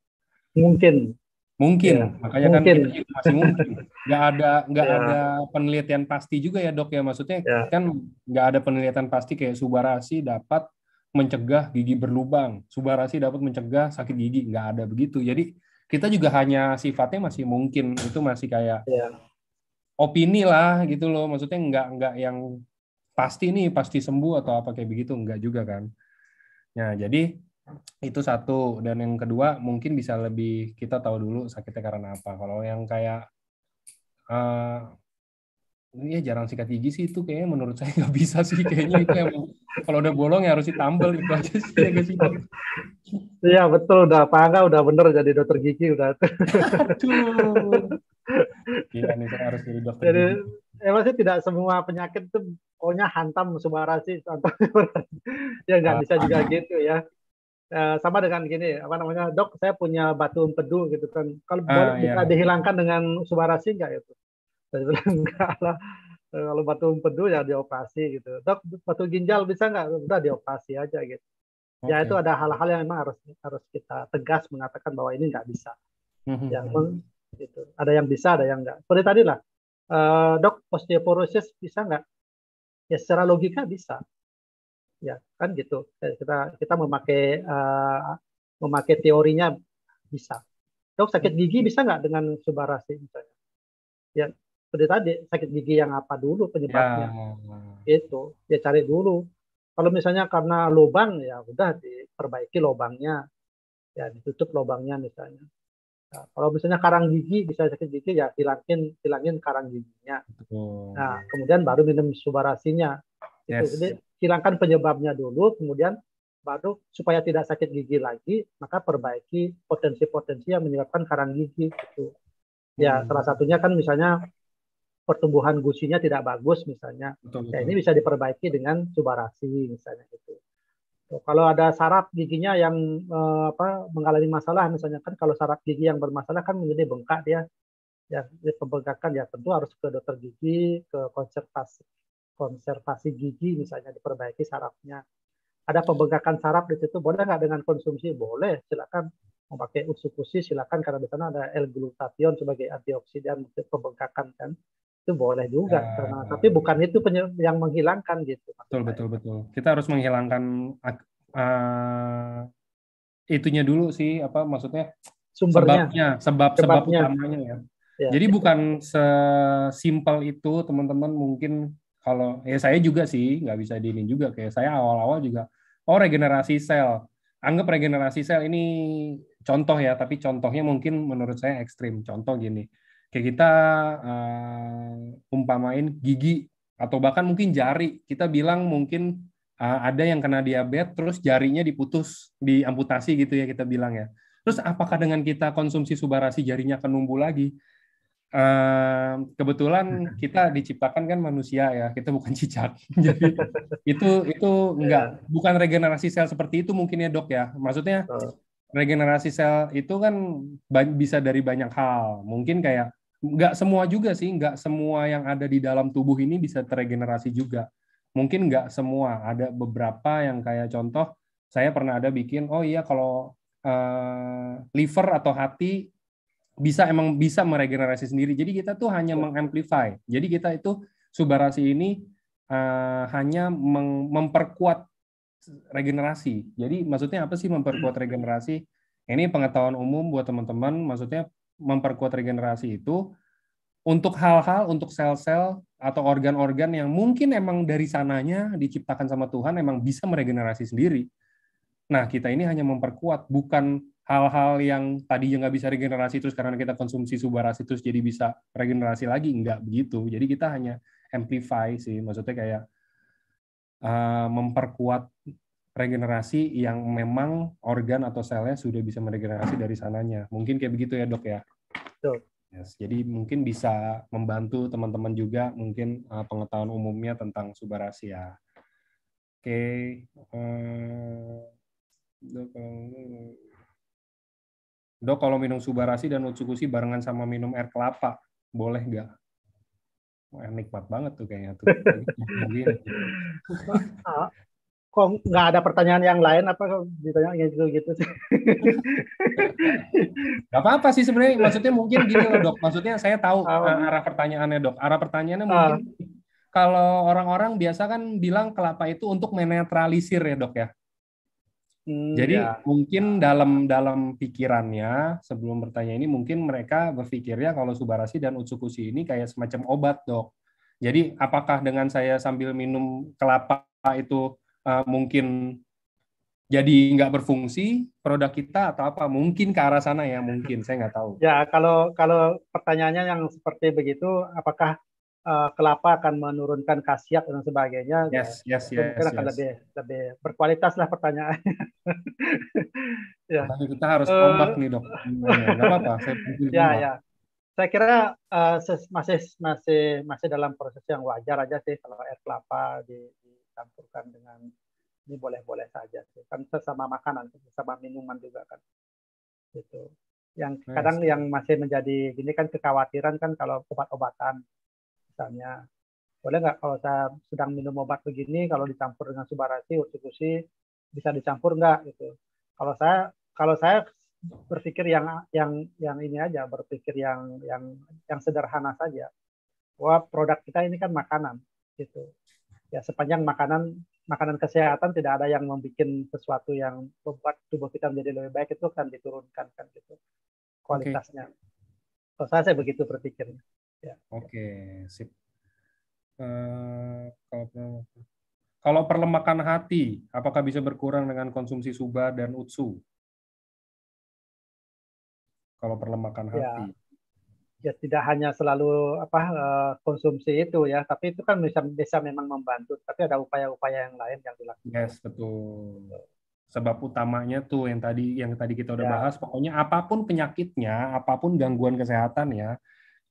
C: Mungkin, ya,
A: Mungkin, makanya kan kita
C: mungkin,
A: juga masih mungkin. Nggak ada
C: ya,
A: penelitian pasti juga ya dok ya. Maksudnya
C: ya,
A: kan nggak ada penelitian pasti kayak Subarasi dapat mencegah gigi berlubang, Subarasi dapat mencegah sakit gigi, nggak ada begitu. Jadi kita juga hanya sifatnya masih mungkin itu masih kayak
C: ya.
A: opini lah gitu loh. Maksudnya nggak yang pasti nih pasti sembuh atau apa kayak begitu nggak juga kan. Nah jadi itu satu dan yang kedua mungkin bisa lebih kita tahu dulu sakitnya karena apa. Kalau yang kayak ini ya jarang sikat gigi sih itu kayaknya menurut saya nggak bisa sih kayaknya itu emang kalau udah bolong ya harus ditambal itu aja sih ya guys sih dok.
C: Iya betul, udah Pak Angga udah bener jadi dokter gigi udah.
A: Aduh. Gila nih saya harus jadi dokter
C: Jadi
A: gigi.
C: emang sih tidak semua penyakit itu pokoknya hantam Subarasi atau ya nggak
A: Ah,
C: bisa juga gitu ya. Sama dengan gini, apa namanya, dok saya punya batu empedu gitu kan. Kalau boleh bisa
A: ya.
C: dihilangkan dengan Subarasi nggak itu? Saya bilang enggak lah. Kalau batu empedu ya dioperasi gitu. Dok, batu ginjal bisa nggak? Udah dioperasi aja gitu. Ya itu
A: Oke.
C: ada hal-hal yang memang harus harus kita tegas mengatakan bahwa ini nggak bisa. Ya, gitu. Ada yang bisa, ada yang nggak. Seperti tadi lah, dok osteoporosis bisa nggak? Ya secara logika bisa. Ya kan gitu. Kita kita memakai teorinya bisa. Dok sakit gigi bisa nggak dengan Subarasi misalnya? Ya seperti tadi sakit gigi yang apa dulu penyebabnya?
A: Ya.
C: Itu ya cari dulu. Kalau misalnya karena lubang ya udah diperbaiki lubangnya, ya ditutup lubangnya misalnya. Nah, kalau misalnya karang gigi bisa sakit gigi ya hilangin karang giginya.
A: Betul.
C: Nah kemudian baru minum Subarasinya. Itu
A: Yes.
C: jadi hilangkan penyebabnya dulu, kemudian baru supaya tidak sakit gigi lagi, maka perbaiki potensi-potensi yang menyebabkan karang gigi gitu. Ya, salah satunya kan misalnya pertumbuhan gusinya tidak bagus misalnya.
A: Betul,
C: Ya
A: betul.
C: ini bisa diperbaiki dengan subarasi misalnya gitu. Kalau ada saraf giginya yang mengalami masalah, misalnya kan kalau saraf gigi yang bermasalah kan menjadi bengkak dia, ya pembengkakan ya tentu harus ke dokter gigi, ke konservasi gigi misalnya diperbaiki sarafnya. Ada pembengkakan saraf di situ, boleh nggak dengan konsumsi? Boleh, silakan mau pakai utsukushi silakan karena di sana ada L-glutathione sebagai antioksidan untuk pembengkakan kan. Itu boleh juga karena tapi
A: Ya,
C: bukan itu yang menghilangkan gitu maksud
A: betul,
C: saya.
A: betul, betul. Kita harus menghilangkan uh, itunya dulu sih, apa maksudnya
C: Sumbernya,
A: sebab
C: sebabnya
A: utamanya ya.
C: ya
A: Jadi
C: itu.
A: bukan sesimpel itu teman-teman, mungkin kalau ya saya juga sih nggak bisa diinin juga, kayak saya awal-awal juga regenerasi sel. Anggap regenerasi sel ini contoh ya, tapi contohnya mungkin menurut saya ekstrim. Contoh gini, kayak kita umpamain gigi atau bahkan mungkin jari, kita bilang mungkin ada yang kena diabetes terus jarinya diputus, diamputasi gitu ya kita bilang ya. Terus apakah dengan kita konsumsi Subarasi jarinya akan numbuh lagi? Kebetulan kita diciptakan kan manusia ya, kita bukan cicak. Jadi itu
C: Ya,
A: bukan regenerasi sel seperti itu mungkin ya dok ya. Maksudnya
C: betul.
A: regenerasi sel itu kan bisa dari banyak hal. Mungkin kayak nggak semua juga sih, nggak semua yang ada di dalam tubuh ini bisa terregenerasi juga. Mungkin nggak semua, ada beberapa yang kayak contoh, saya pernah ada bikin, oh iya kalau liver atau hati emang bisa meregenerasi sendiri. Jadi kita tuh hanya mengamplify. Jadi kita itu Subarasi ini hanya memperkuat regenerasi. Jadi maksudnya apa sih memperkuat regenerasi? Ini pengetahuan umum buat teman-teman. Maksudnya memperkuat regenerasi itu untuk hal-hal, untuk sel-sel atau organ-organ yang mungkin emang dari sananya diciptakan sama Tuhan emang bisa meregenerasi sendiri. Nah, kita ini hanya memperkuat, bukan hal-hal yang tadinya nggak bisa regenerasi terus karena kita konsumsi Subarasi terus jadi bisa regenerasi lagi. Nggak begitu. Jadi kita hanya amplify sih. Maksudnya kayak memperkuat regenerasi yang memang organ atau selnya sudah bisa meregenerasi dari sananya. Mungkin kayak begitu ya dok ya.
C: Betul.
A: Yes, jadi mungkin bisa membantu teman-teman juga mungkin pengetahuan umumnya tentang Subarasi ya. Oke, dok, dok kalau minum Subarasi dan Utsukushi barengan sama minum air kelapa, boleh nggak? Wah, nikmat banget tuh kayaknya tuh. Mungkin.
C: Ah, kok nggak ada pertanyaan yang lain apa ditanya gitu-gitu sih?
A: Gak apa-apa sih sebenarnya, maksudnya mungkin gini loh dok, maksudnya saya tahu
C: Ah,
A: arah pertanyaannya dok. Arah pertanyaannya mungkin
C: ah,
A: kalau orang-orang biasa kan bilang kelapa itu untuk menetralisir ya dok ya. Jadi
C: ya.
A: mungkin dalam dalam pikirannya sebelum bertanya ini mungkin mereka berpikirnya kalau Subarasi dan Utsukushi ini kayak semacam obat dok. Jadi apakah dengan saya sambil minum kelapa itu mungkin jadi nggak berfungsi produk kita atau apa? Mungkin ke arah sana ya, mungkin saya nggak tahu.
C: Ya, kalau pertanyaannya yang seperti begitu, apakah kelapa akan menurunkan khasiat dan sebagainya? Ya,
A: Yes, yes,
C: itu mungkin
A: yes,
C: akan
A: yes.
C: lebih lebih berkualitas lah pertanyaannya. Ya,
A: Makanya kita harus ombak
C: eh,
A: nih dok. Nggak apa-apa, saya bikin
C: ya,
A: ombak.
C: ya. Saya kira masih masih masih dalam proses yang wajar aja sih kalau air kelapa dicampurkan dengan ini boleh-boleh saja sih. Kan sesama makanan, sesama minuman juga kan. Gitu. Yang kadang
A: Yes.
C: yang masih menjadi gini kan kekhawatiran kan kalau obat-obatan misalnya boleh nggak kalau saya sedang minum obat begini kalau dicampur dengan Subarasi, Utsukushi bisa dicampur nggak gitu. Kalau saya berpikir yang ini aja berpikir yang sederhana saja bahwa produk kita ini kan makanan gitu ya sepanjang makanan kesehatan tidak ada yang membuat sesuatu yang membuat tubuh kita menjadi lebih baik itu kan diturunkan kan gitu
A: Oke,
C: kualitasnya. Kalau saya begitu berpikirnya. Ya.
A: oke, sip. Kalau kalau perlemakan hati, apakah bisa berkurang dengan konsumsi Suba dan Utsu? Kalau perlemakan hati.
C: Ya, ya tidak hanya selalu konsumsi itu ya, tapi itu kan bisa bisa memang membantu. Tapi ada upaya-upaya yang lain yang dilakukan.
A: Yes, betul. sebab utamanya tuh yang tadi kita udah
C: Ya,
A: bahas. Pokoknya apapun penyakitnya, apapun gangguan kesehatan ya,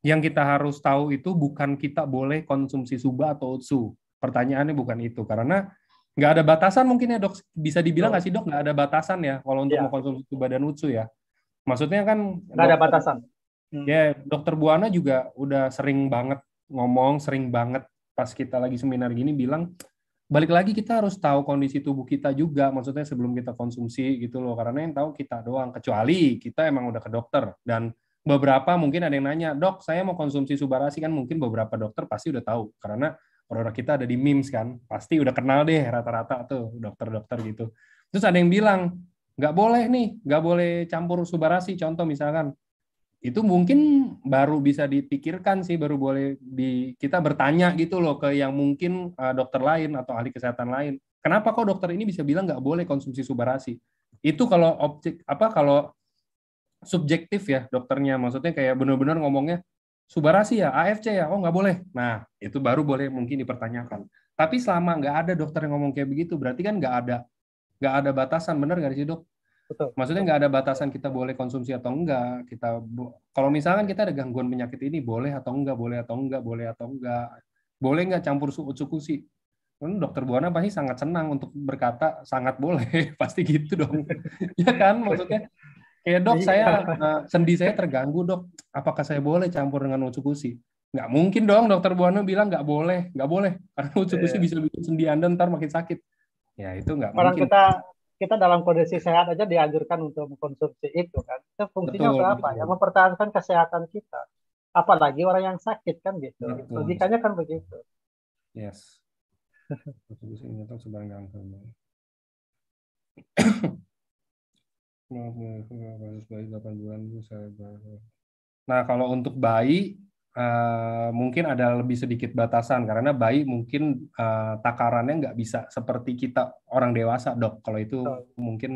A: yang kita harus tahu itu bukan kita boleh konsumsi suba atau utsu. Pertanyaannya bukan itu, karena nggak ada batasan mungkin ya dok. Bisa dibilang nggak
C: betul.
A: sih dok, nggak ada batasan ya kalau untuk
C: Ya,
A: mengkonsumsi suba dan utsu ya. Maksudnya kan
C: nggak ada
A: dokter
C: batasan. Hmm.
A: ya dokter Buana juga udah sering banget ngomong, sering banget pas kita lagi seminar gini bilang balik lagi kita harus tahu kondisi tubuh kita juga, maksudnya sebelum kita konsumsi gitu loh, karena yang tahu kita doang, kecuali kita emang udah ke dokter. Dan beberapa mungkin ada yang nanya, dok saya mau konsumsi Subarasi, kan mungkin beberapa dokter pasti udah tahu, karena produk kita ada di MIMS kan, pasti udah kenal deh rata-rata tuh dokter-dokter gitu. Terus ada yang bilang, nggak boleh nih, nggak boleh campur Subarasi, contoh misalkan, itu mungkin baru bisa dipikirkan sih, baru boleh kita bertanya gitu loh ke yang mungkin dokter lain atau ahli kesehatan lain. Kenapa kok dokter ini bisa bilang nggak boleh konsumsi Subarasi? Itu kalau kalau subjektif ya dokternya, maksudnya kayak benar-benar ngomongnya Subarasi ya, AFC ya, oh nggak boleh. Nah itu baru boleh mungkin dipertanyakan. Tapi selama nggak ada dokter yang ngomong kayak begitu, berarti kan nggak ada batasan, benar nggak sih dok?
C: Betul.
A: Maksudnya nggak ada batasan kita boleh konsumsi atau enggak. Kalau misalkan kita ada gangguan penyakit ini, boleh atau enggak, boleh atau enggak, boleh atau enggak. Boleh nggak campur suku-sukusi? Dokter Buana pasti sangat senang untuk berkata sangat boleh, pasti gitu dong. Ya kan, maksudnya kayak dok saya
C: Iya.
A: sendi saya terganggu dok, apakah saya boleh campur dengan utsukusi? Nggak mungkin dong dokter Buana bilang nggak boleh, karena utsukusi
C: Iya.
A: bisa bikin sendi Anda ntar makin sakit. Ya itu nggak
C: Orang
A: mungkin.
C: kita kita dalam kondisi sehat aja dianjurkan untuk mengkonsumsi itu kan. Itu fungsinya
A: Betul,
C: untuk apa? Ya
A: betul,
C: mempertahankan kesehatan kita. Apalagi orang yang sakit kan gitu.
A: betul.
C: Logikanya kan begitu.
A: Yes. Kontribusi ingatan sebarang kanker. Kasus bayi 8 bulan itu saya. Nah, kalau untuk bayi mungkin ada lebih sedikit batasan karena bayi mungkin takarannya nggak bisa seperti kita orang dewasa, dok. Kalau itu
C: Betul.
A: mungkin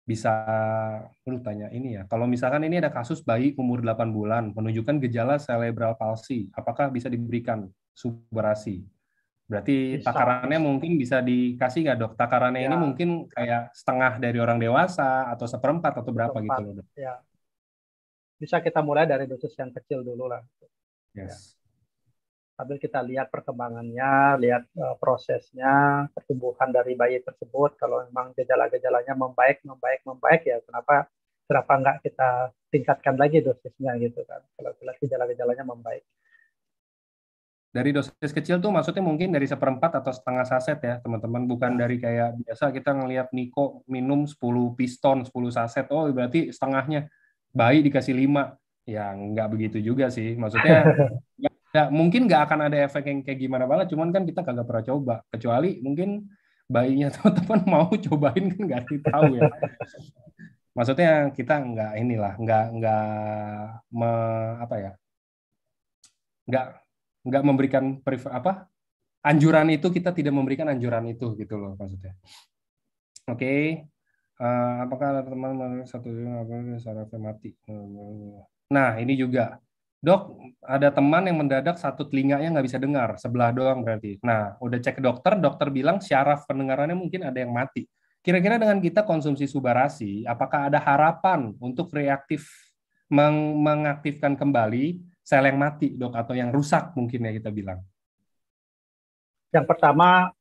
A: bisa perlu tanya ini ya. Kalau misalkan ini ada kasus bayi umur 8 bulan menunjukkan gejala cerebral palsy, apakah bisa diberikan subarasi? Berarti
C: Bisa.
A: takarannya mungkin bisa dikasih nggak dok? Takarannya ini
C: Ya,
A: mungkin kayak setengah dari orang dewasa atau seperempat atau berapa gitu
C: tempat.
A: loh dok?
C: Ya, bisa kita mulai dari dosis yang kecil dulu lah. Ya.
A: Yes.
C: Sambil kita lihat perkembangannya, lihat prosesnya, pertumbuhan dari bayi tersebut. Kalau memang gejala-gejalanya membaik, membaik, membaik, ya kenapa nggak kita tingkatkan lagi dosisnya gitu kan? Kalau lihat gejala-gejalanya membaik.
A: Dari dosis kecil tuh maksudnya mungkin dari seperempat atau setengah saset ya teman-teman. Bukan
C: Ya.
A: dari kayak biasa kita ngelihat Niko minum 10 piston, 10 saset. Oh berarti setengahnya. Bayi dikasih 5. Ya nggak begitu juga sih. Maksudnya ya, mungkin nggak akan ada efek yang kayak gimana banget. Cuman kan kita kagak pernah coba. Kecuali mungkin bayinya teman-teman mau cobain kan nggak tahu ya. Maksudnya kita nggak inilah, nggak apa ya, nggak memberikan anjuran itu, kita tidak memberikan anjuran itu gitu loh maksudnya. Oke. Apakah ada teman satu sarafnya mati? Nah ini juga dok, ada teman yang mendadak satu telinganya nggak bisa dengar, sebelah doang berarti. Nah udah cek ke dokter, dokter bilang syaraf pendengarannya mungkin ada yang mati. Kira-kira dengan kita konsumsi Subarasi, apakah ada harapan untuk mengaktifkan kembali sel yang mati dok, atau yang rusak mungkin ya kita bilang?
C: Yang pertama,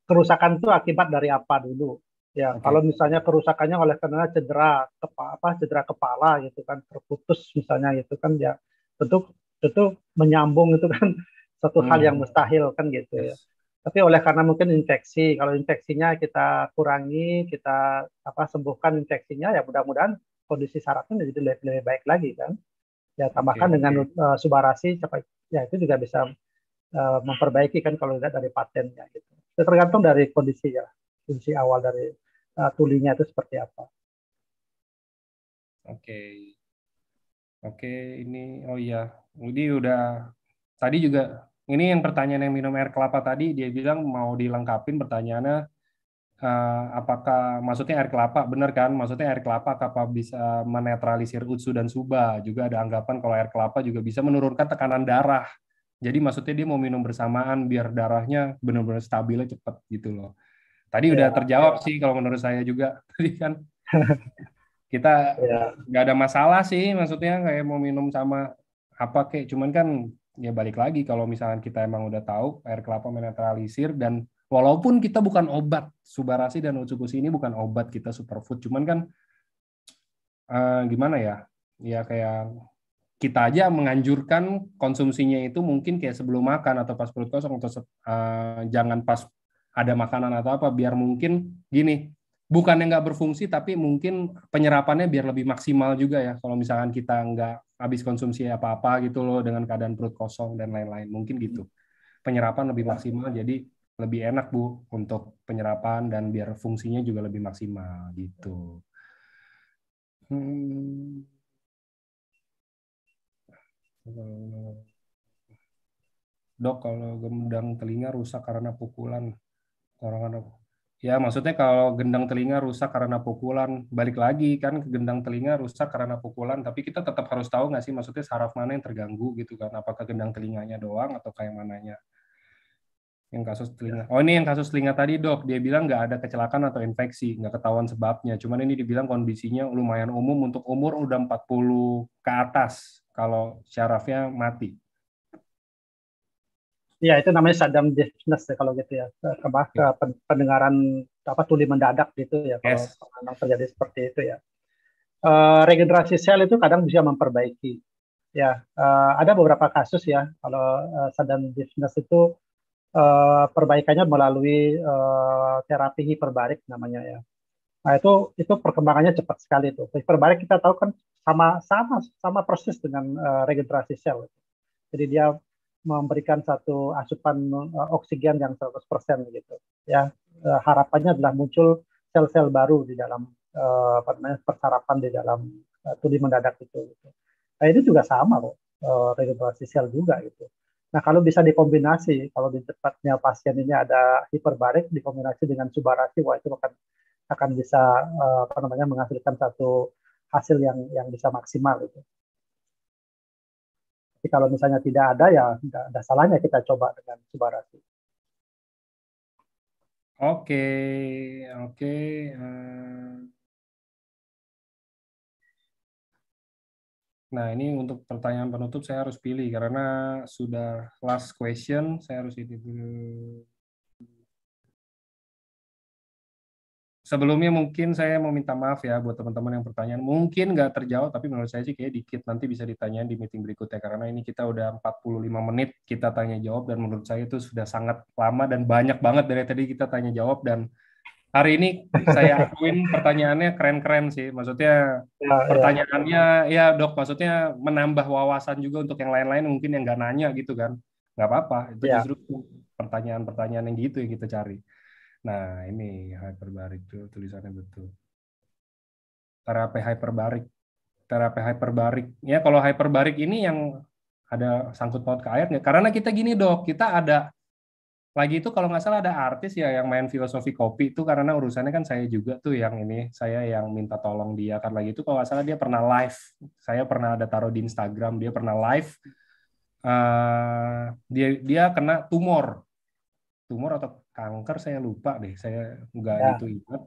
C: kerusakan itu akibat dari apa dulu? Ya, kalau
A: Oke.
C: misalnya kerusakannya oleh karena cedera kepala gitu kan, terputus misalnya gitu kan, ya tentu tentu menyambung itu kan satu hal yang
A: Hmm.
C: mustahil kan gitu ya.
A: Yes.
C: Tapi oleh karena mungkin infeksi, kalau infeksinya kita kurangi, kita sembuhkan infeksinya, ya mudah-mudahan kondisi sarafnya menjadi lebih baik lagi kan. Ya
A: Oke.
C: tambahkan dengan Subarasi, ya itu juga bisa memperbaiki kan kalau lihat dari patennya gitu. Itu tergantung dari kondisi ya, kondisi awal dari tulinya itu seperti apa.
A: Oke. Oke, ini oh iya, ini udah tadi juga ini yang pertanyaan yang minum air kelapa tadi dia bilang mau dilengkapin pertanyaannya, apakah maksudnya air kelapa benar kan? Maksudnya air kelapa apa bisa menetralisir utsu dan suba? Juga ada anggapan kalau air kelapa juga bisa menurunkan tekanan darah. Jadi maksudnya dia mau minum bersamaan biar darahnya benar-benar stabilnya cepat gitu loh. Tadi udah
C: Ya,
A: terjawab sih kalau menurut saya juga. Tadi kan kita
C: ya,
A: nggak ada masalah sih, maksudnya kayak mau minum sama apa kayak, cuman kan ya balik lagi kalau misalkan kita emang udah tahu air kelapa menetralisir, dan walaupun kita bukan obat, Subarasi dan Utsukushi ini bukan obat, kita superfood, cuman kan gimana ya, ya kayak kita aja menganjurkan konsumsinya itu mungkin kayak sebelum makan atau pas perut kosong, atau jangan pas ada makanan atau apa, biar mungkin gini, bukan yang nggak berfungsi tapi mungkin penyerapannya biar lebih maksimal juga ya, kalau misalkan kita nggak habis konsumsi apa-apa gitu loh dengan keadaan perut kosong dan lain-lain, mungkin gitu penyerapan lebih
C: ya.
A: maksimal, jadi lebih enak Bu untuk penyerapan dan biar fungsinya juga lebih maksimal gitu. Hmm. Dok, kalau gendang telinga rusak karena pukulan, orang-orang, ya maksudnya kalau gendang telinga rusak karena pukulan, balik lagi kan ke gendang telinga rusak karena pukulan, tapi kita tetap harus tahu nggak sih maksudnya saraf mana yang terganggu gitu kan, apakah gendang telinganya doang atau kayak mananya. Yang kasus telinga, oh ini yang kasus telinga tadi dok, dia bilang nggak ada kecelakaan atau infeksi, nggak ketahuan sebabnya, cuman ini dibilang kondisinya lumayan umum untuk umur udah 40 ke atas kalau syarafnya mati.
C: Ya, itu namanya sudden deafness ya kalau gitu ya. Pendengaran apa tuli mendadak gitu ya kalau
A: Yes.
C: memang terjadi seperti itu ya. Regenerasi sel itu kadang bisa memperbaiki. Ya, ada beberapa kasus ya kalau sudden deafness itu perbaikannya melalui terapi hiperbarik namanya ya. Nah, itu perkembangannya cepat sekali tuh. Hiperbarik kita tahu kan sama sama sama persis dengan regenerasi sel. Jadi dia memberikan satu asupan oksigen yang 100% gitu. Ya, harapannya adalah muncul sel-sel baru di dalam apa namanya persarapan di dalam tuli mendadak itu. Gitu. Nah, ini juga sama kok, regenerasi sel juga gitu. Nah, kalau bisa dikombinasi, kalau di tempatnya pasien ini ada hiperbarik dikombinasi dengan subarasi, wah itu akan bisa apa namanya menghasilkan satu hasil yang bisa maksimal gitu. Tapi kalau misalnya tidak ada ya tidak ada salahnya kita coba dengan subarasi.
A: Oke, oke. Nah, ini untuk pertanyaan penutup saya harus pilih karena sudah last question, saya harus ini dulu. Sebelumnya mungkin saya mau minta maaf ya buat teman-teman yang pertanyaan mungkin nggak terjawab, tapi menurut saya sih kayak dikit, nanti bisa ditanyain di meeting berikutnya karena ini kita udah 45 menit kita tanya jawab, dan menurut saya itu sudah sangat lama dan banyak banget dari tadi kita tanya jawab, dan hari ini saya akuin pertanyaannya keren-keren sih. Maksudnya
C: Ya, ya,
A: pertanyaannya ya dok, maksudnya menambah wawasan juga untuk yang lain-lain mungkin yang nggak nanya gitu kan. Nggak apa-apa, itu
C: ya.
A: justru pertanyaan-pertanyaan yang gitu yang kita cari. Nah ini hyperbarik tuh tulisannya betul. Terapi hyperbarik. Terapi hyperbarik. Ya kalau hyperbarik ini yang ada sangkut paut ke air nggak? Karena kita gini dok, kita ada lagi itu kalau nggak salah ada artis ya yang main filosofi kopi itu, karena urusannya kan saya juga tuh yang ini, saya yang minta tolong dia kan, lagi itu kalau nggak salah dia pernah live, saya pernah ada taruh di Instagram, dia pernah live, dia dia kena tumor atau kanker saya lupa deh, saya nggak gitu
C: Ya.
A: ingat.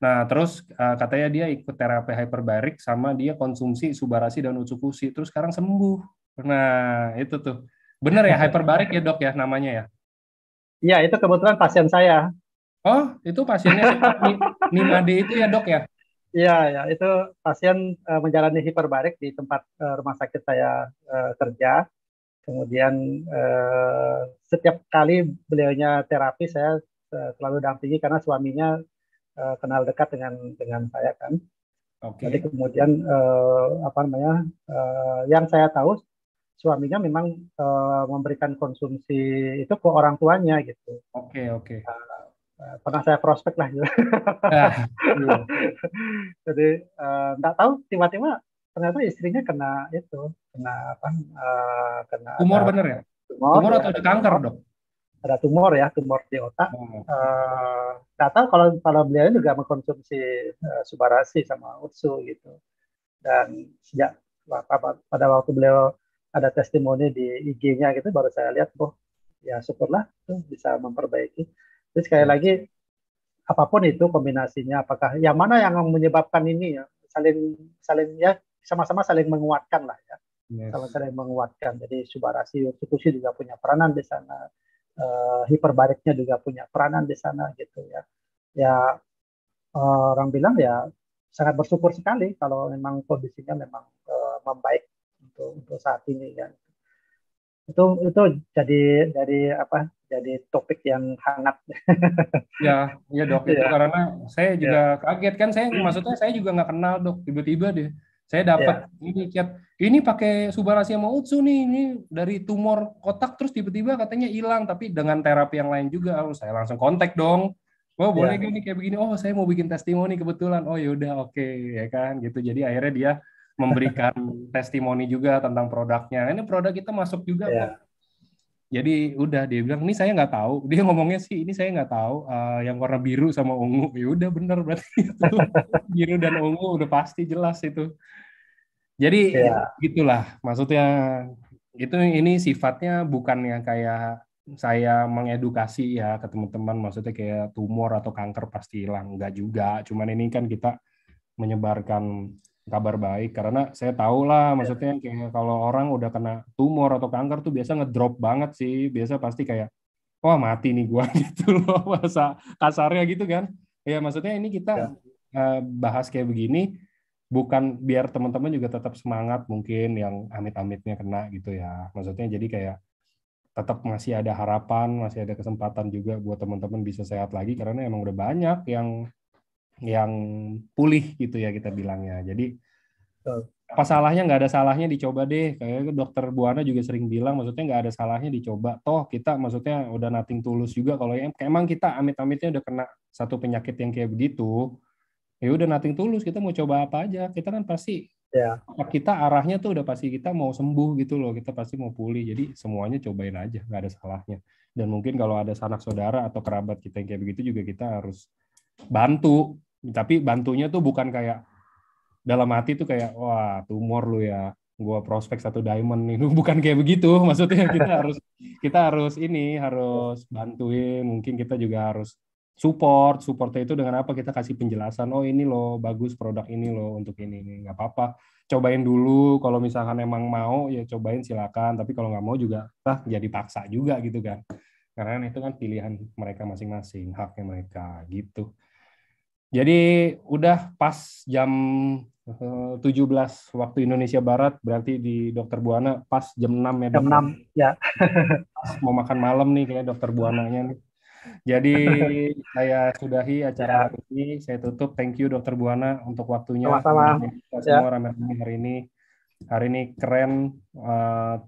A: Nah terus katanya dia ikut terapi hyperbarik sama dia konsumsi Subarasi dan Utsukushi terus sekarang sembuh. Nah itu tuh bener ya hyperbarik ya dok ya namanya ya.
C: Ya, itu kebetulan pasien saya.
A: Oh, itu pasiennya si Nimade itu ya, Dok ya?
C: Iya, ya, itu pasien menjalani hiperbarik di tempat rumah sakit saya kerja. Kemudian setiap kali beliaunya terapi, saya selalu dampingi karena suaminya kenal dekat dengan saya kan. Jadi
A: Oke.
C: kemudian apa namanya, yang saya tahu suaminya memang memberikan konsumsi itu ke orang tuanya gitu.
A: Oke, oke.
C: Pernah saya prospek lah gitu.
A: Nah, iya.
C: Jadi nggak tahu tiba-tiba ternyata istrinya kena itu, kena apa? Kena ada
A: Tumor bener ya?
C: tumor
A: Tumor
C: ya,
A: atau
C: ada
A: ada kanker,
C: tumor,
A: Dok?
C: tumor di otak.
A: Oh,
C: Nggak tahu kalau beliau juga mengkonsumsi Subarasi sama Utsu gitu. Dan sejak pada waktu beliau ada testimoni di IG-nya gitu, baru saya lihat, oh ya syukurlah tuh bisa memperbaiki. Terus sekali
A: ya.
C: lagi apapun itu kombinasinya, apakah yang mana yang menyebabkan ini ya, saling saling ya sama-sama saling menguatkan lah ya, sama
A: Yes.
C: saling menguatkan. Jadi subarasi institusi juga punya peranan di sana, hiperbaliknya juga punya peranan di sana gitu ya. Ya orang bilang ya sangat bersyukur sekali kalau memang kondisinya memang membaik untuk saat ini ya. Itu jadi dari apa? Jadi topik yang hangat.
A: Ya, ya dok, itu
C: Ya,
A: karena saya juga
C: ya,
A: kaget kan, saya maksudnya saya juga nggak kenal dok, tiba-tiba deh saya dapat
C: ya,
A: ini chat, ini pakai Subarasia sama Utsu nih, ini dari tumor otak terus tiba-tiba katanya hilang, tapi dengan terapi yang lain juga. Oh, saya langsung kontak dong, oh boleh
C: ya,
A: gak nih kayak begini, oh saya mau bikin testimoni kebetulan, oh yaudah oke, ya kan gitu. Jadi akhirnya dia memberikan testimoni juga tentang produknya, ini produk kita masuk juga kok.
C: ya.
A: Jadi udah dia bilang ini saya nggak tahu. Dia ngomongnya sih ini saya nggak tahu yang warna biru sama ungu. Ya udah bener berarti itu biru dan ungu udah pasti jelas itu. Jadi
C: Ya,
A: gitulah maksudnya itu ini sifatnya bukan yang kayak saya mengedukasi ya ke teman-teman maksudnya kayak tumor atau kanker pasti hilang enggak juga. Cuman ini kan kita menyebarkan kabar baik karena saya tahu lah
C: ya,
A: maksudnya kayak kalau orang udah kena tumor atau kanker tuh biasa ngedrop banget sih biasa pasti kayak wah mati nih gua gitu loh bahasa kasarnya gitu kan ya maksudnya ini kita
C: ya,
A: bahas kayak begini bukan biar teman-teman juga tetap semangat mungkin yang amit-amitnya kena gitu ya maksudnya jadi kayak tetap masih ada harapan masih ada kesempatan juga buat teman-teman bisa sehat lagi karena emang udah banyak yang pulih gitu ya kita bilangnya. Jadi
C: betul.
A: apa salahnya nggak ada salahnya dicoba deh. Kayak dokter Buana juga sering bilang, maksudnya nggak ada salahnya dicoba. Toh kita maksudnya udah nothing tulus juga kalau yang emang kita amit-amitnya udah kena satu penyakit yang kayak begitu, ya udah nothing tulus. Kita mau coba apa aja. Kita kan pasti
C: Ya,
A: kita arahnya tuh udah pasti kita mau sembuh gitu loh. Kita pasti mau pulih. Jadi semuanya cobain aja, nggak ada salahnya. Dan mungkin kalau ada sanak saudara atau kerabat kita yang kayak begitu juga kita harus bantu. Tapi bantunya tuh bukan kayak dalam hati tuh kayak wah tumor lu ya gua prospek satu diamond nih bukan kayak begitu maksudnya kita harus ini harus bantuin mungkin kita juga harus supportnya itu dengan apa kita kasih penjelasan oh ini loh bagus produk ini loh untuk ini nggak apa-apa cobain dulu kalau misalkan emang mau ya cobain silakan tapi kalau nggak mau juga jadi paksa juga gitu kan karena itu kan pilihan mereka masing-masing haknya mereka gitu jadi udah pas jam 17 waktu Indonesia Barat, berarti di Dokter Buana pas jam 6 ya
C: jam
A: dok ya.
C: 6 ya.
A: Pas mau makan malam nih kayak Dokter Buananya nih. Jadi saya sudahi acara
C: Ya,
A: hari ini, saya tutup. Thank you Dokter Buana untuk waktunya.
C: sama-sama.
A: Nemenin kita semua
C: Ya,
A: rame-rame hari ini. Hari ini keren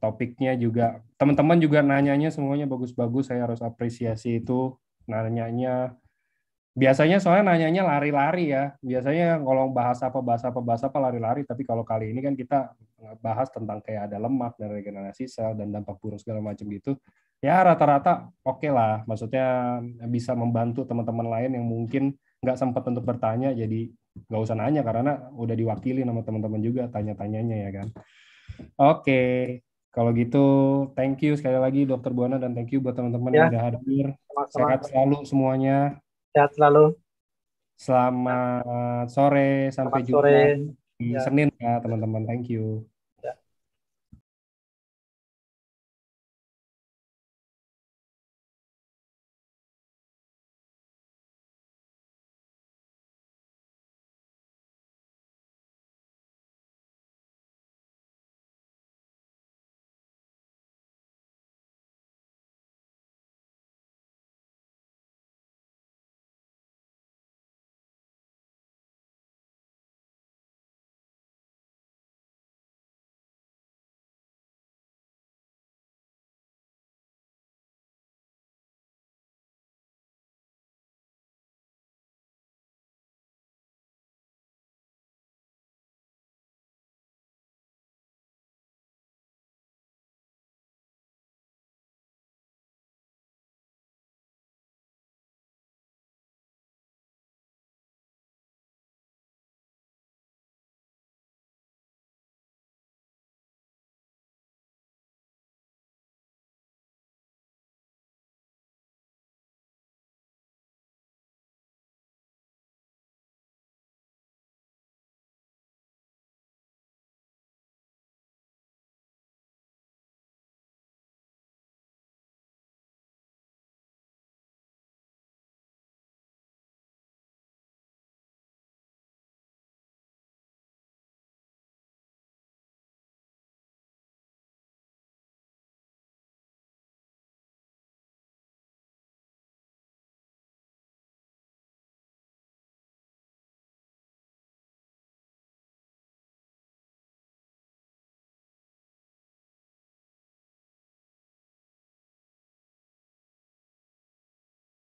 A: topiknya juga. Teman-teman juga nanyanya semuanya bagus-bagus. Saya harus apresiasi itu. Nanyanya biasanya soalnya nanyanya lari-lari ya. Biasanya kalau bahas apa lari-lari. Tapi kalau kali ini kan kita bahas tentang kayak ada lemak dan regenerasi sel dan dampak buruk segala macam gitu. Ya rata-rata oke lah. Maksudnya bisa membantu teman-teman lain yang mungkin nggak sempat untuk bertanya. Jadi nggak usah nanya karena udah diwakili sama teman-teman juga tanya-tanyanya ya kan. Oke. Kalau gitu, thank you sekali lagi Dokter Buana dan thank you buat teman-teman yang
C: ya,
A: udah hadir. Sehat
C: sama-sama.
A: selalu semuanya.
C: Sehat selalu.
A: Selamat sore, sampai
C: Selamat sore.
A: jumpa di
C: Ya.
A: Senin ya teman-teman. Thank you.